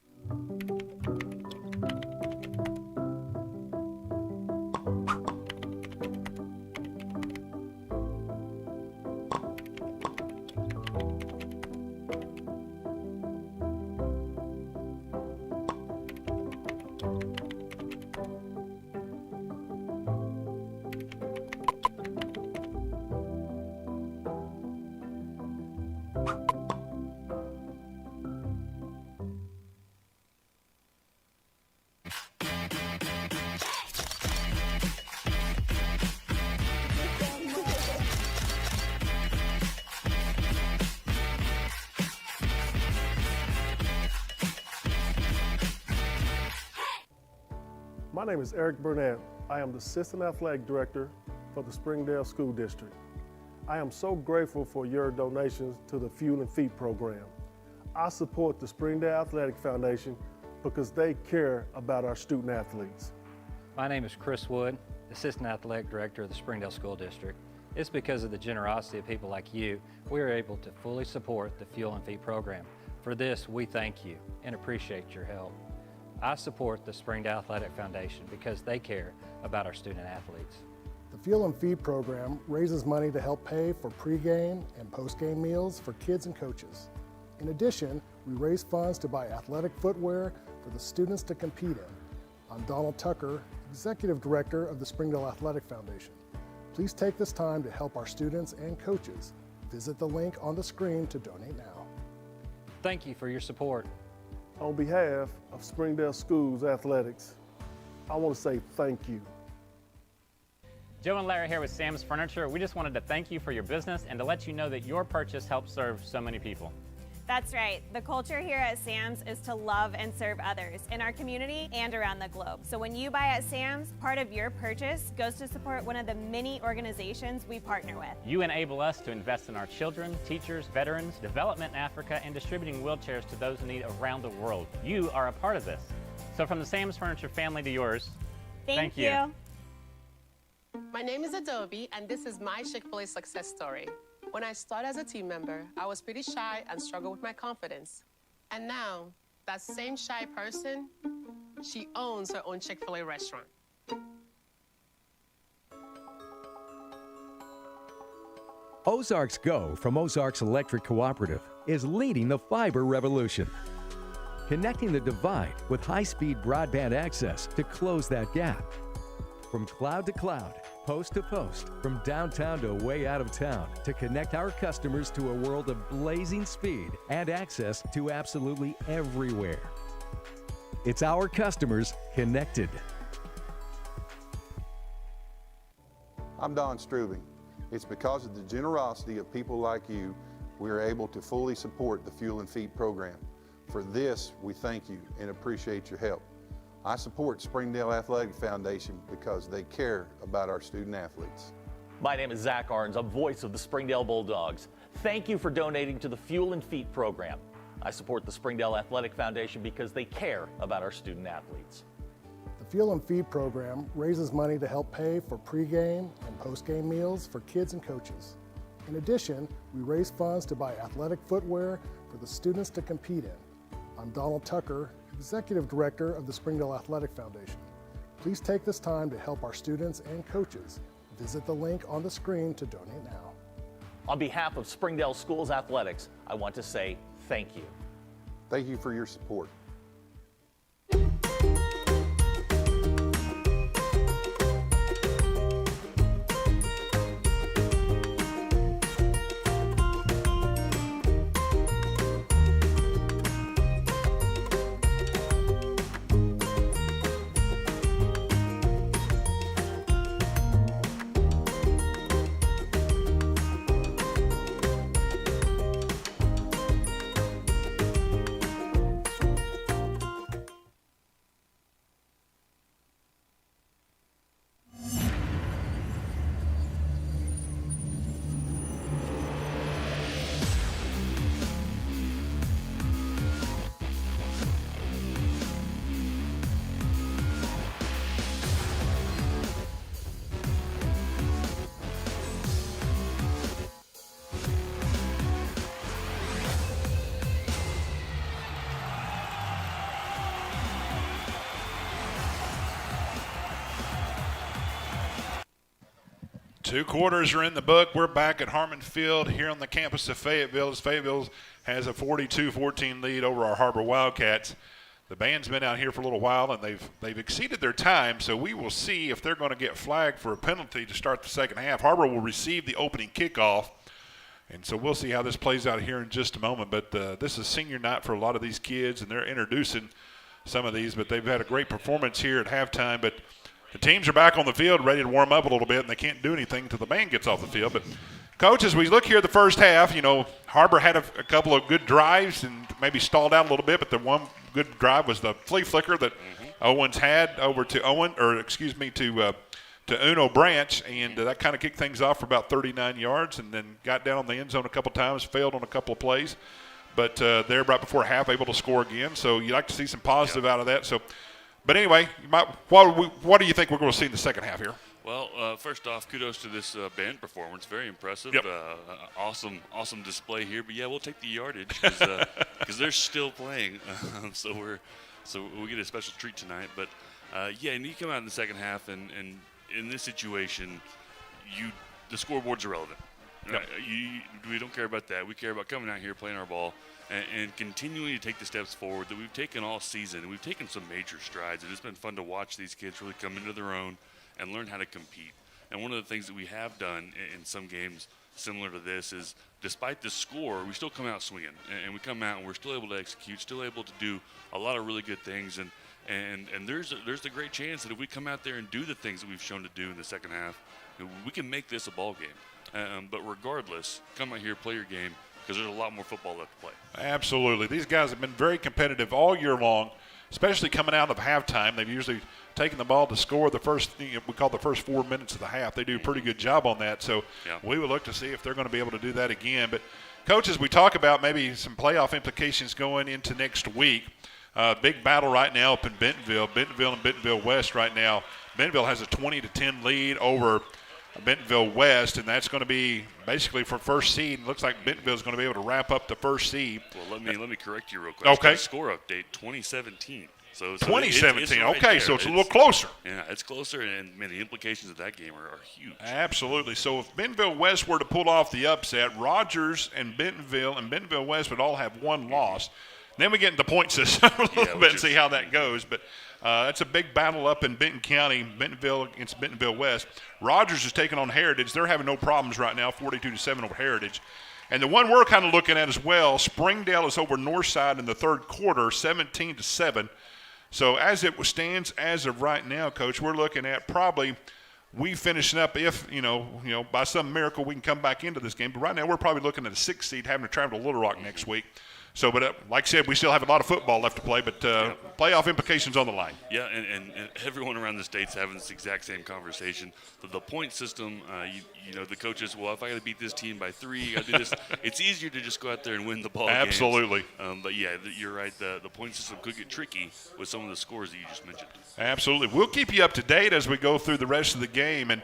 My name is Eric Burnett. I am the Assistant Athletic Director for the Springdale School District. I am so grateful for your donations to the Fuel and Feed program. I support the Springdale Athletic Foundation because they care about our student athletes. My name is Chris Wood, Assistant Athletic Director of the Springdale School District. It's because of the generosity of people like you, we are able to fully support the Fuel and Feed program. For this, we thank you and appreciate your help. I support the Springdale Athletic Foundation because they care about our student athletes. The Fuel and Feed program raises money to help pay for pregame and postgame meals for kids and coaches. In addition, we raise funds to buy athletic footwear for the students to compete in. I'm Donald Tucker, Executive Director of the Springdale Athletic Foundation. Please take this time to help our students and coaches. Visit the link on the screen to donate now. Thank you for your support. On behalf of Springdale Schools Athletics, I want to say thank you. Joe and Larry here with Sam's Furniture. We just wanted to thank you for your business and to let you know that your purchase helps serve so many people. That's right. The culture here at Sam's is to love and serve others in our community and around the globe. So when you buy at Sam's, part of your purchase goes to support one of the many organizations we partner with. You enable us to invest in our children, teachers, veterans, development in Africa, and distributing wheelchairs to those in need around the world. You are a part of this. So from the Sam's Furniture family to yours, thank you. My name is Adobe, and this is my Chick-fil-A success story. When I started as a team member, I was pretty shy and struggled with my confidence. And now, that same shy person, she owns her own Chick-fil-A restaurant. Ozark's Go from Ozark's Electric Cooperative is leading the fiber revolution, connecting the divide with high-speed broadband access to close that gap. From cloud to cloud, post to post, from downtown to way out of town, to connect our customers to a world of blazing speed and access to absolutely everywhere. It's our customers connected. I'm Don Strubing. It's because of the generosity of people like you, we are able to fully support the Fuel and Feed program. For this, we thank you and appreciate your help. I support Springdale Athletic Foundation because they care about our student athletes. My name is Zach Arns. I'm voice of the Springdale Bulldogs. Thank you for donating to the Fuel and Feed program. I support the Springdale Athletic Foundation because they care about our student athletes. The Fuel and Feed program raises money to help pay for pregame and postgame meals for kids and coaches. In addition, we raise funds to buy athletic footwear for the students to compete in. I'm Donald Tucker, Executive Director of the Springdale Athletic Foundation. Please take this time to help our students and coaches. Visit the link on the screen to donate now. On behalf of Springdale Schools Athletics, I want to say thank you. Thank you for your support. 2 quarters are in the book. We're back at Harmon Field here on the campus of Fayetteville, as Fayetteville has a 42-14 lead over our Har-Ber Wildcats. The band's been out here for a little while, and they've exceeded their time, so we will see if they're going to get flagged for a penalty to start the second half. Har-Ber will receive the opening kickoff, and so we'll see how this plays out here in just a moment. But this is senior night for a lot of these kids, and they're introducing some of these, but they've had a great performance here at halftime. But the teams are back on the field ready to warm up a little bit, and they can't do anything until the band gets off the field. But, Coach, as we look here at the first half, you know, Har-Ber had a couple of good drives and maybe stalled out a little bit, but the one good drive was the flea flicker that Owens had over to to Uno Branch, and that kind of kicked things off for about 39 yards and then got down on the end zone a couple times, failed on a couple of plays. But they're right before half able to score again. So you like to see some positive out of that. So, but anyway, what do you think we're going to see in the second half here? Well, first off, kudos to this band performance. Very impressive. Yep. Awesome display here. But yeah, we'll take the yardage because they're still playing. So we get a special treat tonight. But yeah, and you come out in the second half, and in this situation, the scoreboard's irrelevant. Right? We don't care about that. We care about coming out here, playing our ball, and continuing to take the steps forward that we've taken all season. And we've taken some major strides, and it's been fun to watch these kids really come into their own and learn how to compete. And one of the things that we have done in some games similar to this is, despite the score, we still come out swinging. And we come out and we're still able to execute, still able to do a lot of really good things. And there's a great chance that if we come out there and do the things that we've shown to do in the second half, we can make this a ball game. But regardless, come out here, play your game, because there's a lot more football left to play. Absolutely. These guys have been very competitive all year long, especially coming out of halftime. They've usually taken the ball to score the first, we call the first 4 minutes of the half. They do a pretty good job on that. So we would look to see if they're going to be able to do that again. But, coaches, we talk about maybe some playoff implications going into next week. Big battle right now up in Bentonville and Bentonville West right now. Bentonville has a 20-10 lead over Bentonville West, and that's going to be basically for first seed. It looks like Bentonville is going to be able to wrap up the first seed. Well, let me correct you real quick. Okay. Score update 2017. So 2017. It's right okay, there. so it's a little closer. Yeah, it's closer, and man, the implications of that game are huge. Absolutely. So if Bentonville West were to pull off the upset, Rogers and Bentonville West would all have one loss. Then we get into the point system a little bit and see how that goes. But that's a big battle up in Benton County, Bentonville against Bentonville West. Rogers is taking on Heritage. They're having no problems right now, 42-7 over Heritage. And the one we're kind of looking at as well, Springdale is over Northside in the third quarter, 17-7. So as it stands as of right now, Coach, we're looking at probably we finishing up if, you know, by some miracle we can come back into this game. But right now we're probably looking at a 6th seed having to travel to Little Rock next week. So, but like I said, we still have a lot of football left to play, but playoff implications on the line. Yeah, and everyone around the state's having this exact same conversation. The point system, the coaches, well, if I got to beat this team by 3, I got to do this. It's easier to just go out there and win the ball Absolutely. Games. But, yeah, you're right. The point system could get tricky with some of the scores that you just mentioned. Absolutely. We'll keep you up to date as we go through the rest of the game. And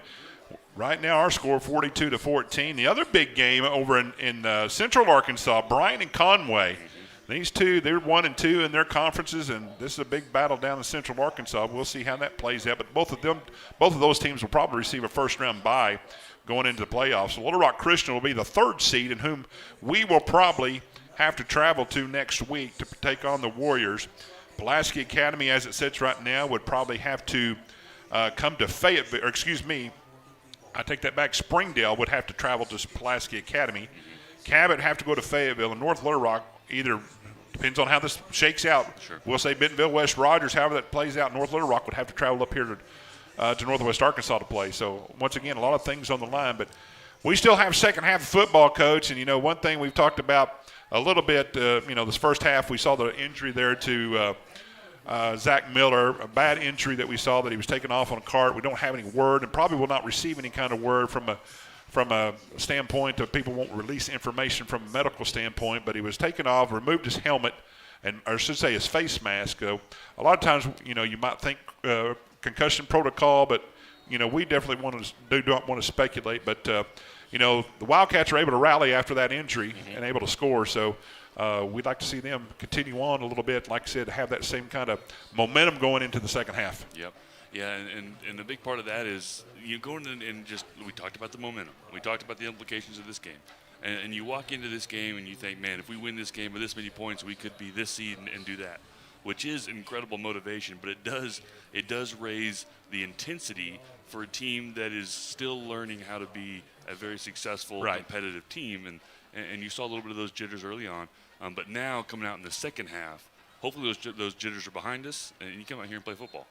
right now our score 42-14. The other big game over in Central Arkansas, Bryan and Conway. These two, they're 1-2 in their conferences, and this is a big battle down in Central Arkansas. We'll see how that plays out. But both of those teams will probably receive a first-round bye going into the playoffs. So Little Rock Christian will be the 3rd seed, in whom we will probably have to travel to next week to take on the Warriors. Pulaski Academy, as it sits right now, would probably have to come to Fayetteville, or excuse me, I take that back. Springdale would have to travel to Pulaski Academy. Cabot have to go to Fayetteville, and North Little Rock either depends on how this shakes out. Sure. We'll say Bentonville West, Rogers, however that plays out. North Little Rock would have to travel up here to Northwest Arkansas to play. So once again, a lot of things on the line, but we still have second half of football, Coach. And one thing we've talked about a little bit, this first half we saw the injury there to Zach Miller, a bad injury that we saw that he was taken off on a cart. We don't have any word and probably will not receive any kind of word from a standpoint of people won't release information from a medical standpoint, but he was taken off, removed his helmet, or I should say his face mask. A lot of times, you might think concussion protocol, but, we definitely don't want to speculate. But, the Wildcats are able to rally after that injury and able to score. So we'd like to see them continue on a little bit, like I said, have that same kind of momentum going into the second half. Yep. Yeah, and a big part of that is you go in and just, we talked about the momentum. We talked about the implications of this game. And you walk into this game and you think, man, if we win this game by this many points, we could be this seed and do that, which is incredible motivation. But it does raise the intensity for a team that is still learning how to be a very successful, competitive team. And you saw a little bit of those jitters early on. But now coming out in the second half, hopefully those jitters are behind us, and you come out here and play football.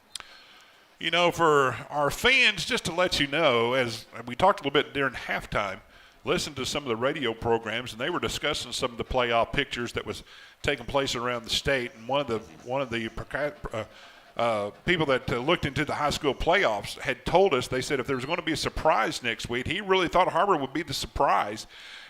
You know, for our fans, just to let you know, as we talked a little bit during halftime, listened to some of the radio programs, and they were discussing some of the playoff pictures that was taking place around the state. And one of the people that looked into the high school playoffs had told us, they said if there was going to be a surprise next week, he really thought Har-Ber would be the surprise.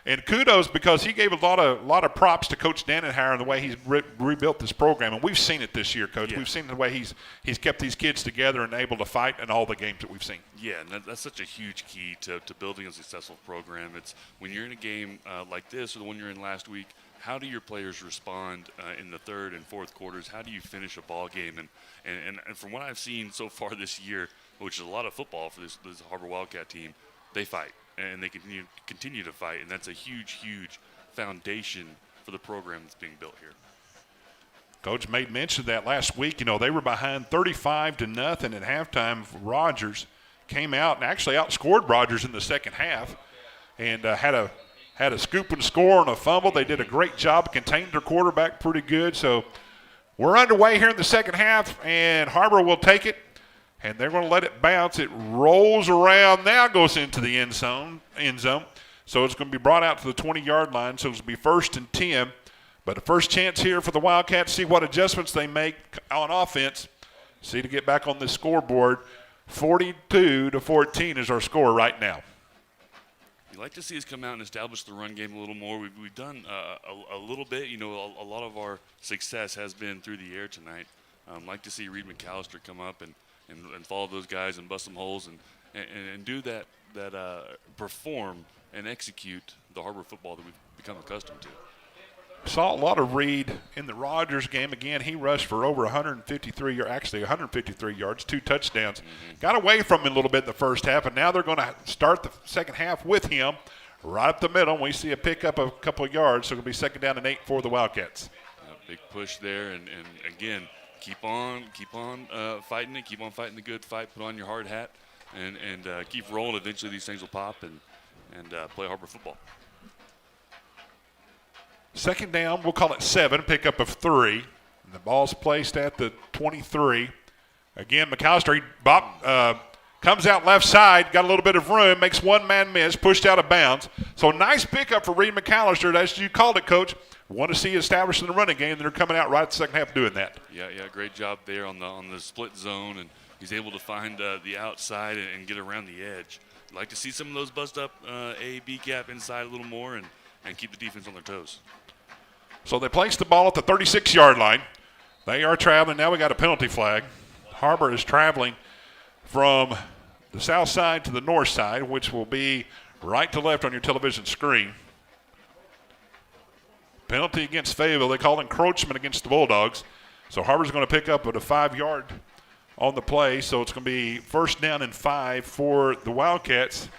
And kudos, because he gave a lot of props to Coach Dannenhauer and the way he's rebuilt this program. And we've seen it this year, Coach. Yeah. We've seen the way he's kept these kids together and able to fight in all the games that we've seen. Yeah, and that's such a huge key to building a successful program. It's when you're in a game like this or the one you're in last week, how do your players respond in the third and fourth quarters? How do you finish a ball game? And from what I've seen so far this year, which is a lot of football for this Har-Ber Wildcat team, they fight. And they continue to fight, and that's a huge, huge foundation for the program that's being built here. Coach made mention of that last week. You know, they were behind 35-0 at halftime. Rogers came out and actually outscored Rogers in the second half, and had a scoop and score and a fumble. They did a great job, contained their quarterback pretty good. So we're underway here in the second half, and Har-Ber will take it. And they're going to let it bounce. It rolls around, now goes into the end zone. So it's going to be brought out to the 20-yard line. So it'll be 1st and 10. But the first chance here for the Wildcats, see what adjustments they make on offense. See to get back on the scoreboard. 42-14 is our score right now. You'd like to see us come out and establish the run game a little more. We've done a little bit. You know, a lot of our success has been through the air tonight. Like to see Reed McAllister come up and follow those guys and bust some holes and do that perform and execute the Har-Ber football that we've become accustomed to. Saw a lot of Reed in the Rogers game. Again, he rushed for over 153 yards, 2 touchdowns. Got away from him a little bit in the first half, and now they're going to start the second half with him right up the middle. We see a pickup of a couple of yards, so it'll be 2nd down and 8 for the Wildcats. Big push there, and again, keep on fighting it. Keep on fighting the good fight. Put on your hard hat, and keep rolling. Eventually, these things will pop and play Har-Ber football. 2nd down, we'll call it 7. Pickup of 3. And the ball's placed at the 23. Again, McAllister comes out left side, got a little bit of room, makes one man miss, pushed out of bounds. So nice pickup for Reed McAllister, as you called it, Coach. Want to see establishing the running game, and they're coming out right at the second half doing that. Yeah, great job there on the split zone, and he's able to find the outside and get around the edge. I'd like to see some of those bust up A-B gap inside a little more and keep the defense on their toes. So they place the ball at the 36-yard line. They are traveling. Now we got a penalty flag. Har-Ber is traveling from the south side to the north side, which will be right to left on your television screen. Penalty against Fayetteville. They call encroachment against the Bulldogs. So Har-Ber's going to pick up at a 5-yard on the play. So it's going to be 1st down and 5 for the Wildcats.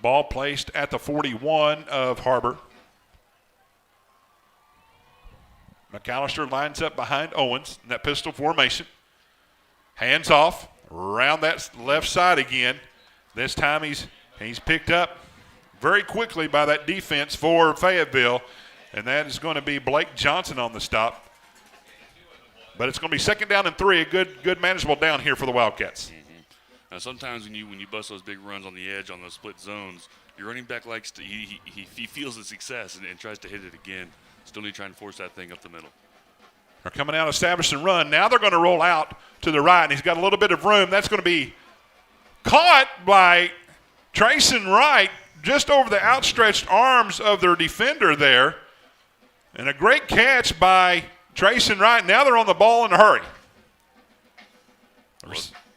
Ball placed at the 41 of Har-Ber. McAllister lines up behind Owens in that pistol formation. Hands off, around that left side again. This time he's picked up very quickly by that defense for Fayetteville, and that is going to be Blake Johnson on the stop. But it's going to be 2nd down and 3, a good manageable down here for the Wildcats. Now sometimes when you bust those big runs on the edge on those split zones, your running back likes to he feels the success and tries to hit it again. Still need to try and force that thing up the middle. They're coming out, establishing run. Now they're going to roll out to the right, and he's got a little bit of room. That's going to be caught by Tyson Wright just over the outstretched arms of their defender there. And a great catch by Tyson Wright. Now they're on the ball in a hurry.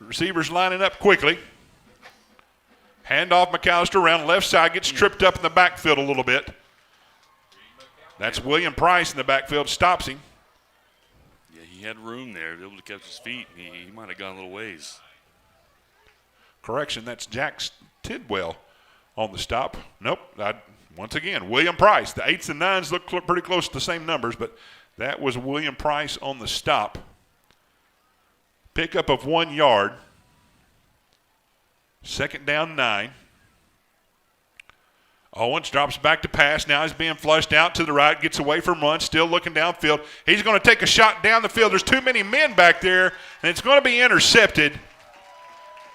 Receivers lining up quickly. Handoff McAllister around left side, gets tripped up in the backfield a little bit. That's William Price in the backfield, stops him. Yeah, he had room there to be able to catch his feet. He might have gone a little ways. Correction, that's Jack Tidwell on the stop. Nope. Once again, William Price. The 8s and 9s look pretty close to the same numbers, but that was William Price on the stop. Pickup of 1 yard. 2nd down 9. Owens drops back to pass. Now he's being flushed out to the right, gets away from run, still looking downfield. He's going to take a shot down the field. There's too many men back there, and it's going to be intercepted.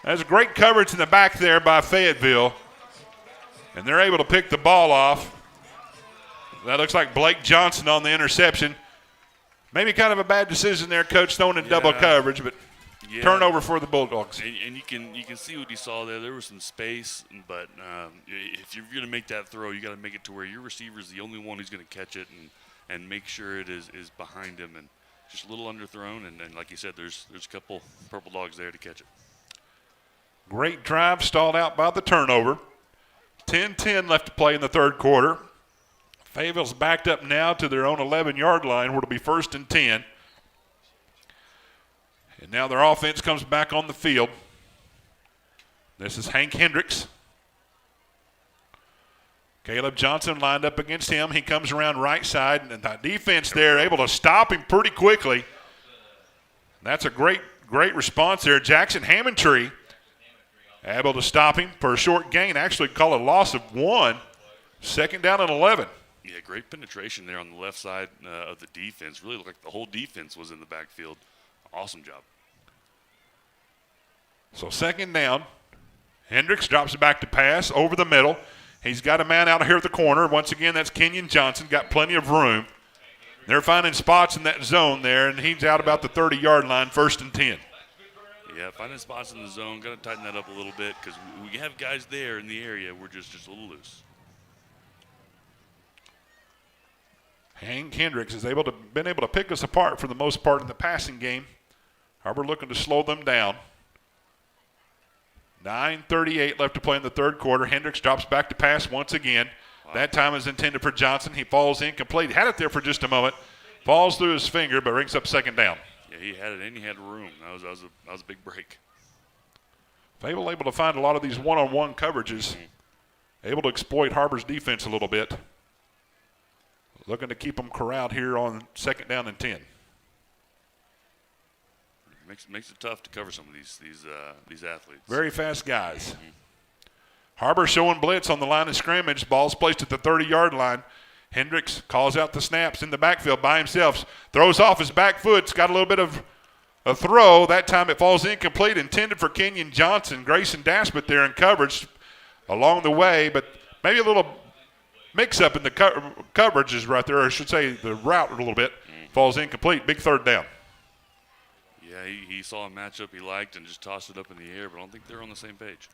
That's great coverage in the back there by Fayetteville, and they're able to pick the ball off. That looks like Blake Johnson on the interception. Maybe kind of a bad decision there, Coach, throwing in double coverage, but turnover for the Bulldogs. And you can see what he saw there. There was some space, but if you're going to make that throw, you got to make it to where your receiver is the only one who's going to catch it and make sure it is behind him. And just a little underthrown, and like you said, there's a couple Purple Dogs there to catch it. Great drive stalled out by the turnover. 10-10 left to play in the third quarter. Fayetteville's backed up now to their own 11-yard line where it'll be 1st and 10. And now their offense comes back on the field. This is Hank Hendricks. Caleb Johnson lined up against him. He comes around right side, and the defense there able to stop him pretty quickly. That's a great response there. Jackson Hammondtree able to stop him for a short gain, actually call a loss of 1. 2nd down and 11. Yeah, great penetration there on the left side of the defense. Really looked like the whole defense was in the backfield. Awesome job. So 2nd down. Hendricks drops it back to pass over the middle. He's got a man out here at the corner. Once again, that's Kenyon Johnson. Got plenty of room. They're finding spots in that zone there, and he's out about the 30-yard line, 1st and 10. Yeah, finding spots in the zone. Got to tighten that up a little bit because we have guys there in the area. We're just a little loose. Hank Hendricks has been able to pick us apart for the most part in the passing game. Har-Ber looking to slow them down. 9:38 left to play in the third quarter. Hendricks drops back to pass once again. Wow. That time is intended for Johnson. He falls incomplete. He had it there for just a moment. Falls through his finger, but rings up 2nd down. Yeah, he had it and he had room. That was a big break. Fayetteville able to find a lot of these one-on-one coverages. Able to exploit Har-Ber's defense a little bit. Looking to keep them corralled here on 2nd down and 10. Makes it tough to cover some of these athletes. Very fast guys. Har-Ber showing blitz on the line of scrimmage. Ball's placed at the 30-yard line. Hendricks calls out the snaps in the backfield by himself. Throws off his back foot. It's got a little bit of a throw. That time it falls incomplete. Intended for Kenyon Johnson. Grayson Daspit there in coverage along the way, but maybe a little mix-up in the coverages right there, or I should say the route a little bit. Falls incomplete. Big 3rd down. Yeah, he saw a matchup he liked and just tossed it up in the air, but I don't think they're on the same page.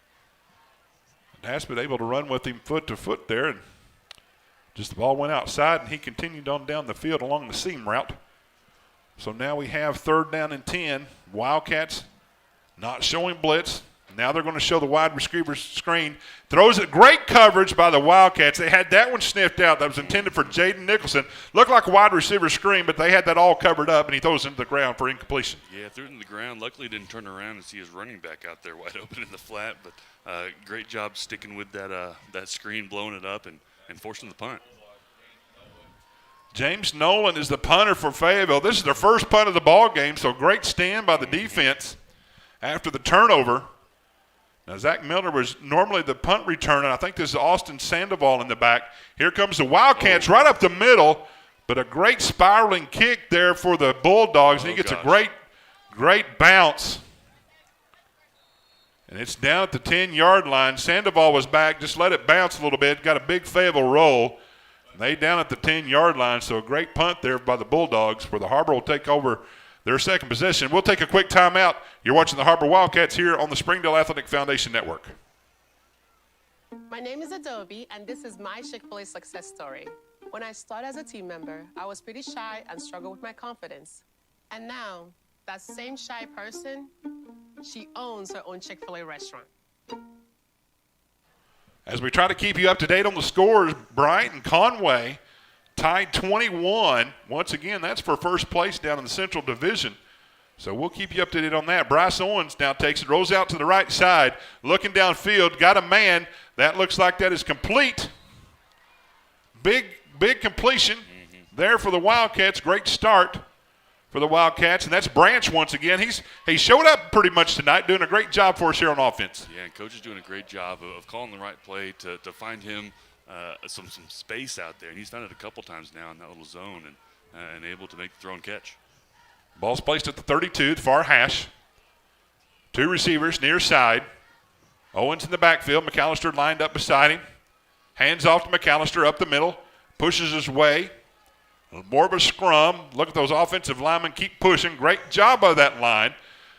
Daspit able to run with him foot to foot there, and just the ball went outside, and he continued on down the field along the seam route. So now we have 3rd down and 10. Wildcats not showing blitz. Now they're going to show the wide receiver screen. Throws it. Great coverage by the Wildcats. They had that one sniffed out. That was intended for Jaden Nicholson. Looked like a wide receiver screen, but they had that all covered up, and he throws it into the ground for incompletion. Yeah, threw it in the ground. Luckily, he didn't turn around and see his running back out there wide open in the flat. But great job sticking with that screen, blowing it up, and forcing the punt. James Nolan is the punter for Fayetteville. This is their first punt of the ball game, so great stand by the defense after the turnover. Now, Zach Miller was normally the punt returner, and I think this is Austin Sandoval in the back. Here comes the Wildcats right up the middle, but a great spiraling kick there for the Bulldogs, and he gets a great bounce. And it's down at the 10-yard line. Sandoval was back, just let it bounce a little bit, got a big Fayetteville roll. They down at the 10-yard line, so a great punt there by the Bulldogs where the Har-Ber will take over their second possession. We'll take a quick timeout. You're watching the Har-Ber Wildcats here on the Springdale Athletic Foundation Network. My name is Adobe, and this is my Chick-fil-A success story. When I started as a team member, I was pretty shy and struggled with my confidence. And now, that same shy person, she owns her own Chick-fil-A restaurant. As we try to keep you up to date on the scores, Bryant and Conway tied 21. Once again, that's for first place down in the Central Division. So we'll keep you updated on that. Bryce Owens now takes it, rolls out to the right side, looking downfield, got a man. That looks like that is complete. Big completion there for the Wildcats. Great start for the Wildcats, and that's Branch once again. He showed up pretty much tonight, doing a great job for us here on offense. Yeah, and Coach is doing a great job of calling the right play to find him some space out there. And he's found it a couple times now in that little zone and able to make the throw and catch. Ball's placed at the 32, the far hash. Two receivers near side. Owens in the backfield. McAllister lined up beside him. Hands off to McAllister up the middle. Pushes his way. More of a scrum. Look at those offensive linemen keep pushing. Great job by that line.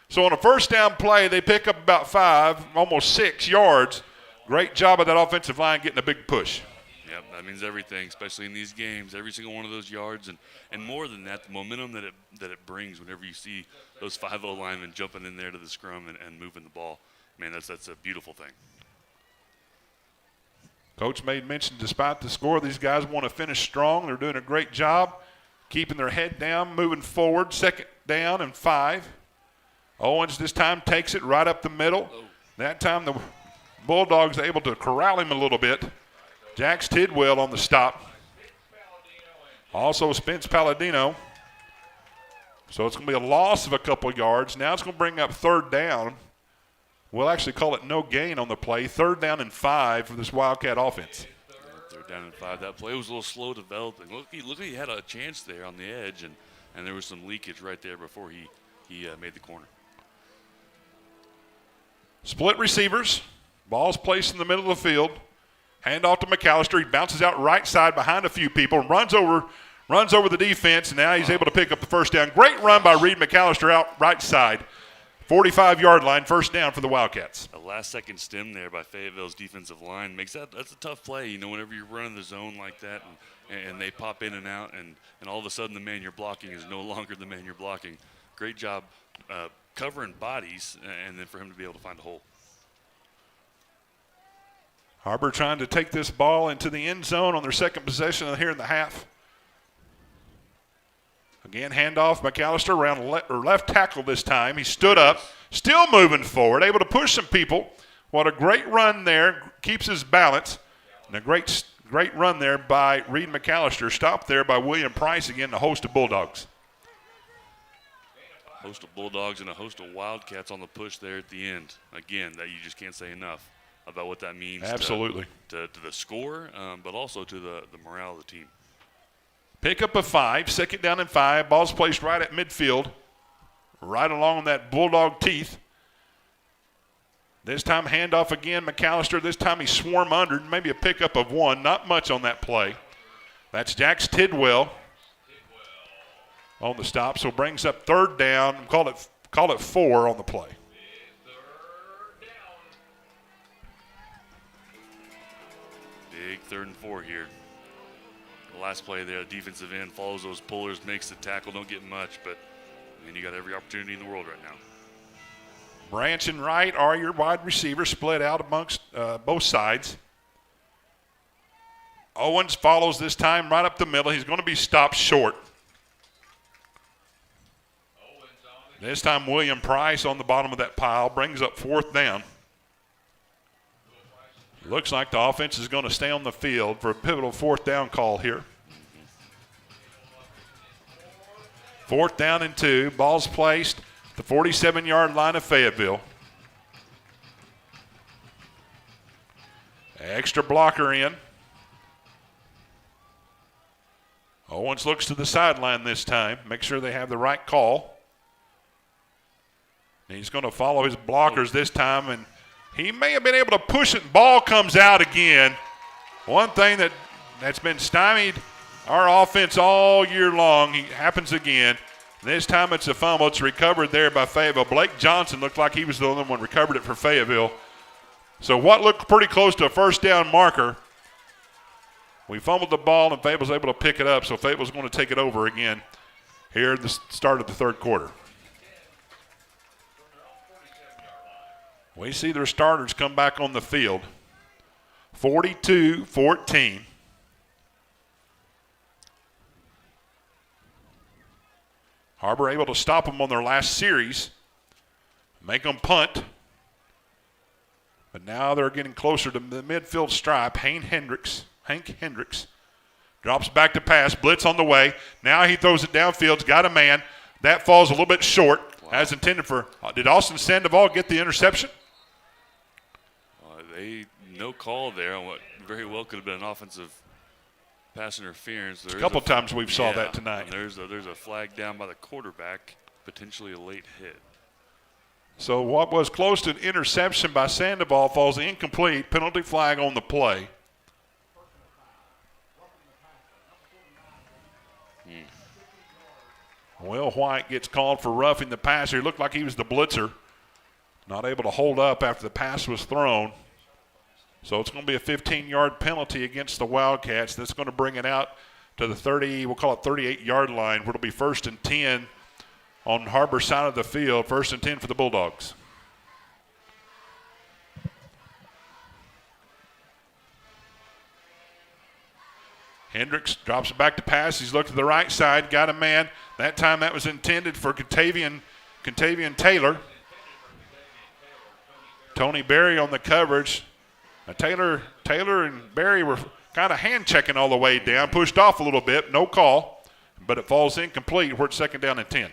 So on a first down play, they pick up about 5, almost 6 yards. Great job of that offensive line getting a big push. Yep, that means everything, especially in these games. Every single one of those yards, and more than that, the momentum that it brings whenever you see those 5-0 linemen jumping in there to the scrum and moving the ball. Man, that's a beautiful thing. Coach made mention, despite the score, these guys want to finish strong. They're doing a great job keeping their head down, moving forward. 2nd down and 5. Owens this time takes it right up the middle. That time the Bulldogs are able to corral him a little bit. Jax Tidwell on the stop. Also Spence Palladino. So it's going to be a loss of a couple yards. Now it's going to bring up 3rd down. We'll actually call it no gain on the play. 3rd down and 5 for this Wildcat offense. 3rd down and 5. That play was a little slow developing. Look, he had a chance there on the edge, and there was some leakage right there before he made the corner. Split receivers. Ball's placed in the middle of the field. Hand off to McAllister. He bounces out right side behind a few people, runs over the defense, and now he's able to pick up the first down. Great run by Reed McAllister out right side. 45-yard line, first down for the Wildcats. A last-second stem there by Fayetteville's defensive line makes that's a tough play. You know, whenever you're running the zone like that and they pop in and out, and all of a sudden the man you're blocking is no longer the man you're blocking. Great job covering bodies, and then for him to be able to find a hole. Har-Ber trying to take this ball into the end zone on their second possession here in the half. Again, handoff, McAllister around left tackle this time. He stood up, still moving forward, able to push some people. What a great run there, keeps his balance. And a great run there by Reed McAllister. Stopped there by William Price, again, the host of Bulldogs. A host of Bulldogs and a host of Wildcats on the push there at the end. Again, that you just can't say enough about what that means. Absolutely. To the score, but also to the morale of the team. Pick up a 5, 2nd down and 5. Ball's placed right at midfield, right along that Bulldog teeth. This time handoff again, McAllister. This time he swarm under, maybe a pickup of 1. Not much on that play. That's Jax Tidwell on the stop. So brings up 3rd down. Call it 4 on the play. Big 3rd and 4 here. The last play there, defensive end follows those pullers, makes the tackle. Don't get much, but I mean, you got every opportunity in the world right now. Branch and Wright are your wide receivers, split out amongst both sides. Owens follows this time right up the middle. He's going to be stopped short. This time William Price on the bottom of that pile brings up 4th down. Looks like the offense is going to stay on the field for a pivotal 4th down call here. 4th down and 2. Ball's placed at the 47-yard line of Fayetteville. Extra blocker in. Owens looks to the sideline this time. Make sure they have the right call. And he's going to follow his blockers this time, and he may have been able to push it. Ball comes out again. One thing that's been stymied our offense all year long, it happens again. This time it's a fumble. It's recovered there by Fayetteville. Blake Johnson looked like he was the only one recovered it for Fayetteville. So what looked pretty close to a first down marker, we fumbled the ball and Fayetteville was able to pick it up. So Fayetteville's going to take it over again here at the start of the 3rd quarter. We see their starters come back on the field. 42-14. Har-Ber able to stop them on their last series, make them punt. But now they're getting closer to the midfield stripe. Hank Hendricks drops back to pass. Blitz on the way. Now he throws it downfield. Got a man. That falls a little bit short, as intended for. Did Austin Sandoval get the interception? No call there on what very well could have been an offensive pass interference. A couple times we've saw that tonight. And there's a flag down by the quarterback, potentially a late hit. So what was close to an interception by Sandoval falls incomplete. Penalty flag on the play. Will White gets called for roughing the passer. He looked like he was the blitzer. Not able to hold up after the pass was thrown. So it's going to be a 15-yard penalty against the Wildcats. That's going to bring it out to the 30, we'll call it 38-yard line, where it'll be 1st and 10 on Har-Ber side of the field. 1st and 10 for the Bulldogs. Hendricks drops it back to pass. He's looked to the right side, got a man. That time that was intended for Contavian Taylor. Tony Berry on the coverage. Now Taylor and Berry were kind of hand-checking all the way down, pushed off a little bit, no call, but it falls incomplete where it's 2nd down and 10.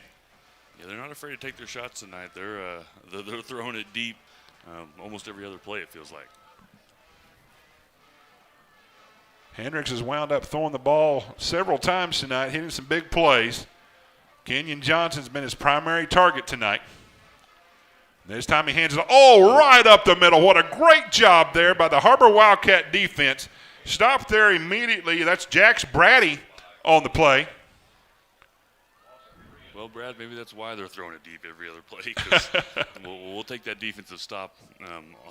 Yeah, they're not afraid to take their shots tonight. They're throwing it deep almost every other play, it feels like. Hendricks has wound up throwing the ball several times tonight, hitting some big plays. Kenyon Johnson's been his primary target tonight. This time he hands it right up the middle. What a great job there by the Har-Ber Wildcat defense. Stopped there immediately. That's Jax Brady on the play. Well, Brad, maybe that's why they're throwing it deep every other play, because we'll take that defensive stop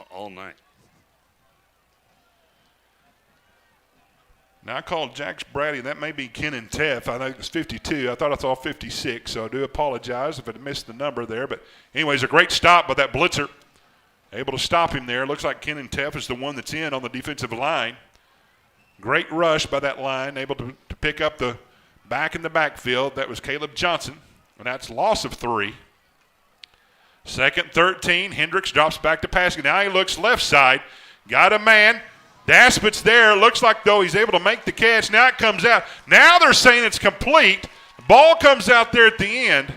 all night. Now I called Jax Brady. That may be Kenan Teff. I think it's 52. I thought I saw 56, so I do apologize if I missed the number there. But anyways, a great stop by that blitzer. Able to stop him there. Looks like Kenan Teff is the one that's in on the defensive line. Great rush by that line. Able to pick up the back in the backfield. That was Caleb Johnson, and that's loss of 3. 2nd, 13. Hendricks drops back to pass. Now he looks left side. Got a man. Daspit's there. Looks like, though, he's able to make the catch. Now it comes out. Now they're saying it's complete. The ball comes out there at the end.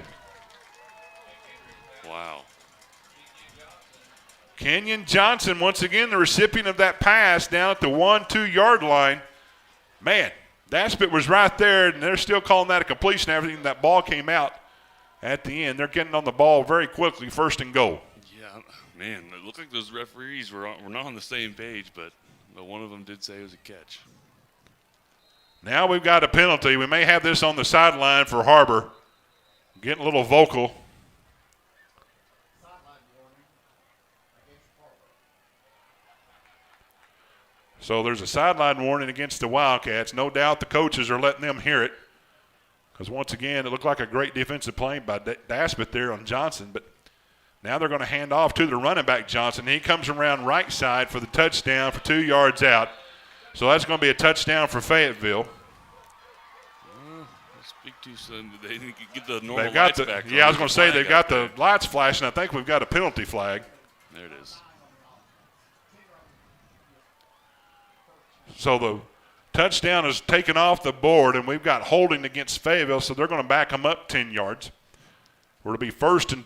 Wow. Kenyon Johnson, once again, the recipient of that pass down at the 1-2 yard line. Man, Daspit was right there, and they're still calling that a completion after that ball came out at the end. They're getting on the ball very quickly, 1st and goal. Yeah, man, it looked like those referees were not on the same page, but one of them did say it was a catch. Now we've got a penalty. We may have this on the sideline for Har-Ber. Getting a little vocal. So there's a sideline warning against the Wildcats. No doubt the coaches are letting them hear it. Because once again, it looked like a great defensive play by Daspit there on Johnson. But now they're going to hand off to the running back, Johnson. He comes around right side for the touchdown for 2 yards out. So that's going to be a touchdown for Fayetteville. Speak too soon. They didn't get the normal They've got lights back. Yeah, I was going to say they've got the lights flashing. I think we've got a penalty flag. There it is. So the touchdown is taken off the board, and we've got holding against Fayetteville, so they're going to back them up 10 yards. We're to be first and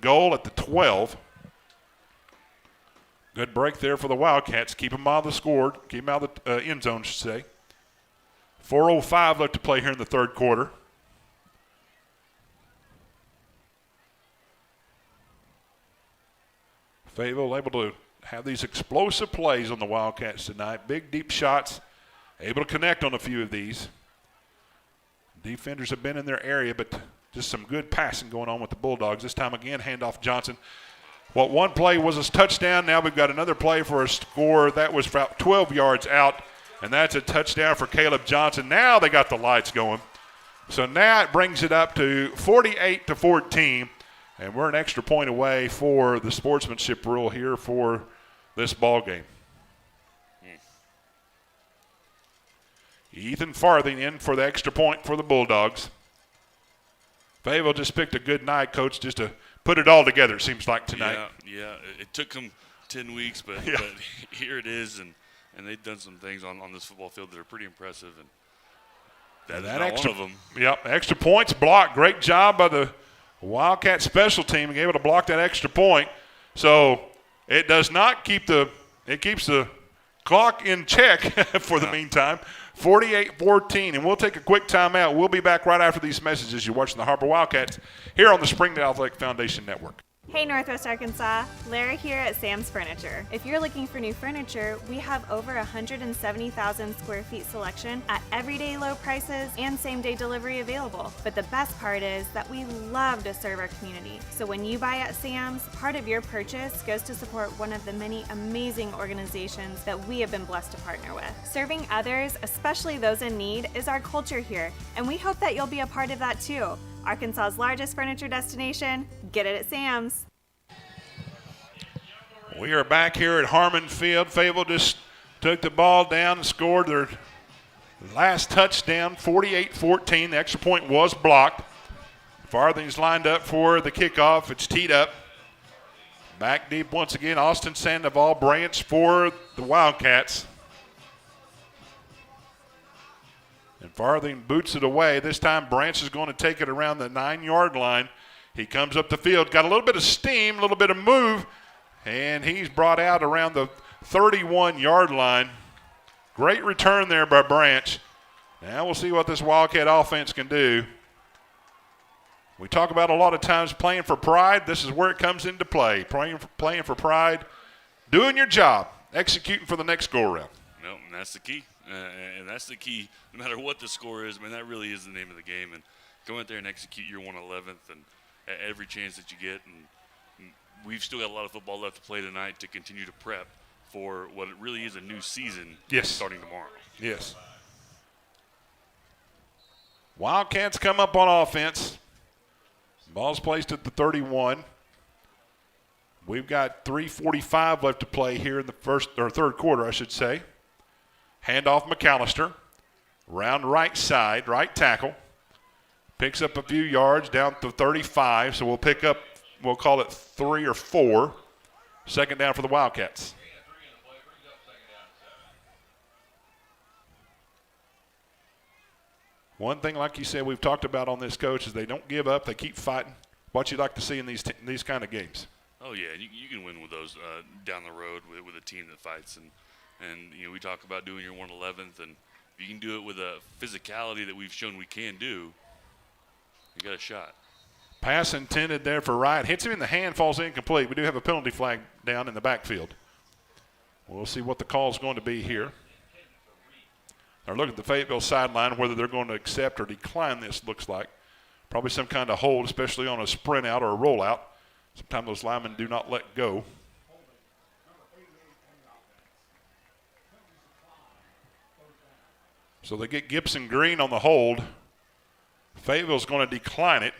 goal at the 12. Good break there for the Wildcats. Keep them out of the score. Keep them out of the end zone, I should say. 4:05 left to play here in the 3rd quarter. Fayetteville able to have these explosive plays on the Wildcats tonight. Big, deep shots. Able to connect on a few of these. Defenders have been in their area, but just some good passing going on with the Bulldogs. This time again, handoff Johnson. What one play was a touchdown. Now we've got another play for a score. That was about 12 yards out, and that's a touchdown for Caleb Johnson. Now they got the lights going. So now it brings it up to 48-14, and we're an extra point away for the sportsmanship rule here for this ball game. Ethan Farthing in for the extra point for the Bulldogs. Fayetteville just picked a good night, Coach, just to put it all together, it seems like, tonight. Yeah. It took them 10 weeks, but here it is, and they've done some things on this football field that are pretty impressive. And that is extra, one of them. Yep, extra points blocked. Great job by the Wildcat special team being able to block that extra point. So it does not keep it keeps the clock in check for the meantime. 48-14, and we'll take a quick timeout. We'll be back right after these messages. You're watching the Har-Ber Wildcats here on the Springdale Athletic Foundation Network. Hey Northwest Arkansas, Lara here at Sam's Furniture. If you're looking for new furniture, we have over 170,000 square feet selection at everyday low prices and same-day delivery available. But the best part is that we love to serve our community. So when you buy at Sam's, part of your purchase goes to support one of the many amazing organizations that we have been blessed to partner with. Serving others, especially those in need, is our culture here, and we hope that you'll be a part of that too. Arkansas's largest furniture destination, get it at Sam's. We are back here at Harmon Field. Fayetteville just took the ball down and scored their last touchdown, 48-14. The extra point was blocked. Farthing's lined up for the kickoff. It's teed up. Back deep once again, Austin Sandoval, Branch for the Wildcats. And Farthing boots it away. This time Branch is going to take it around the 9-yard line. He comes up the field, got a little bit of steam, a little bit of move, and he's brought out around the 31-yard line. Great return there by Branch. Now we'll see what this Wildcat offense can do. We talk about a lot of times playing for pride. This is where it comes into play. Playing for pride, doing your job, executing for the next go-around. No, and that's the key. And that's the key. No matter what the score is, that really is the name of the game. And go out there and execute your 111th and every chance that you get. And we've still got a lot of football left to play tonight to continue to prep for what it really is a new season starting tomorrow. Yes. Wildcats come up on offense. Ball's placed at the 31. We've got 3:45 left to play here in the third quarter, I should say. Handoff McAllister. Round right side, right tackle. Picks up a few yards down to 35, so we'll call it 3 or 4. Second down for the Wildcats. One thing, like you said, we've talked about on this, Coach, is they don't give up. They keep fighting. What you like to see in these kind of games. Oh, yeah, you can win with those down the road with a team that fights. And we talk about doing your 111th, and if you can do it with a physicality that we've shown we can do, you got a shot. Pass intended there for Wright. Hits him in the hand, falls incomplete. We do have a penalty flag down in the backfield. We'll see what the call is going to be here. They're looking at the Fayetteville sideline, whether they're going to accept or decline this, looks like. Probably some kind of hold, especially on a sprint out or a rollout. Sometimes those linemen do not let go. So they get Gibson Green on the hold. Fayetteville's going to decline it.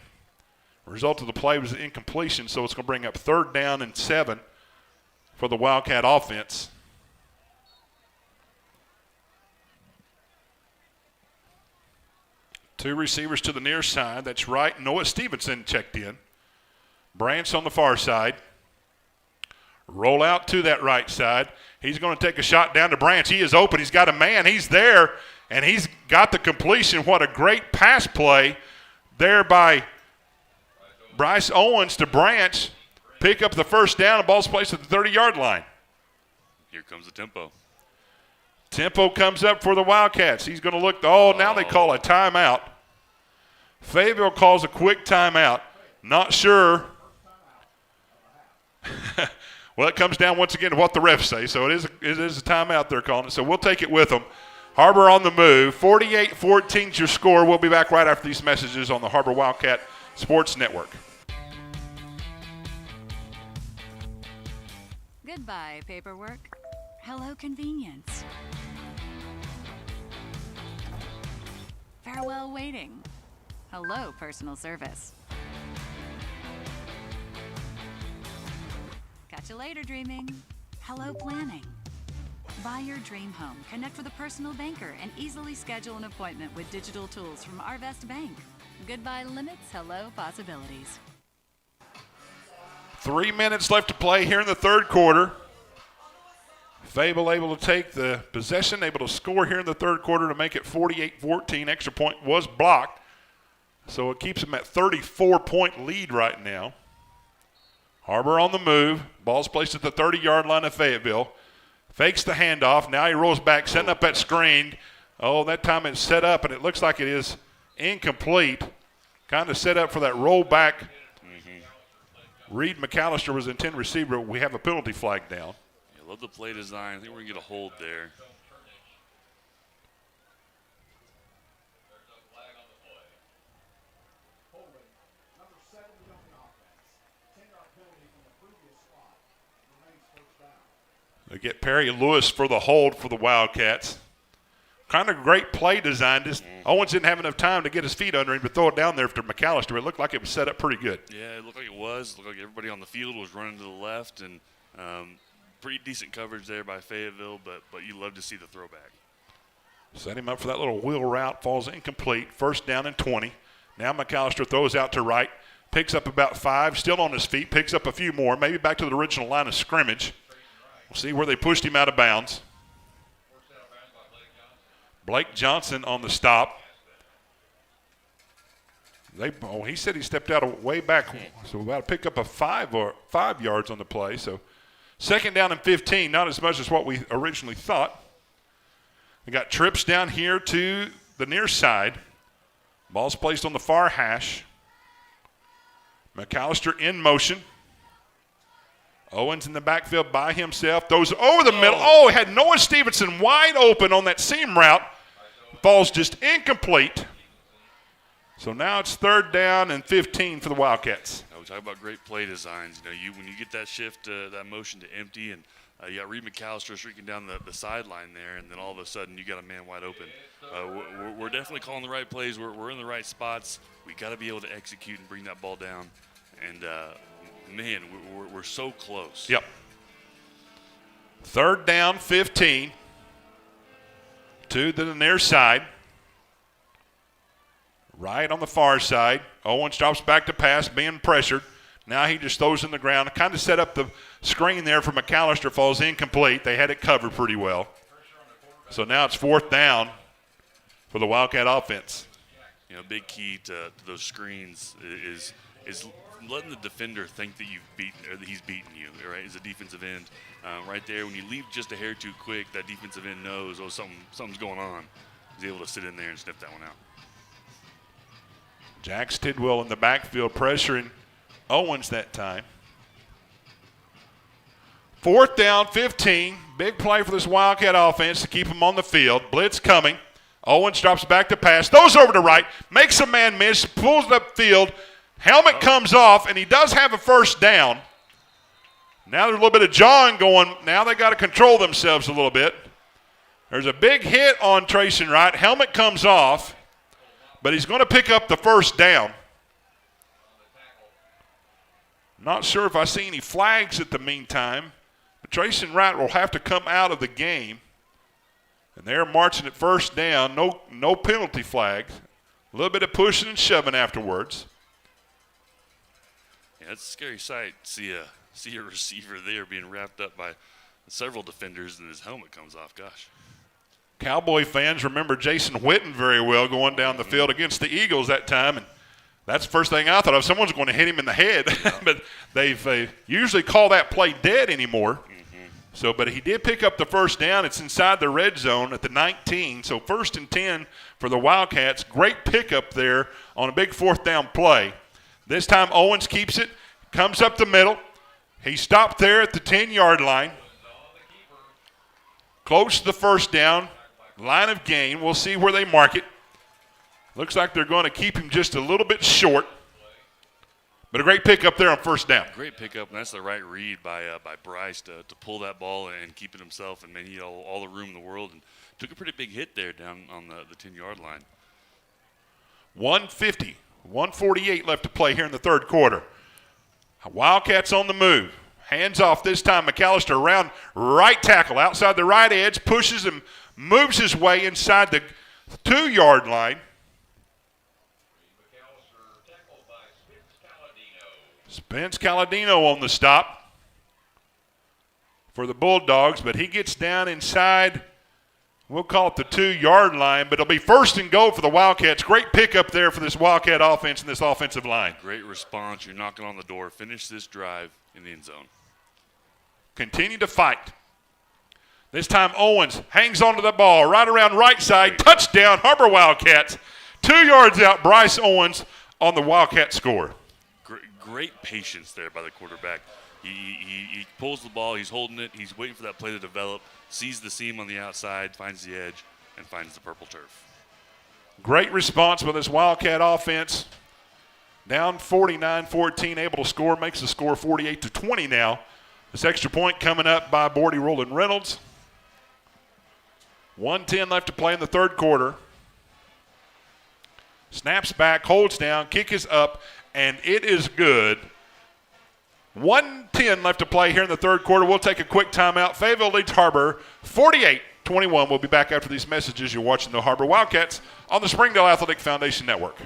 The result of the play was an incompletion, so it's going to bring up 3rd down and 7 for the Wildcat offense. Two receivers to the near side. That's right. Noah Stevenson checked in. Branch on the far side. Roll out to that right side. He's going to take a shot down to Branch. He is open. He's got a man. He's there, and he's got the completion. What a great pass play there by Bryce Owens to Branch. Pick up the 1st down. The ball's placed at the 30-yard line. Here comes the tempo. Tempo comes up for the Wildcats. He's going to look. Now they call a timeout. Fayetteville calls a quick timeout. Not sure. Well, it comes down once again to what the refs say. So it is a timeout they're calling it. So we'll take it with them. Har-Ber on the move. 48-14 is your score. We'll be back right after these messages on the Har-Ber Wildcat Sports Network. Goodbye, paperwork. Hello, convenience. Farewell, waiting. Hello, personal service. Catch you later, dreaming. Hello, planning. Buy your dream home, connect with a personal banker, and easily schedule an appointment with digital tools from Arvest Bank. Goodbye limits, hello possibilities. 3 minutes left to play here in the third quarter. Fayetteville able to take the possession, able to score here in the third quarter to make it 48-14. Extra point was blocked, so it keeps them at 34-point lead right now. Har-Ber on the move. Ball's placed at the 30-yard line of Fayetteville. Fakes the handoff. Now he rolls back, setting up that screen. Oh, that time it's set up, and it looks like it is incomplete. Kind of set up for that roll back. Reed McAllister was the intended receiver. We have a penalty flag down. I love the play design. I think we're going to get a hold there. They get Perry Lewis for the hold for the Wildcats. Kind of great play design. Just Owens didn't have enough time to get his feet under him to throw it down there after McAllister. It looked like it was set up pretty good. Yeah, it looked like it was. It looked like everybody on the field was running to the left, and pretty decent coverage there by Fayetteville, but you love to see the throwback. Set him up for that little wheel route. Falls incomplete. First down and 20. Now McAllister throws out to right. Picks up about 5. Still on his feet. Picks up a few more. Maybe back to the original line of scrimmage. We'll see where they pushed him out of bounds. Blake Johnson on the stop. He said he stepped out way back, so we're about to pick up a 5 yards on the play. So second down and 15, not as much as what we originally thought. We got trips down here to the near side. Ball's placed on the far hash. McAllister in motion. Owens in the backfield by himself. Throws over the middle. Oh, had Noah Stevenson wide open on that seam route. Ball's just incomplete. So now it's third down and 15 for the Wildcats. We talk about great play designs. When you get that shift, that motion to empty, and you got Reed McAllister streaking down the sideline there, and then all of a sudden you got a man wide open. We're definitely calling the right plays. We're in the right spots. We got to be able to execute and bring that ball down. And man, we're so close. Yep. Third down, 15. To the near side. Right on the far side. Owens drops back to pass, being pressured. Now he just throws in the ground. Kind of set up the screen there for McAllister. Falls incomplete. They had it covered pretty well. So now it's fourth down for the Wildcat offense. Big key to those screens is letting the defender think that you've beaten or that he's beaten you, right? As a defensive end, right there, when you leave just a hair too quick, that defensive end knows, something's going on. He's able to sit in there and sniff that one out. Jax Tidwell in the backfield pressuring Owens that time. Fourth down, 15. Big play for this Wildcat offense to keep them on the field. Blitz coming. Owens drops back to pass. Throws over to right. Makes a man miss. Pulls it upfield. Helmet comes off, and he does have a first down. Now there's a little bit of jawing going. Now they got to control themselves a little bit. There's a big hit on Tyson Wright. Helmet comes off, but he's going to pick up the first down. Not sure if I see any flags at the meantime, but Tyson Wright will have to come out of the game. And they're marching at first down. No penalty flags. A little bit of pushing and shoving afterwards. Yeah, it's a scary sight. See a receiver there being wrapped up by several defenders, and his helmet comes off. Gosh. Cowboy fans remember Jason Witten very well going down the field against the Eagles that time, and that's the first thing I thought of. Someone's going to hit him in the head, but they usually call that play dead anymore. So, but he did pick up the first down. It's inside the red zone at the 19. So first and 10 for the Wildcats. Great pickup there on a big fourth down play. This time Owens keeps it, comes up the middle. He stopped there at the 10-yard line. Close to the first down, line of gain. We'll see where they mark it. Looks like they're going to keep him just a little bit short. But a great pickup there on first down. Great pickup, and that's the right read by Bryce to pull that ball and keep it himself, and man, he had all the room in the world and took a pretty big hit there down on the 10-yard line. 150, 148 left to play here in the third quarter. Wildcats on the move. Hands off this time. McAllister around right tackle outside the right edge, pushes and moves his way inside the 2-yard line. Spence Caladino on the stop for the Bulldogs, but he gets down inside, we'll call it the 2-yard line, but it'll be 1st and goal for the Wildcats. Great pickup there for this Wildcat offense and this offensive line. Great response. You're knocking on the door. Finish this drive in the end zone. Continue to fight. This time Owens hangs onto the ball right around right side. Touchdown, Har-Ber Wildcats. 2 yards out, Bryce Owens on the Wildcat score. Great patience there by the quarterback. He pulls the ball. He's holding it. He's waiting for that play to develop. Sees the seam on the outside, finds the edge, and finds the purple turf. Great response by this Wildcat offense. Down 49-14, able to score. Makes the score 48-20 now. This extra point coming up by Bordy Roland Reynolds. 1:10 left to play in the third quarter. Snaps back, holds down, kick is up, and it is good. 1:10 left to play here in the third quarter. We'll take a quick timeout. Fayetteville leads Har-Ber 48-21. We'll be back after these messages. You're watching the Har-Ber Wildcats on the Springdale Athletic Foundation Network.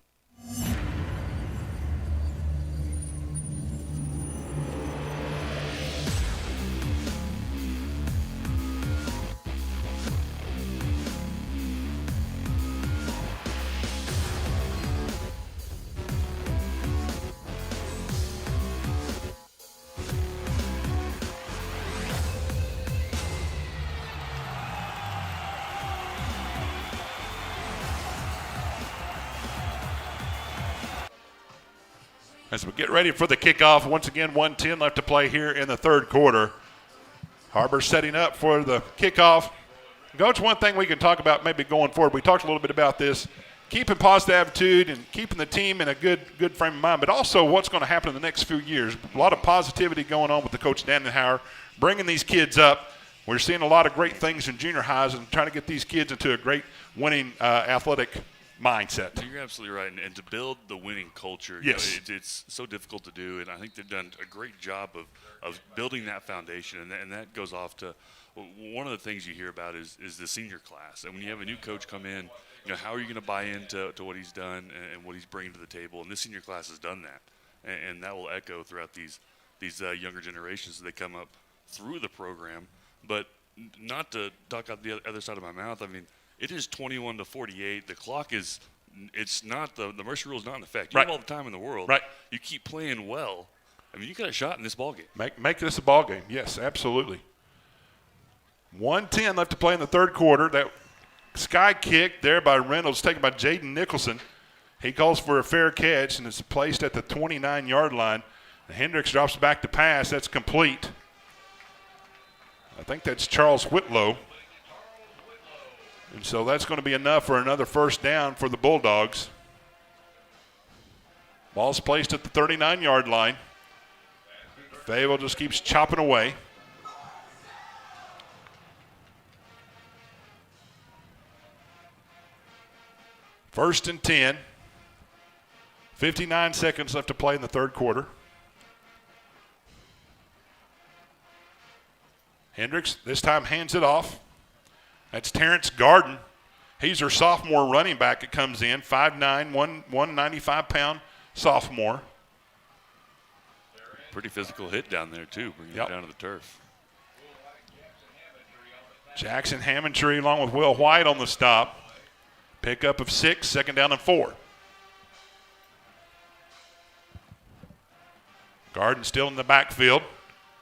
As we get ready for the kickoff, once again, 1:10 left to play here in the third quarter. Har-Ber setting up for the kickoff. Coach, one thing we can talk about maybe going forward, we talked a little bit about this, keeping positive attitude and keeping the team in a good frame of mind, but also what's going to happen in the next few years. A lot of positivity going on with the Coach Dandenhauer, bringing these kids up. We're seeing a lot of great things in junior highs and trying to get these kids into a great winning athletic mindset. You're absolutely right, and to build the winning culture, yes, you know, it's so difficult to do, and I think they've done a great job of building that foundation, and that goes off to one of the things you hear about is the senior class, and when you have a new coach come in, you know, how are you going to buy into what he's done and what he's bringing to the table, and this senior class has done that, and that will echo throughout these younger generations as they come up through the program. But not to talk out the other side of my mouth, I mean, it is 21-48. The clock is, it's not, the Mercer rule is not in effect. You have all the time in the world. Right. You keep playing well. I mean, you got a shot in this ball game. Make this a ball game. Yes, absolutely. 1:10 left to play in the third quarter. That sky kick there by Reynolds, taken by Jaden Nicholson. He calls for a fair catch, and it's placed at the 29-yard line. Hendricks drops back to pass. That's complete. I think that's Charles Whitlow. And so that's going to be enough for another first down for the Bulldogs. Ball's placed at the 39-yard line. Fayetteville just keeps chopping away. First and 10. 59 seconds left to play in the third quarter. Hendricks this time hands it off. That's Terrence Garden. He's our sophomore running back that comes in, 5'9", 195-pound sophomore. Pretty physical hit down there, too, bringing it down to the turf. Jackson Hammondtree along with Will White on the stop. Pickup of 6, second down and 4. Garden still in the backfield.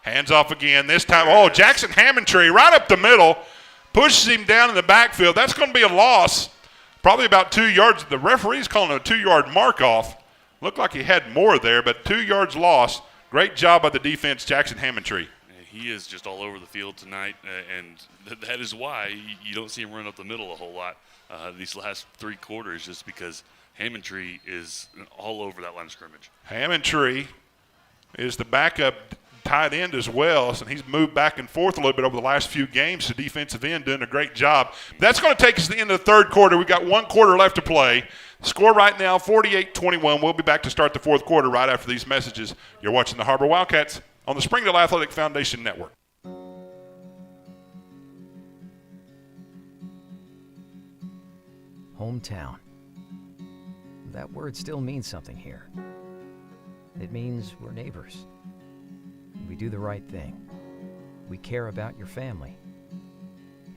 Hands off again. This time, Jackson Hammondtree right up the middle. Pushes him down in the backfield. That's going to be a loss, probably about 2 yards. The referee's calling it a 2-yard mark off. Looked like he had more there, but 2 yards lost. Great job by the defense, Jackson Hammondtree. He is just all over the field tonight, and that is why you don't see him run up the middle a whole lot these last 3 quarters, just because Hammondtree is all over that line of scrimmage. Hammondtree is the backup tight end as well, and he's moved back and forth a little bit over the last few games. The defensive end doing a great job. That's going to take us to the end of the third quarter. We've got 1 quarter left to play. Score right now, 48-21. We'll be back to start the fourth quarter right after these messages. You're watching the Har-Ber Wildcats on the Springdale Athletic Foundation Network. Hometown. That word still means something here. It means we're neighbors. We do the right thing. We care about your family.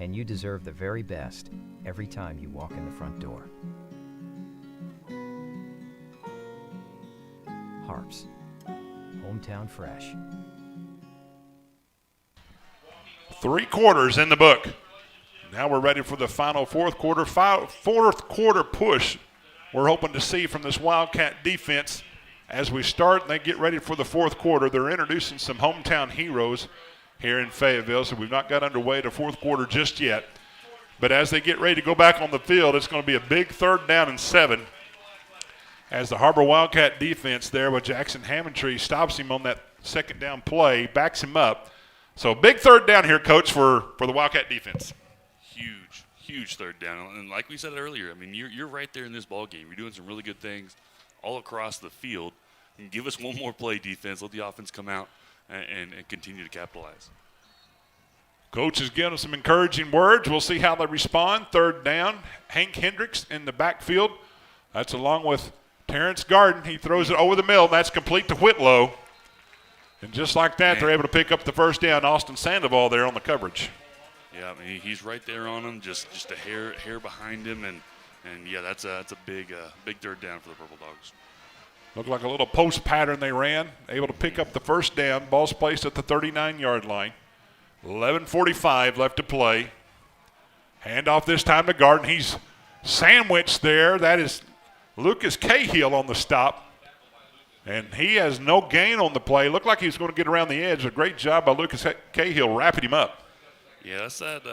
And you deserve the very best every time you walk in the front door. Harps. Hometown fresh. 3 quarters in the book. Now we're ready for the final fourth quarter push we're hoping to see from this Wildcat defense as we start and they get ready for the fourth quarter. They're introducing some hometown heroes here in Fayetteville, so we've not got underway to fourth quarter just yet. But as they get ready to go back on the field, it's going to be a big 3rd down and 7 as the Har-Ber Wildcat defense there with Jackson Hammondtree stops him on that 2nd down play, backs him up. So big 3rd down here, Coach, for the Wildcat defense. Huge 3rd down. And like we said earlier, I mean, you're right there in this ball game. You're doing some really good things all across the field. And give us one more play, defense. Let the offense come out and continue to capitalize. Coach is giving them some encouraging words. We'll see how they respond. 3rd down, Hank Hendricks in the backfield. That's along with Terrence Garden. He throws it over the middle, and that's complete to Whitlow. And just like that, they're able to pick up the 1st down. Austin Sandoval there on the coverage. Yeah, I mean, he's right there on him, just a hair behind him, and yeah, that's a big 3rd down for the Purple Dogs. Looked like a little post pattern they ran, able to pick up the 1st down. Ball's placed at the 39-yard line. 11:45 left to play. Handoff this time to Garden. He's sandwiched there. That is Lucas Cahill on the stop. And he has no gain on the play. Looked like he was going to get around the edge. A great job by Lucas Cahill wrapping him up. Yeah, that's that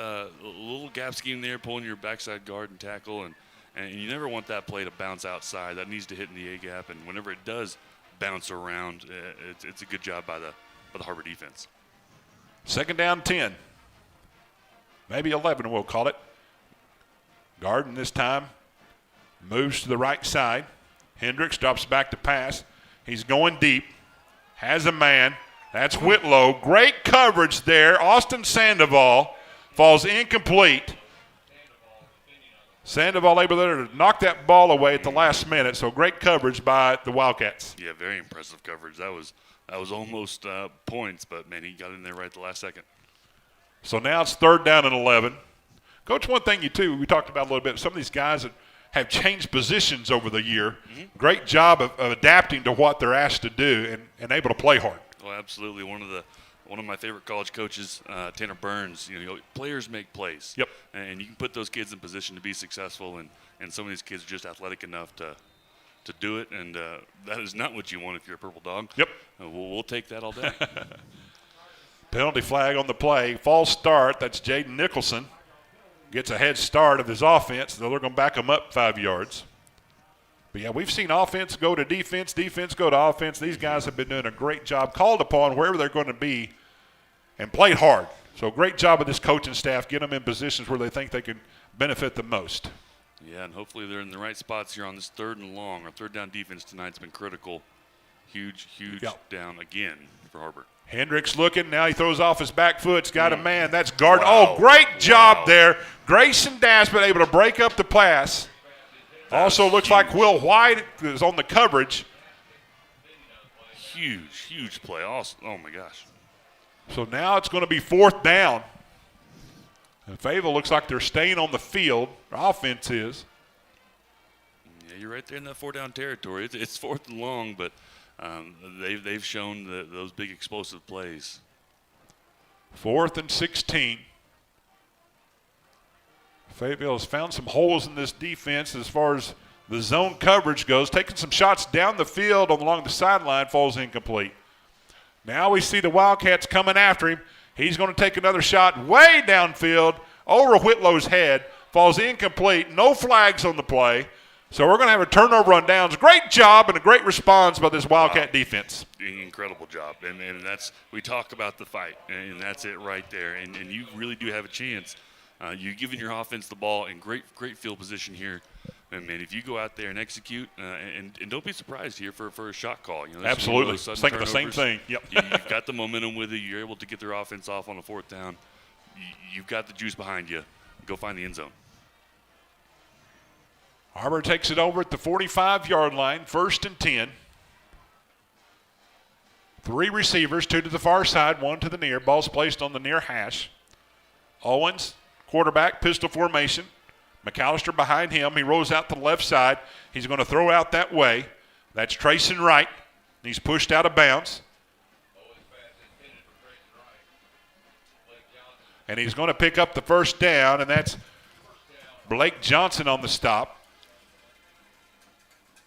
little gap scheme there, pulling your backside guard and tackle, and you never want that play to bounce outside. That needs to hit in the A-gap, and whenever it does bounce around, it's a good job by the Har-Ber defense. 2nd down 10. Maybe 11 we'll call it. Garden this time moves to the right side. Hendricks drops back to pass. He's going deep. Has a man. That's Whitlow. Great coverage there. Austin Sandoval falls incomplete. Sandoval able there to knock that ball away at the last minute, so great coverage by the Wildcats. Yeah, very impressive coverage. That was almost points, but, man, he got in there right at the last second. So now it's 3rd down and 11. Coach, one thing we talked about a little bit, some of these guys that have changed positions over the year, great job of adapting to what they're asked to do and able to play hard. Well, absolutely. One of my favorite college coaches, Tanner Burns, players make plays. Yep. And you can put those kids in position to be successful, and some of these kids are just athletic enough to do it, and that is not what you want if you're a Purple Dog. Yep. We'll take that all day. Penalty flag on the play. False start. That's Jaden Nicholson. Gets a head start of his offense, so they're going to back him up 5 yards. But, yeah, we've seen offense go to defense, defense go to offense. These guys have been doing a great job, called upon wherever they're going to be, and played hard. So great job of this coaching staff, get them in positions where they think they can benefit the most. Yeah, and hopefully they're in the right spots here on this 3rd and long. Our 3rd down defense tonight's been critical. Huge down again for Har-Ber. Hendricks looking. Now he throws off his back foot. It's got a man. That's Garden. Wow. Oh, great job there. Grayson Daspit able to break up the pass. Also looks like Will White is on the coverage. Huge play. Awesome. Oh, my gosh. So now it's going to be 4th down. And Fayetteville looks like they're staying on the field. Their offense is. Yeah, you're right there in that 4-down territory. It's 4th and long, but they've shown those big explosive plays. 4th and 16. Fayetteville has found some holes in this defense as far as the zone coverage goes. Taking some shots down the field along the sideline, falls incomplete. Now we see the Wildcats coming after him. He's going to take another shot way downfield over Whitlow's head. Falls incomplete. No flags on the play. So we're going to have a turnover on downs. Great job and a great response by this Wildcat defense. Incredible job. And that's, we talk about the fight, and that's it right there. And you really do have a chance. You're giving your offense the ball in great field position here. And, man, if you go out there and execute, and don't be surprised here for a shot call. Absolutely. I was thinking the same thing. Yep. You've got the momentum with you. You're able to get their offense off on a 4th down. You've got the juice behind you. Go find the end zone. Har-Ber takes it over at the 45-yard line, 1st and 10. Three receivers, two to the far side, one to the near. Ball's placed on the near hash. Owens, quarterback, pistol formation. McAllister behind him. He rolls out to the left side. He's going to throw out that way. That's Trayson Wright. He's pushed out of bounds. And he's going to pick up the first down, and that's Blake Johnson on the stop.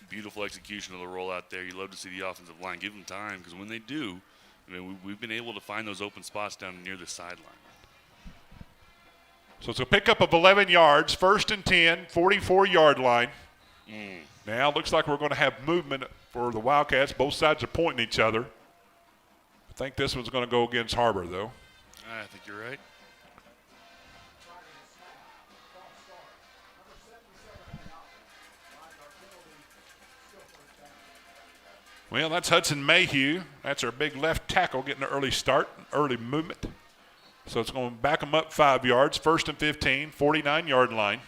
Beautiful execution of the rollout there. You love to see the offensive line give them time, because when they do, I mean, we've been able to find those open spots down near the sideline. So it's a pickup of 11 yards, 1st and 10, 44-yard line. Now it looks like we're going to have movement for the Wildcats. Both sides are pointing each other. I think this one's going to go against Har-Ber, though. I think you're right. Well, that's Hudson Mayhew. That's our big left tackle getting an early start, early movement. So it's going to back them up 5 yards, 1st and 15, 49-yard line.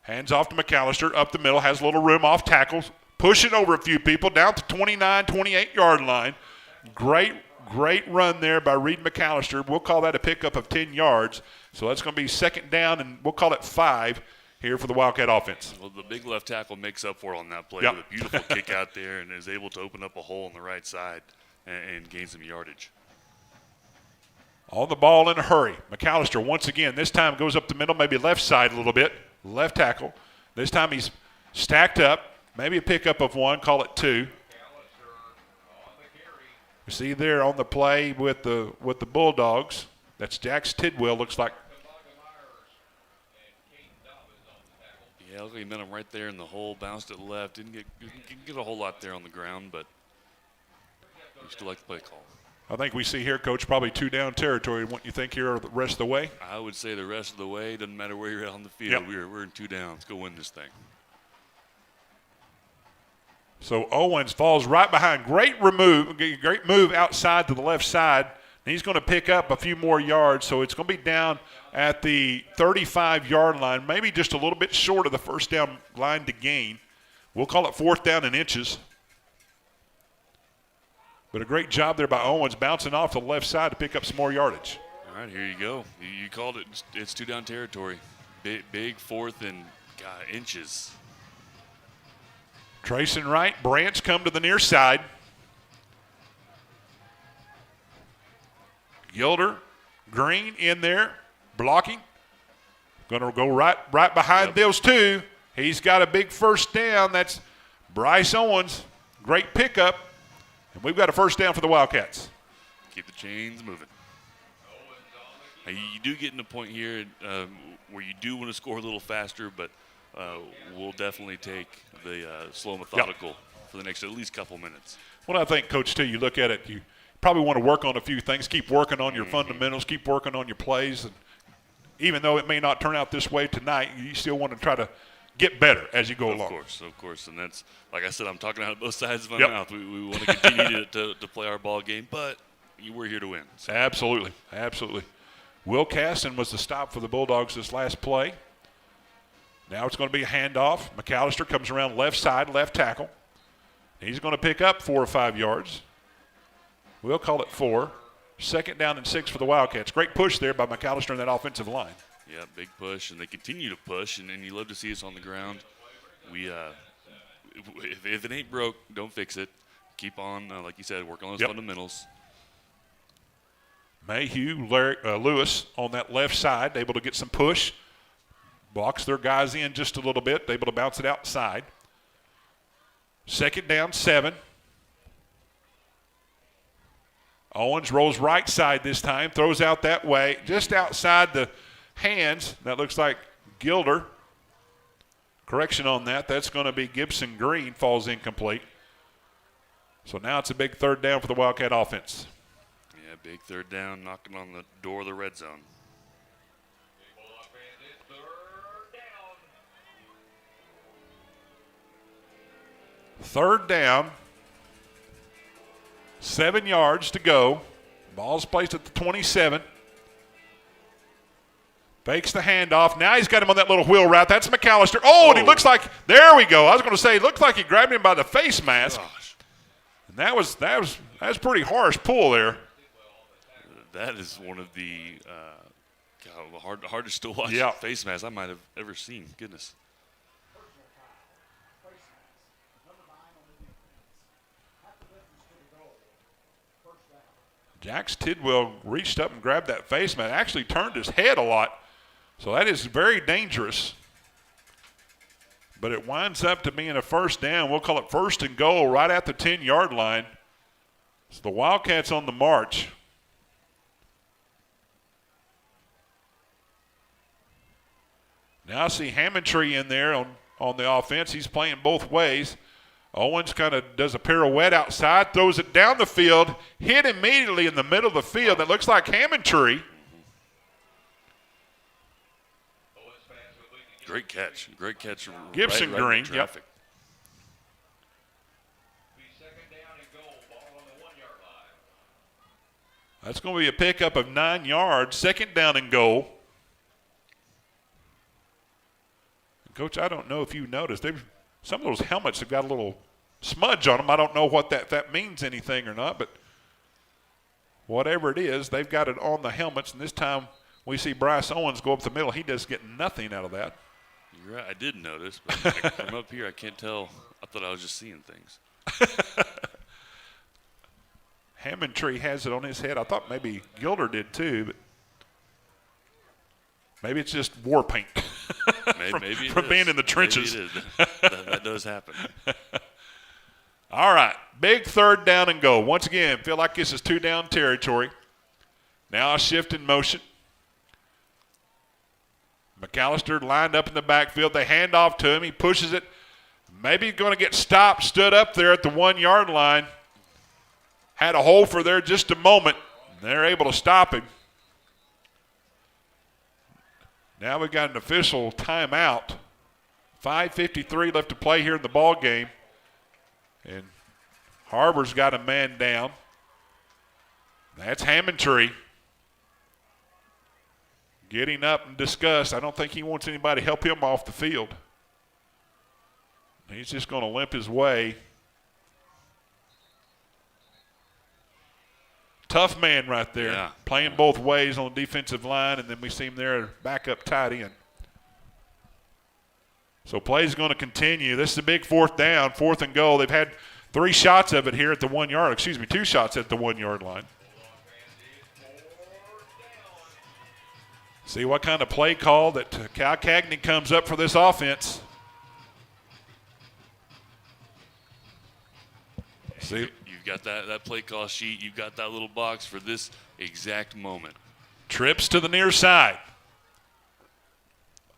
Hands off to McAllister, up the middle, has a little room off tackles, pushing over a few people, down to 29, 28-yard line. Great run there by Reed McAllister. We'll call that a pickup of 10 yards. So that's going to be 2nd down, and we'll call it 5 here for the Wildcat offense. Well, the big left tackle makes up for it on that play Yep. with a beautiful kick out there, and is able to open up a hole on the right side and gain some yardage. On the ball in a hurry. McAllister once again, this time goes up the middle, maybe left side a little bit. Left tackle. This time he's stacked up. Maybe a pickup of 1, call it 2. You see there on the play with the Bulldogs. That's Jax Tidwell, looks like. Yeah, look, he met him right there in the hole, bounced it left. Didn't get a whole lot there on the ground, but we still like the play call. I think we see here, Coach, probably 2 down territory. What you think here the rest of the way? I would say the rest of the way, doesn't matter where you're at on the field. Yep. We're in 2 downs. Let's go win this thing. So Owens falls right behind. Great move outside to the left side. And he's going to pick up a few more yards, so it's going to be down at the 35-yard line, maybe just a little bit short of the 1st down line to gain. We'll call it 4th down in inches. But a great job there by Owens, bouncing off the left side to pick up some more yardage. All right, here you go. You called it. It's 2 down territory. Big 4th and inches. Trayson Wright, Branch come to the near side. Gilder, Green in there, blocking. Going to go right behind those two. He's got a big 1st down. That's Bryce Owens. Great pickup. And we've got a 1st down for the Wildcats. Keep the chains moving. Now, you do get in a point here where you do want to score a little faster, but we'll definitely take the slow methodical for the next at least couple minutes. Well, I think, Coach, too, you look at it, you probably want to work on a few things. Keep working on your fundamentals. Keep working on your plays. And even though it may not turn out this way tonight, you still want to try to get better as you go along. Of course. And that's, like I said, I'm talking out of both sides of my mouth. We want to continue to play our ball game, but we're here to win. So. Absolutely. Will Caston was the stop for the Bulldogs this last play. Now it's going to be a handoff. McAllister comes around left side, left tackle. He's going to pick up 4 or 5 yards. We'll call it 4. 2nd down and 6 for the Wildcats. Great push there by McAllister in that offensive line. Yeah, big push, and they continue to push, and you love to see us on the ground. We, if it ain't broke, don't fix it. Keep on, like you said, work on those fundamentals. Mayhew, Lewis on that left side, able to get some push. Blocks their guys in just a little bit, able to bounce it outside. 2nd down, 7. Owens rolls right side this time, throws out that way, just outside the hands. That looks like Gilder. Correction on that. That's going to be Gibson Green, falls incomplete. So now it's a big 3rd down for the Wildcat offense. Yeah, big 3rd down, knocking on the door of the red zone. Third down, 7 yards to go. Ball's placed at the 27. Fakes the handoff. Now he's got him on that little wheel route. That's McAllister. And he looks like, there we go. I was going to say, it looked like he grabbed him by the face mask. Gosh. And that was pretty harsh pull there. That is one of the hardest to watch face masks I might have ever seen. Goodness. Jax Tidwell reached up and grabbed that face mask, actually turned his head a lot. So that is very dangerous. But it winds up to being a first down. We'll call it 1st and goal right at the 10-yard line. So the Wildcats on the march. Now I see Hammondtree in there on the offense. He's playing both ways. Owens kind of does a pirouette outside, throws it down the field, hit immediately in the middle of the field. That looks like Hammondtree. Great catch. Great catch. Gibson right Green, in traffic. That's going to be a pickup of 9 yards, 2nd down and goal. Coach, I don't know if you noticed, some of those helmets have got a little smudge on them. I don't know what if that means anything or not, but whatever it is, they've got it on the helmets, and this time we see Bryce Owens go up the middle. He does get nothing out of that. You're right. I did notice, but from up here I can't tell. I thought I was just seeing things. Hammondtree has it on his head. I thought maybe Gilder did too, but maybe it's just war paint. Maybe from being in the trenches. Maybe it is. That does happen. All right, big 3rd down and goal. Once again, feel like this is 2-down territory. Now a shift in motion. McAllister lined up in the backfield. They hand off to him. He pushes it. Maybe going to get stopped, stood up there at the 1-yard line. Had a hole for there just a moment. They're able to stop him. Now we've got an official timeout. 5:53 left to play here in the ball game. And Har-Ber's got a man down. That's Hammondtree. Getting up and discuss. I don't think he wants anybody to help him off the field. He's just going to limp his way. Tough man right there, playing both ways on the defensive line, and then we see him there back up tight end. So play's going to continue. This is a big 4th down, 4th and goal. They've had 3 shots of it here at the 2 shots at the 1-yard line. See what kind of play call that Cal Cagney comes up for this offense. See. You've got that play call sheet. You've got that little box for this exact moment. Trips to the near side.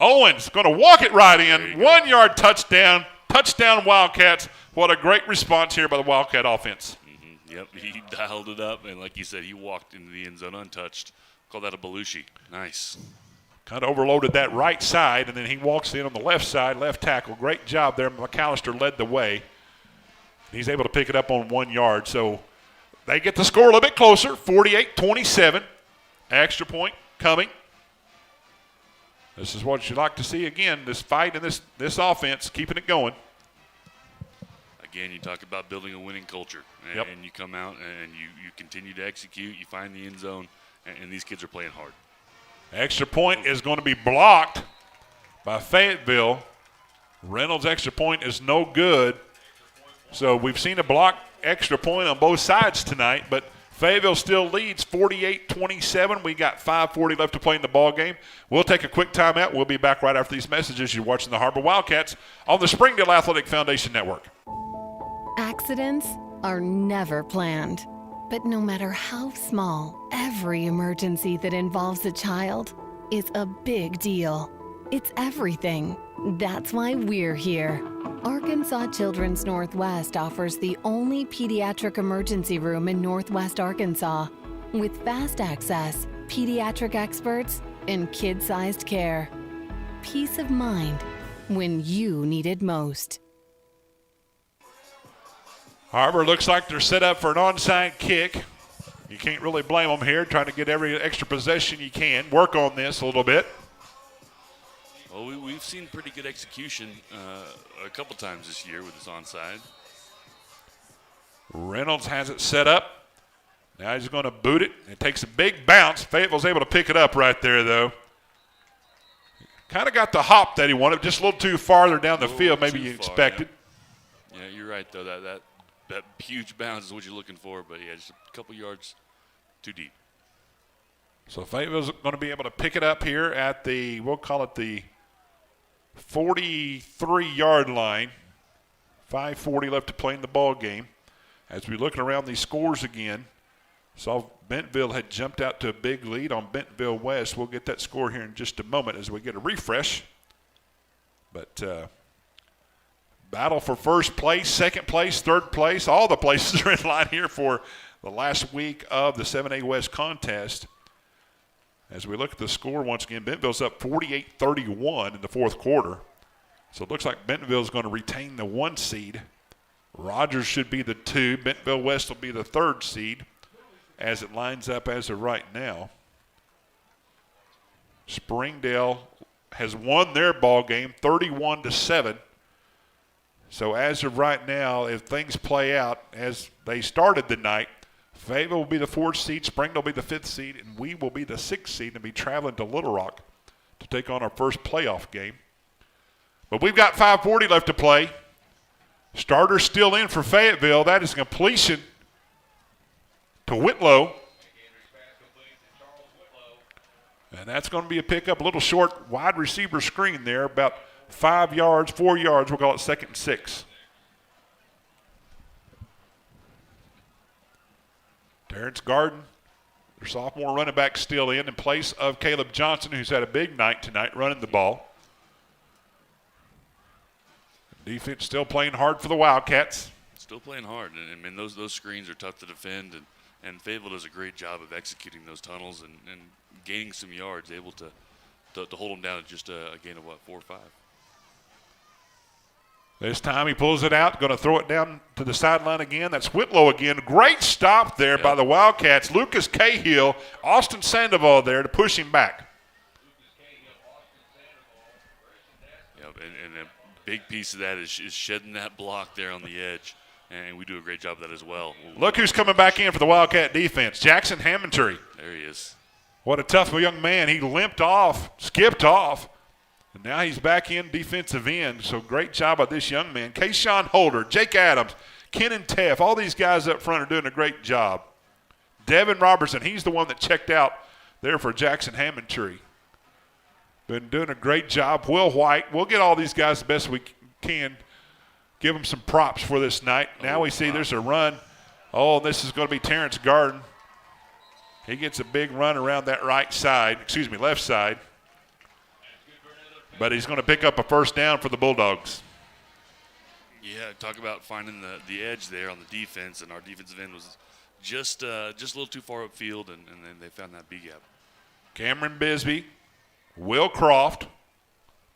Owens going to walk it right in. 1-yard touchdown. Touchdown Wildcats. What a great response here by the Wildcat offense. Mm-hmm. Yep, he dialed it up, and like you said, he walked into the end zone untouched. Call that a Belushi. Nice. Kind of overloaded that right side, and then he walks in on the left side, left tackle. Great job there. McAllister led the way. He's able to pick it up on 1 yard. So they get the score a little bit closer, 48-27. Extra point coming. This is what you like to see again, this fight and this offense, keeping it going. Again, you talk about building a winning culture. And you come out and you continue to execute. You find the end zone, and these kids are playing hard. Extra point is going to be blocked by Fayetteville. Reynolds' extra point is no good. So we've seen a block extra point on both sides tonight, but Fayetteville still leads 48-27. We got 5:40 left to play in the ball game. We'll take a quick timeout. We'll be back right after these messages. You're watching the Har-Ber Wildcats on the Springdale Athletic Foundation Network. Accidents are never planned, but no matter how small, every emergency that involves a child is a big deal. It's everything. That's why we're here. Arkansas Children's Northwest offers the only pediatric emergency room in Northwest Arkansas with fast access, pediatric experts, and kid-sized care. Peace of mind when you need it most. Har-Ber looks like they're set up for an onside kick. You can't really blame them here, trying to get every extra possession you can. Work on this a little bit. Well, we've seen pretty good execution a couple times this year with this onside. Reynolds has it set up. Now he's going to boot it. It takes a big bounce. Fayetteville's able to pick it up right there, though. Kind of got the hop that he wanted, just a little too farther down the field, maybe you expected. Yeah, you're right, though. That huge bounce is what you're looking for, but yeah, just a couple yards too deep. So Fayetteville's going to be able to pick it up here at the, we'll call it the 43-yard line. 5:40 left to play in the ball game. As we're looking around these scores again, saw Bentonville had jumped out to a big lead on Bentonville West. We'll get that score here in just a moment as we get a refresh. But battle for first place, second place, third place. All the places are in line here for the last week of the 7A West contest. As we look at the score once again, Bentonville's up 48-31 in the fourth quarter. So it looks like Bentonville's going to retain the 1 seed. Rogers should be the 2. Bentonville West will be the 3rd seed as it lines up as of right now. Springdale has won their ball game 31-7. So as of right now, if things play out as they started the night, Fayetteville will be the 4th seed, Springdale will be the 5th seed, and we will be the 6th seed and be traveling to Little Rock to take on our first playoff game. But we've got 5:40 left to play. Starters still in for Fayetteville. That is completion to Whitlow. And that's going to be a pickup, a little short wide receiver screen there, about 5 yards, 4 yards. We'll call it 2nd and 6. Terrence Garden, their sophomore running back, still in place of Caleb Johnson, who's had a big night tonight running the ball. Defense still playing hard for the Wildcats. Still playing hard, and I mean those screens are tough to defend, and Fayetteville does a great job of executing those tunnels and gaining some yards, able to hold them down at just a gain of 4 or 5. This time he pulls it out, going to throw it down to the sideline again. That's Whitlow again. Great stop there by the Wildcats. Lucas Cahill, Austin Sandoval there to push him back. And a big piece of that is shedding that block there on the edge, and we do a great job of that as well. Look who's coming back in for the Wildcat defense, Jackson Hammondtree. There he is. What a tough young man. He limped off, skipped off, and now he's back in defensive end. So great job by this young man. Kayshawn Holder, Jake Adams, Kenan Teff, all these guys up front are doing a great job. Devin Robertson, he's the one that checked out there for Jackson Hammondtree. Been doing a great job. Will White, we'll get all these guys the best we can. Give them some props for this night. Now we see there's a run. Oh, this is going to be Terrence Garden. He gets a big run around that left side. But he's going to pick up a first down for the Bulldogs. Yeah, talk about finding the edge there on the defense, and our defensive end was just a little too far upfield, and then they found that B gap. Cameron Bisbee, Will Croft,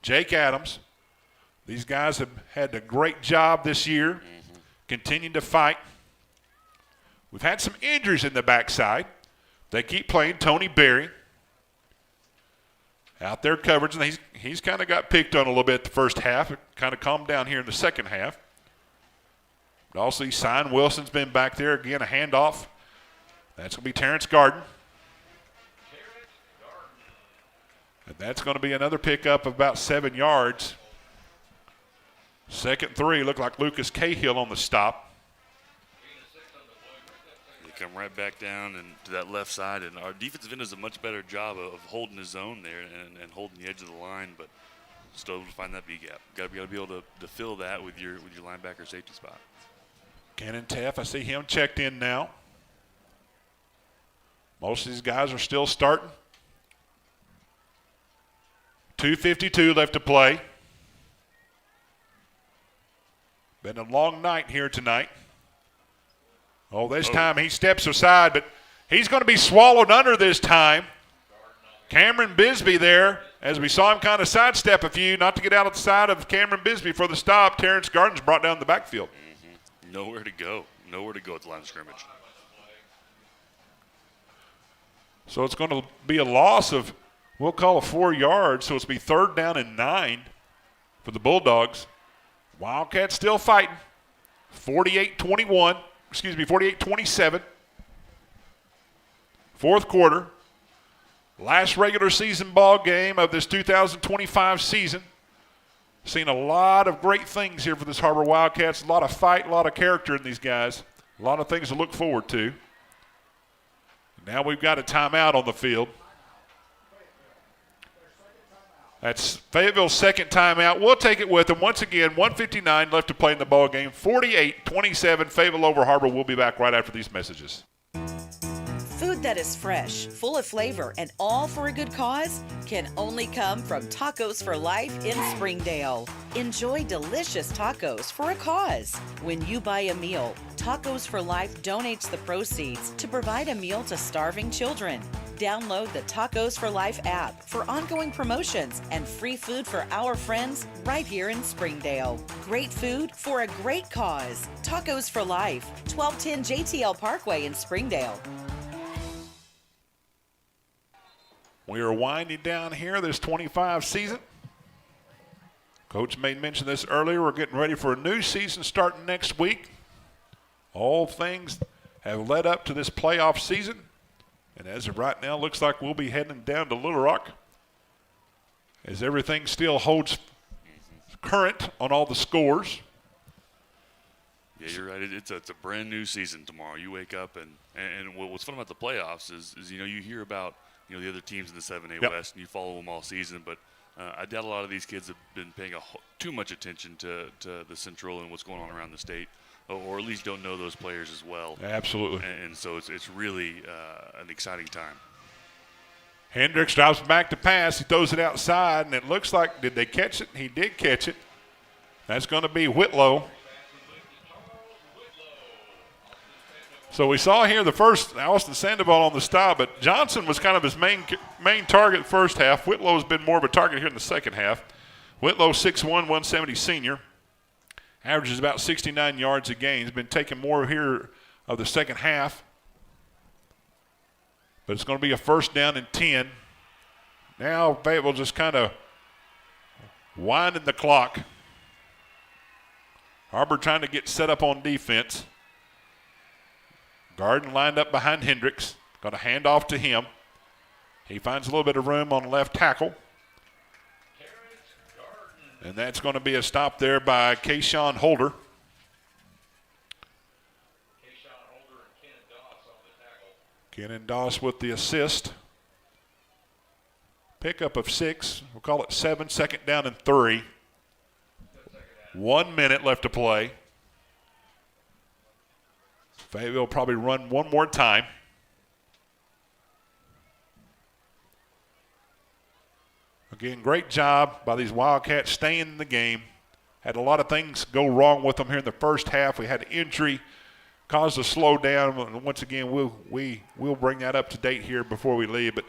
Jake Adams. These guys have had a great job this year, continuing to fight. We've had some injuries in the backside. They keep playing. Tony Berry out there coverage, and he's kind of got picked on a little bit the first half. It kind of calmed down here in the second half. But also, Sign Wilson's been back there. Again, a handoff. That's going to be Terrence Garden. And that's going to be another pickup of about 7 yards. 2nd and 3, looked like Lucas Cahill on the stop. They come right back down and to that left side, and our defensive end does a much better job of holding his zone there and holding the edge of the line, but still able to find that B gap. Got to be able to fill that with your linebacker safety spot. Kenan Teff, I see him checked in now. Most of these guys are still starting. 2:52 left to play. Been a long night here tonight. Oh, this time he steps aside, but he's going to be swallowed under this time. Cameron Bisbee there, as we saw him kind of sidestep a few, not to get out of the side of Cameron Bisbee for the stop. Terrence Garden's brought down the backfield. Nowhere to go. Nowhere to go at the line of scrimmage. So it's going to be a loss of, we'll call it 4 yards, so it's be 3rd down and 9 for the Bulldogs. Wildcats still fighting. 48-21. 48-27. Fourth quarter. Last regular season ball game of this 2025 season. Seen a lot of great things here for this Har-Ber Wildcats. A lot of fight, a lot of character in these guys. A lot of things to look forward to. Now we've got a timeout on the field. That's Fayetteville's second timeout. We'll take it with them. Once again, 1:59 left to play in the ball game. 48-27, Fayetteville over Har-Ber. We'll be back right after these messages. Food that is fresh, full of flavor, and all for a good cause can only come from Tacos for Life in Springdale. Enjoy delicious tacos for a cause. When you buy a meal, Tacos for Life donates the proceeds to provide a meal to starving children. Download the Tacos for Life app for ongoing promotions and free food for our friends right here in Springdale. Great food for a great cause. Tacos for Life, 1210 JTL Parkway in Springdale. We are winding down here this 25 season. Coach made mention of this earlier. We're getting ready for a new season starting next week. All things have led up to this playoff season. And as of right now, looks like we'll be heading down to Little Rock as everything still holds current on all the scores. Yeah, you're right. It's a brand new season tomorrow. You wake up and what's fun about the playoffs is you hear about the other teams in the 7A West and you follow them all season. But I doubt a lot of these kids have been paying too much attention to the Central and what's going on around the state, or at least don't know those players as well. Absolutely. And so it's really an exciting time. Hendricks drops back to pass. He throws it outside, and it looks like, did they catch it? He did catch it. That's going to be Whitlow. So we saw here the first Austin Sandoval on the stop, but Johnson was kind of his main target first half. Whitlow's been more of a target here in the second half. Whitlow, 6'1", 170 senior. Averages about 69 yards a game. He's been taking more here of the second half. But it's going to be a first down and 10. Now Fayetteville just kind of winding the clock. Har-Ber trying to get set up on defense. Garden lined up behind Hendricks. Going to hand off to him. He finds a little bit of room on left tackle. And that's going to be a stop there by Kayshawn Holder. Kenan Doss with the assist. Pickup of 6. We'll call it 7. Second down and 3. 1 minute left to play. Fayetteville will probably run one more time. Again, great job by these Wildcats staying in the game. Had a lot of things go wrong with them here in the first half. We had injury, caused a slowdown. And once again, we'll bring that up to date here before we leave. But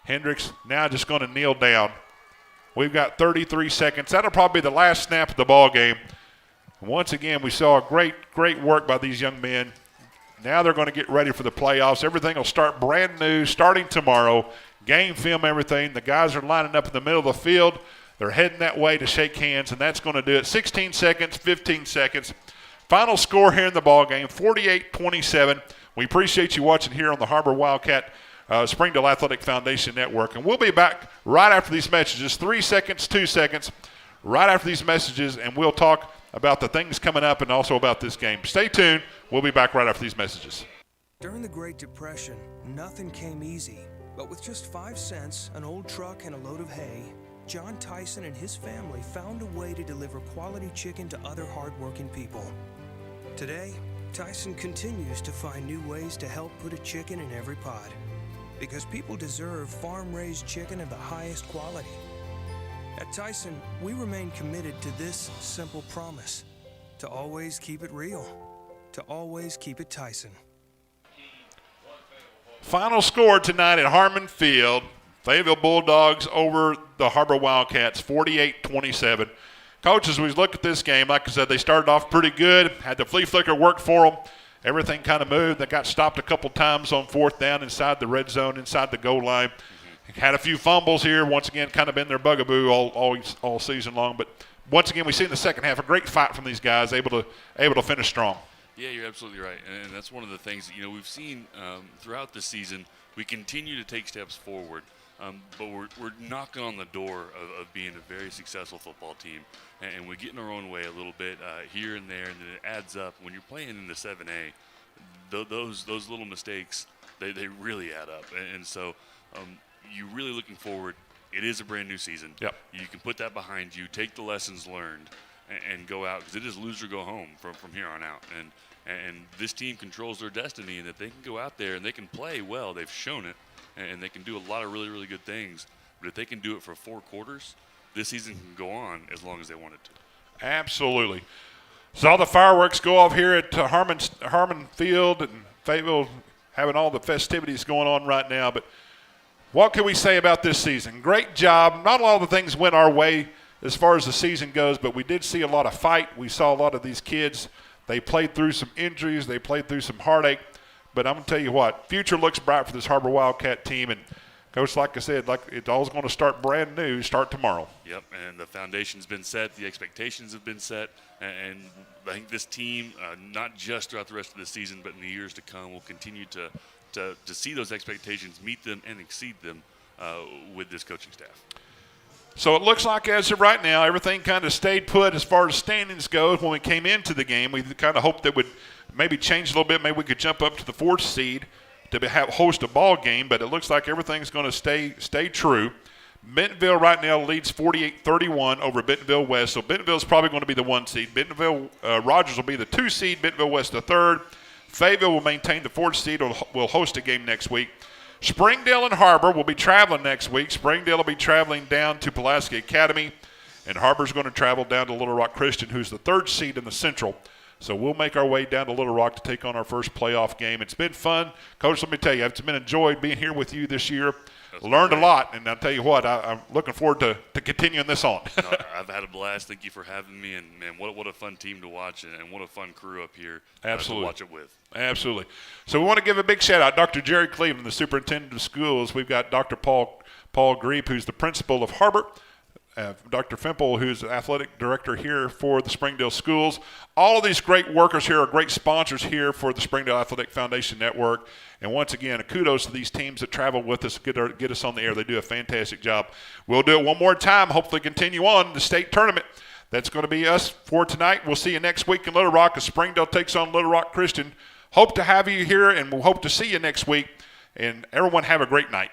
Hendricks now just going to kneel down. We've got 33 seconds. That'll probably be the last snap of the ball game. Once again, we saw great work by these young men. Now they're going to get ready for the playoffs. Everything will start brand new, starting tomorrow. Game film, everything. The guys are lining up in the middle of the field. They're heading that way to shake hands, and that's going to do it. 16 seconds, 15 seconds. Final score here in the ball game, 48-27. We appreciate you watching here on the Har-Ber Wildcat Springdale Athletic Foundation Network. And we'll be back right after these messages, 3 seconds, 2 seconds, right after these messages, and we'll talk about the things coming up and also about this game. Stay tuned. We'll be back right after these messages. During the Great Depression, nothing came easy. But with just 5 cents, an old truck, and a load of hay, John Tyson and his family found a way to deliver quality chicken to other hardworking people. Today, Tyson continues to find new ways to help put a chicken in every pot. Because people deserve farm-raised chicken of the highest quality. At Tyson, we remain committed to this simple promise: to always keep it real, to always keep it Tyson. Final score tonight at Harmon Field, Fayetteville Bulldogs over the Har-Ber Wildcats, 48-27. Coach, as we look at this game, like I said, they started off pretty good, had the flea flicker work for them. Everything kind of moved. They got stopped a couple times on fourth down inside the red zone, inside the goal line. Had a few fumbles here. Once again, kind of been their bugaboo all season long. But once again, we see in the second half a great fight from these guys, able to finish strong. Yeah, you're absolutely right, and that's one of the things that, we've seen throughout the season. We continue to take steps forward, but we're knocking on the door of being a very successful football team, and we get in our own way a little bit here and there, and then it adds up. When you're playing in the 7A, those little mistakes, they really add up, and so you're really looking forward. It is a brand new season. Yep. You can put that behind you, take the lessons learned, and go out, because it is lose or go home from here on out. And this team controls their destiny, and that they can go out there and they can play well. They've shown it, and they can do a lot of really, really good things. But if they can do it for 4 quarters, this season can go on as long as they want it to. Absolutely. So all the fireworks go off here at Harmon Field, and Fayetteville having all the festivities going on right now. But what can we say about this season? Great job. Not all the things went our way as far as the season goes, but we did see a lot of fight. We saw a lot of these kids. They played through some injuries. They played through some heartache. But I'm going to tell you what, future looks bright for this Har-Ber Wildcat team. And, Coach, like I said, it's all going to start brand new, start tomorrow. Yep, and the foundation's been set. The expectations have been set. And I think this team, not just throughout the rest of the season, but in the years to come, will continue to see those expectations, meet them, and exceed them with this coaching staff. So it looks like as of right now, everything kind of stayed put as far as standings goes. When we came into the game, we kind of hoped that would maybe change a little bit. Maybe we could jump up to the 4th seed to host a ball game, but it looks like everything's going to stay true. Bentonville right now leads 48-31 over Bentonville West, so Bentonville's probably going to be the 1 seed. Bentonville Rogers will be the 2 seed, Bentonville West the 3rd. Fayetteville will maintain the 4th seed, will host a game next week. Springdale and Har-Ber will be traveling next week. Springdale will be traveling down to Pulaski Academy, and Har-Ber's going to travel down to Little Rock Christian, who's the 3rd seed in the Central. So we'll make our way down to Little Rock to take on our first playoff game. It's been fun. Coach, let me tell you, it's been enjoyed being here with you this year. Learned a lot, and I'll tell you what, I'm looking forward to continuing this on. No, I've had a blast. Thank you for having me, and man, what a fun team to watch, and what a fun crew up here Absolutely. To watch it with. Absolutely. So we want to give a big shout-out. Dr. Jerry Cleveland, the superintendent of schools. We've got Dr. Paul Griep, who's the principal of Har-Ber. Dr. Fimple, who's the athletic director here for the Springdale schools. All of these great workers here are great sponsors here for the Springdale Athletic Foundation Network. And once again, kudos to these teams that travel with us, get us on the air. They do a fantastic job. We'll do it one more time, hopefully continue on the state tournament. That's going to be us for tonight. We'll see you next week in Little Rock as Springdale takes on Little Rock Christian. Hope to have you here, and we'll hope to see you next week. And everyone have a great night.